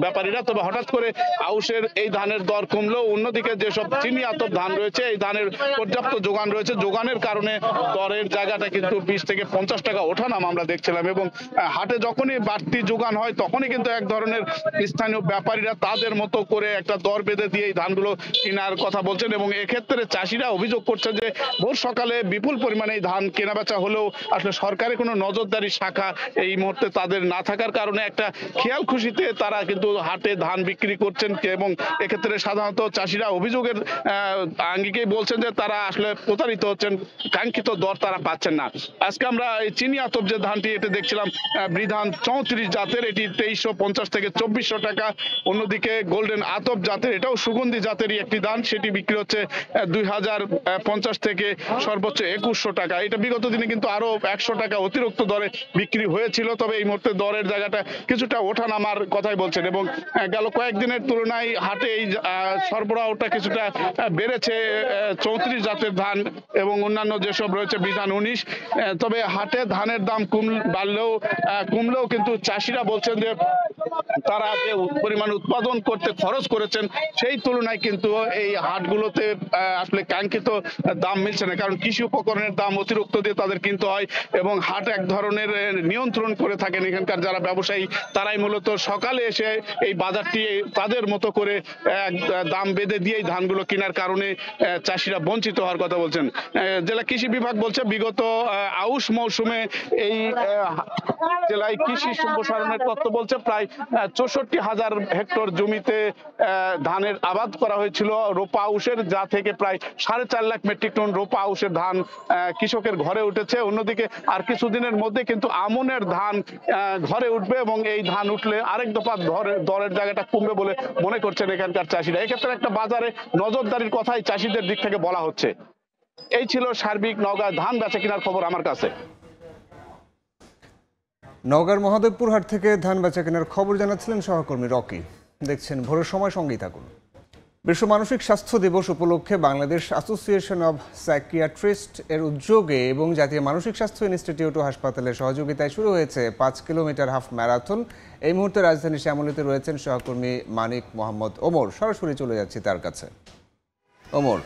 ব্যাপারীরা। তবে হঠাৎ করে আউশের এই ধানের দর কমলেও অন্যদিকে যেসব চিনি আতপ ধান রয়েছে এই ধানের পর্যাপ্ত যোগান রয়েছে। যোগানের কারণে দরের জায়গাটা কিন্তু 20 থেকে 50 টাকা ওঠানামা আমরা দেখছিলাম। এবং হাটে যখনই বাড়তি যোগান হয় তখনই কিন্তু এক ধরনের স্থানীয় ব্যাপারীরা তাদের মতো করে একটা দর বেঁধে দিয়ে এই ধানগুলো কেনার কথা বলছেন। এবং এক্ষেত্রে চাষিরা অভিযোগ করছে যে ভোর সকালে বিপুল পরিমাণে এই ধান কেনাবেচা হলেও আসলে সরকারের কোনো নজরদারি শাখা এই মুহূর্তে তাদের না থাকার কারণে একটা খেয়াল খুশিতে তারা কিন্তু হাটে ধান বিক্রি করছেন। এবং এক্ষেত্রে সাধারণত চাষিরা অভিযোগের আঙ্গিকেই বলছেন যে তারা আসলে প্রতারিত হচ্ছেন, কাঙ্ক্ষিত দর তারা পাচ্ছেন না। আজকে আমরা এই চিনি আতপ যে ধানটি এটা দেখছিলাম বৃধান 34 34 জাতের, এটি 2350 থেকে 2400 টাকা। অন্যদিকে গোল্ডেন আতপ জাতের, এটাও সুগন্ধি জাতেরই একটি ধান, সেটি বিক্রি হচ্ছে 2050 থেকে সর্বোচ্চ 2100 টাকা। এটা বিগত দিনে কিন্তু আরো 100 টাকা অতিরিক্ত দরে বিক্রি হয়েছিল, তবে এই মুহূর্তে দরের জায়গাটা কিছুটা ওঠানামার কথাই বলছেন এবং গেল কয়েকদিনের তুলনায় হাটে এই সরবরাহটা কিছুটা বেড়েছে 34 জাতের ধান এবং অন্যান্য যেসব রয়েছে বিধান 19। তবে হাটে ধানের দাম কমলেও কিন্তু চাষিরা বলছেন যে তারা যে পরিমাণ উৎপাদন করতে খরচ করেছেন সেই তুলনায় কিন্তু এই হাটগুলোতে আসলে কাঙ্ক্ষিত দাম মিলছে না, কারণ কৃষি উপকরণের দাম অতিরিক্ত দিয়ে তাদের কিনতে হয় এবং হাট এক ধরনের নিয়ন্ত্রণ করে থাকেন এখানকার যারা ব্যবসায়ী, তারাই মূলত সকালে এসে এই বাজারটি তাদের মতো করে দাম বেঁধে দিয়ে ধানগুলো কেনার কারণে চাষিরা বঞ্চিত হওয়ার কথা বলছেন। জেলা কৃষি বিভাগ বলছে বিগত আউশ মৌসুমে এই জেলায় কৃষি সম্প্রসারণের তথ্য বলছে প্রায় 64,000 হেক্টর জমিতে ধানের আবাদ করা হয়েছিল রোপা আউশের, যা থেকে প্রায় 4.5 লাখ মেট্রিক টন রোপা আউশের ধান কৃষকের ঘরে উঠেছে। অন্যদিকে আর কিছুদিনের মধ্যে কিন্তু আমনের ধান ঘরে উঠবে এবং এই ধান উঠলে আরেক দফা দরের জায়গাটা কমবে বলে মনে করছেন এখানকার চাষিরা। এক্ষেত্রে একটা বাজারে নজরদারির কথাই চাষিদের দিক থেকে বলা হচ্ছে। এই ছিল সার্বিক নওগাঁ ধান বেচা কেনার খবর আমার কাছে। নওগাঁর মহাদেবপুর হাট থেকে ধান বেচা কেনার খবর জানাচ্ছিলেন সহকর্মী রকি। দেখছেন ভোরের সময়, সঙ্গেই থাকুন। বিশ্ব মানসিক স্বাস্থ্য দিবস উপলক্ষে বাংলাদেশ অ্যাসোসিয়েশন অব সাইকিয়াট্রিস্ট এর উদ্যোগে এবং জাতীয় মানসিক স্বাস্থ্য ইনস্টিটিউট ও হাসপাতালের সহযোগিতায় শুরু হয়েছে 5 কিলোমিটার হাফ ম্যারাথন। এই মুহূর্তে রাজধানী শ্যামলীতে রয়েছেন সহকর্মী মানিক মোহাম্মদ ওমর। সরাসরি চলে যাচ্ছি তার কাছে। ওমর,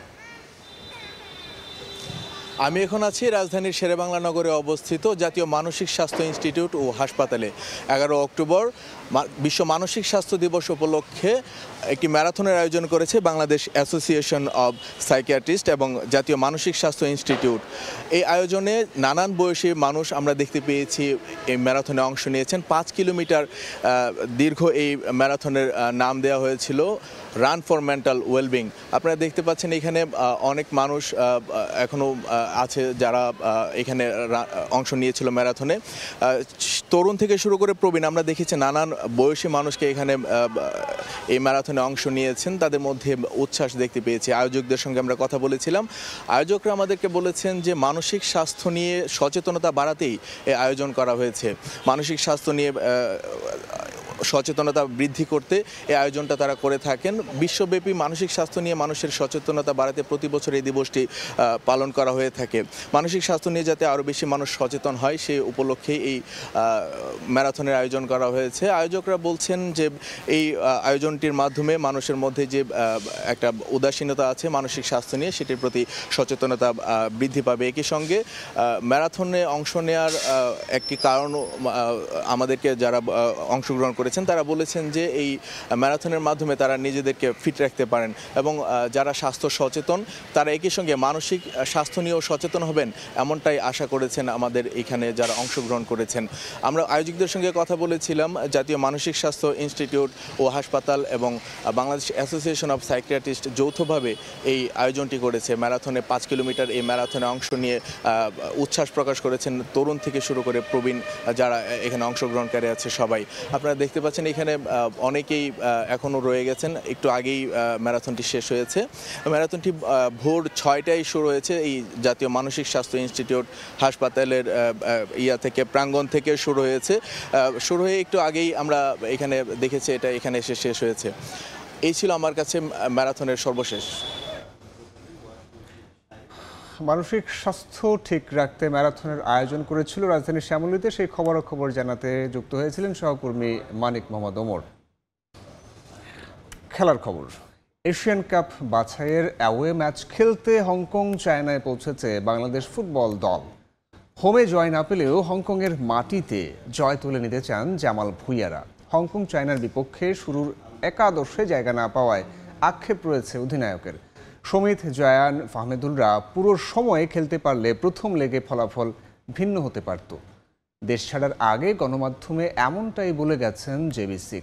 আমি এখন আছি রাজধানীর শেরেবাংলা নগরে অবস্থিত জাতীয় মানসিক স্বাস্থ্য ইনস্টিটিউট ও হাসপাতালে। 11 অক্টোবর বিশ্ব মানসিক স্বাস্থ্য দিবস উপলক্ষে একটি ম্যারাথনের আয়োজন করেছে বাংলাদেশ অ্যাসোসিয়েশন অব সাইকিয়াট্রিস্ট এবং জাতীয় মানসিক স্বাস্থ্য ইনস্টিটিউট। এই আয়োজনে নানান বয়সী মানুষ আমরা দেখতে পেয়েছি এই ম্যারাথনে অংশ নিয়েছেন। 5 কিলোমিটার দীর্ঘ এই ম্যারাথনের নাম দেওয়া হয়েছিল রান ফর মেন্টাল ওয়েলবিং। আপনারা দেখতে পাচ্ছেন এখানে অনেক মানুষ এখনও আছে যারা এখানে অংশ নিয়েছিল ম্যারাথনে। তরুণ থেকে শুরু করে প্রবীণ আমরা দেখেছি নানান বয়সী মানুষকে এখানে এই ম্যারাথনে অংশ নিয়েছেন, তাদের মধ্যে উচ্ছ্বাস দেখতে পেয়েছি। আয়োজকদের সঙ্গে আমরা কথা বলেছিলাম। আয়োজকরা আমাদেরকে বলেছেন যে মানসিক স্বাস্থ্য নিয়ে সচেতনতা বাড়াতেই এই আয়োজন করা হয়েছে। মানসিক স্বাস্থ্য নিয়ে সচেতনতা বৃদ্ধি করতে এই আয়োজনটা তারা করে থাকেন। বিশ্বব্যাপী মানসিক স্বাস্থ্য নিয়ে মানুষের সচেতনতা বাড়াতে প্রতি বছর এই দিবসটি পালন করা হয়ে থাকে। মানসিক স্বাস্থ্য নিয়ে যাতে আরও বেশি মানুষ সচেতন হয় সেই উপলক্ষেই এই ম্যারাথনের আয়োজন করা হয়েছে। আয়োজকরা বলছেন যে এই আয়োজনটির মাধ্যমে মানুষের মধ্যে যে একটা উদাসীনতা আছে মানসিক স্বাস্থ্য নিয়ে সেটির প্রতি সচেতনতা বৃদ্ধি পাবে। একই সঙ্গে ম্যারাথনে অংশ নেওয়ার একটি কারণ আমাদেরকে যারা অংশগ্রহণ করেছেন তারা বলেছেন যে এই ম্যারাথনের মাধ্যমে তারা নিজেদেরকে ফিট রাখতে পারেন এবং যারা স্বাস্থ্য সচেতন তারা একই সঙ্গে মানসিক স্বাস্থ্য নিয়েও সচেতন হবেন, এমনটাই আশা করেছেন আমাদের এখানে যারা অংশগ্রহণ করেছেন। আমরা আয়োজকদের সঙ্গে কথা বলেছিলাম। জাতীয় মানসিক স্বাস্থ্য ইনস্টিটিউট ও হাসপাতাল এবং বাংলাদেশ অ্যাসোসিয়েশন অব সাইকিয়াট্রিস্ট যৌথভাবে এই আয়োজনটি করেছে। ম্যারাথনে 5 কিলোমিটার এই ম্যারাথনে অংশ নিয়ে উচ্ছ্বাস প্রকাশ করেছেন তরুণ থেকে শুরু করে প্রবীণ যারা এখানে অংশগ্রহণকারী আছে সবাই। আপনারা দেখতে পাচ্ছেন এখানে অনেকেই এখনও রয়ে গেছেন। একটু আগেই ম্যারাথনটি শেষ হয়েছে। ম্যারাথনটি ভোর 6টায় শুরু হয়েছে। এই জাতীয় মানসিক স্বাস্থ্য ইনস্টিটিউট হাসপাতালের থেকে প্রাঙ্গণ থেকে শুরু হয়েছে। শুরু হয়ে একটু আগেই আমরা এখানে দেখেছি এটা এখানে এসে শেষ হয়েছে। এই ছিল আমার কাছে ম্যারাথনের সর্বশেষ। মানসিক স্বাস্থ্য ঠিক রাখতে ম্যারাথনের আয়োজন করেছিল রাজধানীর শ্যামলীতে। সেই খবরাখবর জানাতে যুক্ত হয়েছিলেন সহকর্মী মানিক মোহাম্মদ ওমর। খেলার খবর, এশিয়ান কাপ বাছাইয়ের অ্যাওয়ে ম্যাচ খেলতে হংকং চায়নায় পৌঁছেছে বাংলাদেশ ফুটবল দল। হোমে জয় না পেলেও হংকংয়ের মাটিতে জয় তুলে নিতে চান জামাল ভুঁইয়ারা। হংকং চায়নার বিপক্ষে শুরুর একাদশে জায়গা না পাওয়ায় আক্ষেপ রয়েছে অধিনায়কের। সমিত, জয়ান, ফাহমেদুলরা পুরো সময় খেলতে পারলে প্রথম লেগে ফলাফল ভিন্ন হতে পারত। দেশ ছাড়ার আগে গণমাধ্যমে এমনটাই বলে গেছেন JB6।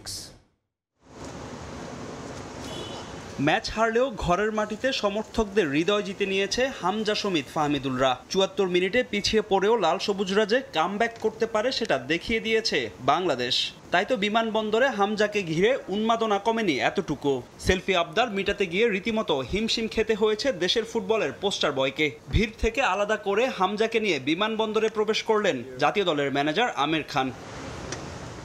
ম্যাচ হারলেও ঘরের মাটিতে সমর্থকদের হৃদয় জিতে নিয়েছে হামজা সমিত ফাহমিদুলরা। ৭৪ মিনিটে পিছিয়ে পড়েও লাল সবুজরা যে কামব্যাক করতে পারে সেটা দেখিয়ে দিয়েছে বাংলাদেশ। তাই তো বিমানবন্দরে হামজাকে ঘিরে উন্মাদনা কমেনি এতটুকু। সেলফি আবদার মিটাতে গিয়ে রীতিমতো হিমশিম খেতে হয়েছে দেশের ফুটবলের পোস্টার বয়কে। ভিড় থেকে আলাদা করে হামজাকে নিয়ে বিমানবন্দরে প্রবেশ করলেন জাতীয় দলের ম্যানেজার আমির খান।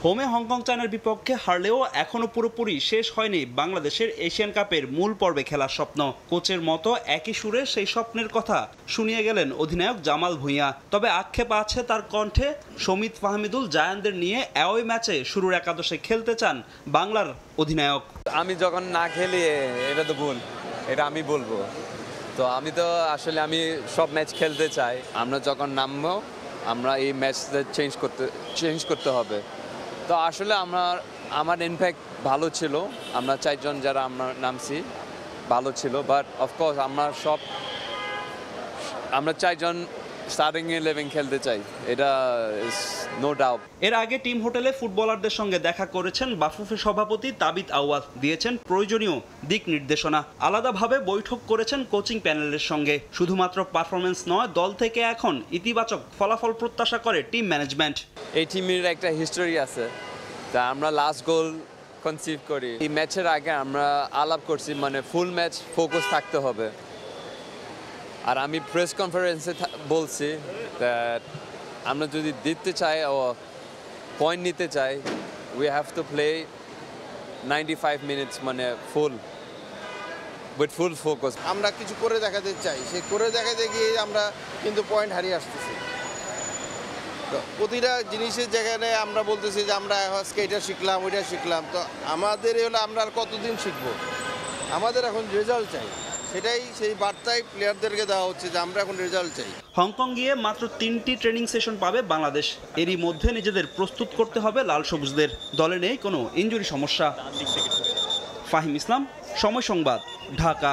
হোমে হংকং চায়নার বিপক্ষে হারলেও এখনো পুরোপুরি শেষ হয়নি বাংলাদেশের এশিয়ান কাপের মূল পর্বে খেলার স্বপ্ন। কোচের মতো একই সুরে সেই স্বপ্নের কথা শুনিয়ে গেলেন অধিনায়ক জামাল ভুঁইয়া। তবে আক্ষেপ আছে তার কণ্ঠে। সমিত ফাহমিদুল জায়ানদের নিয়ে অ্যাওয়ে ম্যাচে শুরুর একাদশে খেলতে চান বাংলার অধিনায়ক। আমি যখন না খেলি এটা তো ভুল, এটা আমি বলবো। তো আমি তো আসলে আমি সব ম্যাচ খেলতে চাই। আমরা যখন নামবো আমরা এই ম্যাচটা চেঞ্জ করতে হবে। তো আসলে আমার ইমপ্যাক্ট ভালো ছিল। আমরা 4 জন যারা আমরা নামছি ভালো ছিল, বাট অফকোর্স আমরা 4 জন স্টার্টিং 11 খেলতে চাই, এটা ইজ নো ডাউট। এর আগে টিম হোটেলে ফুটবলারদের সঙ্গে দেখা করেছেন বাফুফে সভাপতি তাবিত আউয়াল, দিয়েছেন প্রয়োজনীয় দিক নির্দেশনা। আলাদাভাবে বৈঠক করেছেন কোচিং প্যানেলের সঙ্গে। শুধুমাত্র পারফরমেন্স নয়, দল থেকে এখন ইতিবাচক ফলাফল প্রত্যাশা করে টিম ম্যানেজমেন্ট। এই টিমের একটা হিস্টোরি আছে, তা আমরা লাস্ট গোল কনসিভ করি। এই ম্যাচের আগে আমরা আলাপ করছি, মানে ফুল ম্যাচ ফোকাস থাকতে হবে। আর আমি প্রেস কনফারেন্সে বলছি আমরা যদি জিততে চাই ও পয়েন্ট নিতে চাই, we have to play 95 minutes, মানে উইথ ফুল ফোকাস। আমরা কিছু করে দেখাতে চাই, সে করে দেখাতে গিয়ে আমরা কিন্তু পয়েন্ট হারিয়ে আসতেছি। তো প্রতিটা জিনিসের যেখানে আমরা বলতেছি যে আমরা আজকে এটা শিখলাম ওইটা শিখলাম, তো আমাদের হলো আমরা আর কতদিন শিখবো? আমাদের এখন রেজাল্ট চাই, সেটাই সেই বার্তাই প্লেয়ারদেরকে দেওয়া হচ্ছে যে আমরা এখন রেজাল্ট চাই। হংকং গিয়ে মাত্র 3টি ট্রেনিং সেশন পাবে বাংলাদেশ। এরই মধ্যে নিজেদের প্রস্তুত করতে হবে লাল সবুজদের। দলে নেই কোনো ইনজুরি সমস্যা। ফাহিম ইসলাম, সময় সংবাদ, ঢাকা।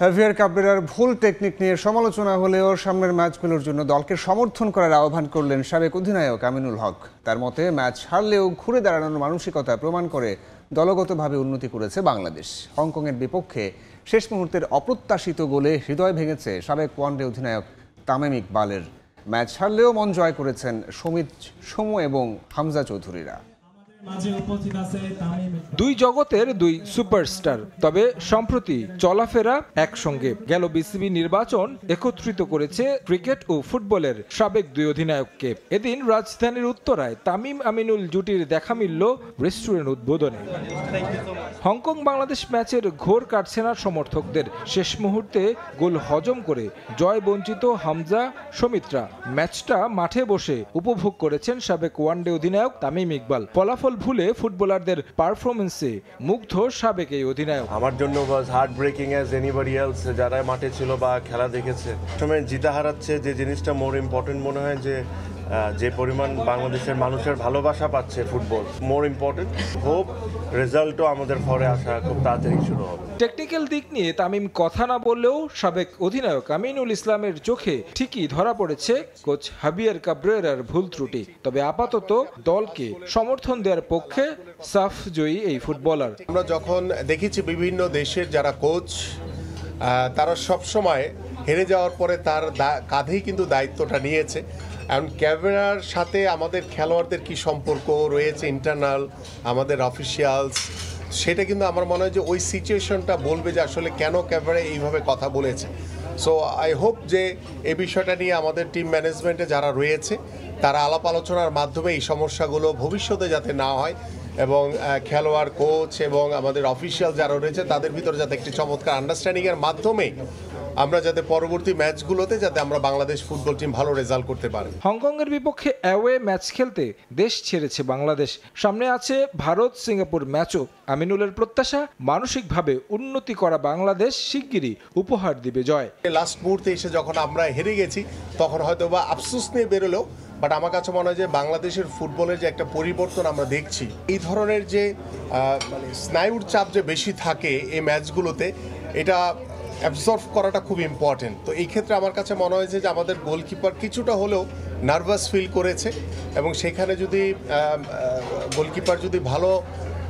হেভিয়ার কাবরেরার ভুল টেকনিক নিয়ে সমালোচনা হলেও সামনের ম্যাচগুলোর জন্য দলকে সমর্থন করার আহ্বান করলেন সাবেক অধিনায়ক আমিনুল হক। তার মতে ম্যাচ হারলেও ঘুরে দাঁড়ানোর মানসিকতা প্রমাণ করে দলগতভাবে উন্নতি করেছে বাংলাদেশ। হংকংয়ের বিপক্ষে শেষ মুহূর্তের অপ্রত্যাশিত গোলে হৃদয় ভেঙেছে সাবেক ওয়ানডে অধিনায়ক তামিম ইকবালের। ম্যাচ হারলেও মন জয় করেছেন সমিত, সমু এবং হামজা চৌধুরীরা। দুই জগতের দুই সুপারস্টার, তবে সম্প্রতি চলাফেরা একসঙ্গে। গেল বিসিবি নির্বাচন একত্রিত করেছে ক্রিকেট ও ফুটবলের সাবেক দুই অধিনায়ককে। এদিন রাজধানীর উত্তরায় তামিম আমিনুল জুটির দেখা মিলল রেস্টুরেন্ট উদ্বোধনে। হংকং বাংলাদেশ ম্যাচের ঘোর কাটছে না সমর্থকদের। শেষ মুহূর্তে গোল হজম করে জয় বঞ্চিত হামজা সমিতরা। ম্যাচটা মাঠে বসে উপভোগ করেছেন সাবেক ওয়ানডে অধিনায়ক তামিম ইকবাল। ফলাফল ভুলে ফুটবলারদের পারফরমেন্সে মুগ্ধ সাবেক এই অধিনায়ক। আমার জন্য ওয়াজ heart breaking as anybody else, যারা মাঠে ছিল বা খেলা দেখেছে। সময় জিতা হারাচ্ছে, যে জিনিসটা মোর ইম্পর্টেন্ট মনে হয় যে পরিমাণ বাংলাদেশের মানুষের ভালোবাসা পাচ্ছে ফুটবল, মোর ইম্পর্টেন্ট। হোপ রেজাল্টও আমাদের ঘরে আসা খুব তাড়াতাড়ি শুরু হবে। টেকনিক্যাল দিক নিয়ে তামিম কথা না বললেও সাবেক অধিনায়ক আমিনুল ইসলামের চোখে ঠিকই ধরা পড়েছে কোচ হেভিয়ার কাবরেরার ভুল ত্রুটি। তবে আপাতত দলকে সমর্থন দেওয়ার পক্ষে সাফ জয়ী এই ফুটবলার। আমরা যখন দেখেছি বিভিন্ন দেশের যারা কোচ, তারা সবসময় হেরে যাওয়ার পরে তার কাঁধেই কিন্তু দায়িত্বটা নিয়েছে। এখন ক্যামেরার সাথে আমাদের খেলোয়াড়দের কি সম্পর্ক রয়েছে, ইন্টারনাল আমাদের অফিসিয়ালস, সেটা কিন্তু আমার মনে হয় যে ওই সিচুয়েশনটা বলবে যে আসলে কেন ক্যামেরা এইভাবে কথা বলেছে। সো আই হোপ যে এই বিষয়টা নিয়ে আমাদের টিম ম্যানেজমেন্টে যারা রয়েছে তারা আলাপ আলোচনার মাধ্যমে এই সমস্যাগুলো ভবিষ্যতে যাতে না হয়, এবং খেলোয়াড়, কোচ এবং আমাদের অফিসিয়াল যারা রয়েছে তাদের ভিতরে যাতে একটি চমৎকার আন্ডারস্ট্যান্ডিংয়ের মাধ্যমে আমরা যাতে পরবর্তী ম্যাচগুলোতে যাতে আমরা বাংলাদেশ ফুটবল টিম ভালো রেজাল্ট করতে পারি। হংকংয়ের বিপক্ষে অ্যাওয়ে ম্যাচ খেলতে দেশ ছেড়েছে বাংলাদেশ। সামনে আছে ভারত সিঙ্গাপুর ম্যাচও। আমিনুলের প্রত্যাশা, মানসিকভাবে উন্নতি করা বাংলাদেশ শিগগিরই উপহার দিবে জয়। লাস্ট মুহূর্তে এসে যখন আমরা হেরে গেছি তখন হয়তো বা আফসোস নিয়ে বেরোলেও, বাট আমার কাছে মনে হয় যে বাংলাদেশের ফুটবলের যে একটা পরিবর্তন আমরা দেখছি, এই ধরনের যে মানে স্নায়ুর চাপ যে বেশি থাকে এই ম্যাচগুলোতে, এটা অ্যাবজর্ভ করাটা খুব ইম্পর্টেন্ট। তো এই ক্ষেত্রে আমার কাছে মনে হয়েছে যে আমাদের গোলকিপার কিছুটা হলেও নার্ভাস ফিল করেছে, এবং সেখানে যদি গোলকিপার যদি ভালো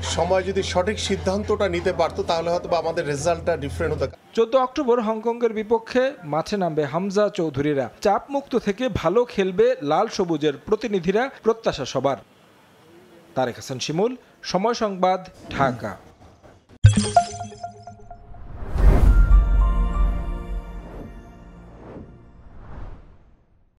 সময় যদি সঠিক সিদ্ধান্তটা নিতে পারতো তাহলে হয়তো আমাদের রেজাল্টটা ডিফারেন্ট হতো। 14 অক্টোবর হংকংয়ের বিপক্ষে মাঠে নামবে হামজা চৌধুরীরা। চাপমুক্ত থেকে ভালো খেলবে লাল সবুজের প্রতিনিধিরা, প্রত্যাশা সবার। তারেক হাসান শিমুল, সময় সংবাদ, ঢাকা।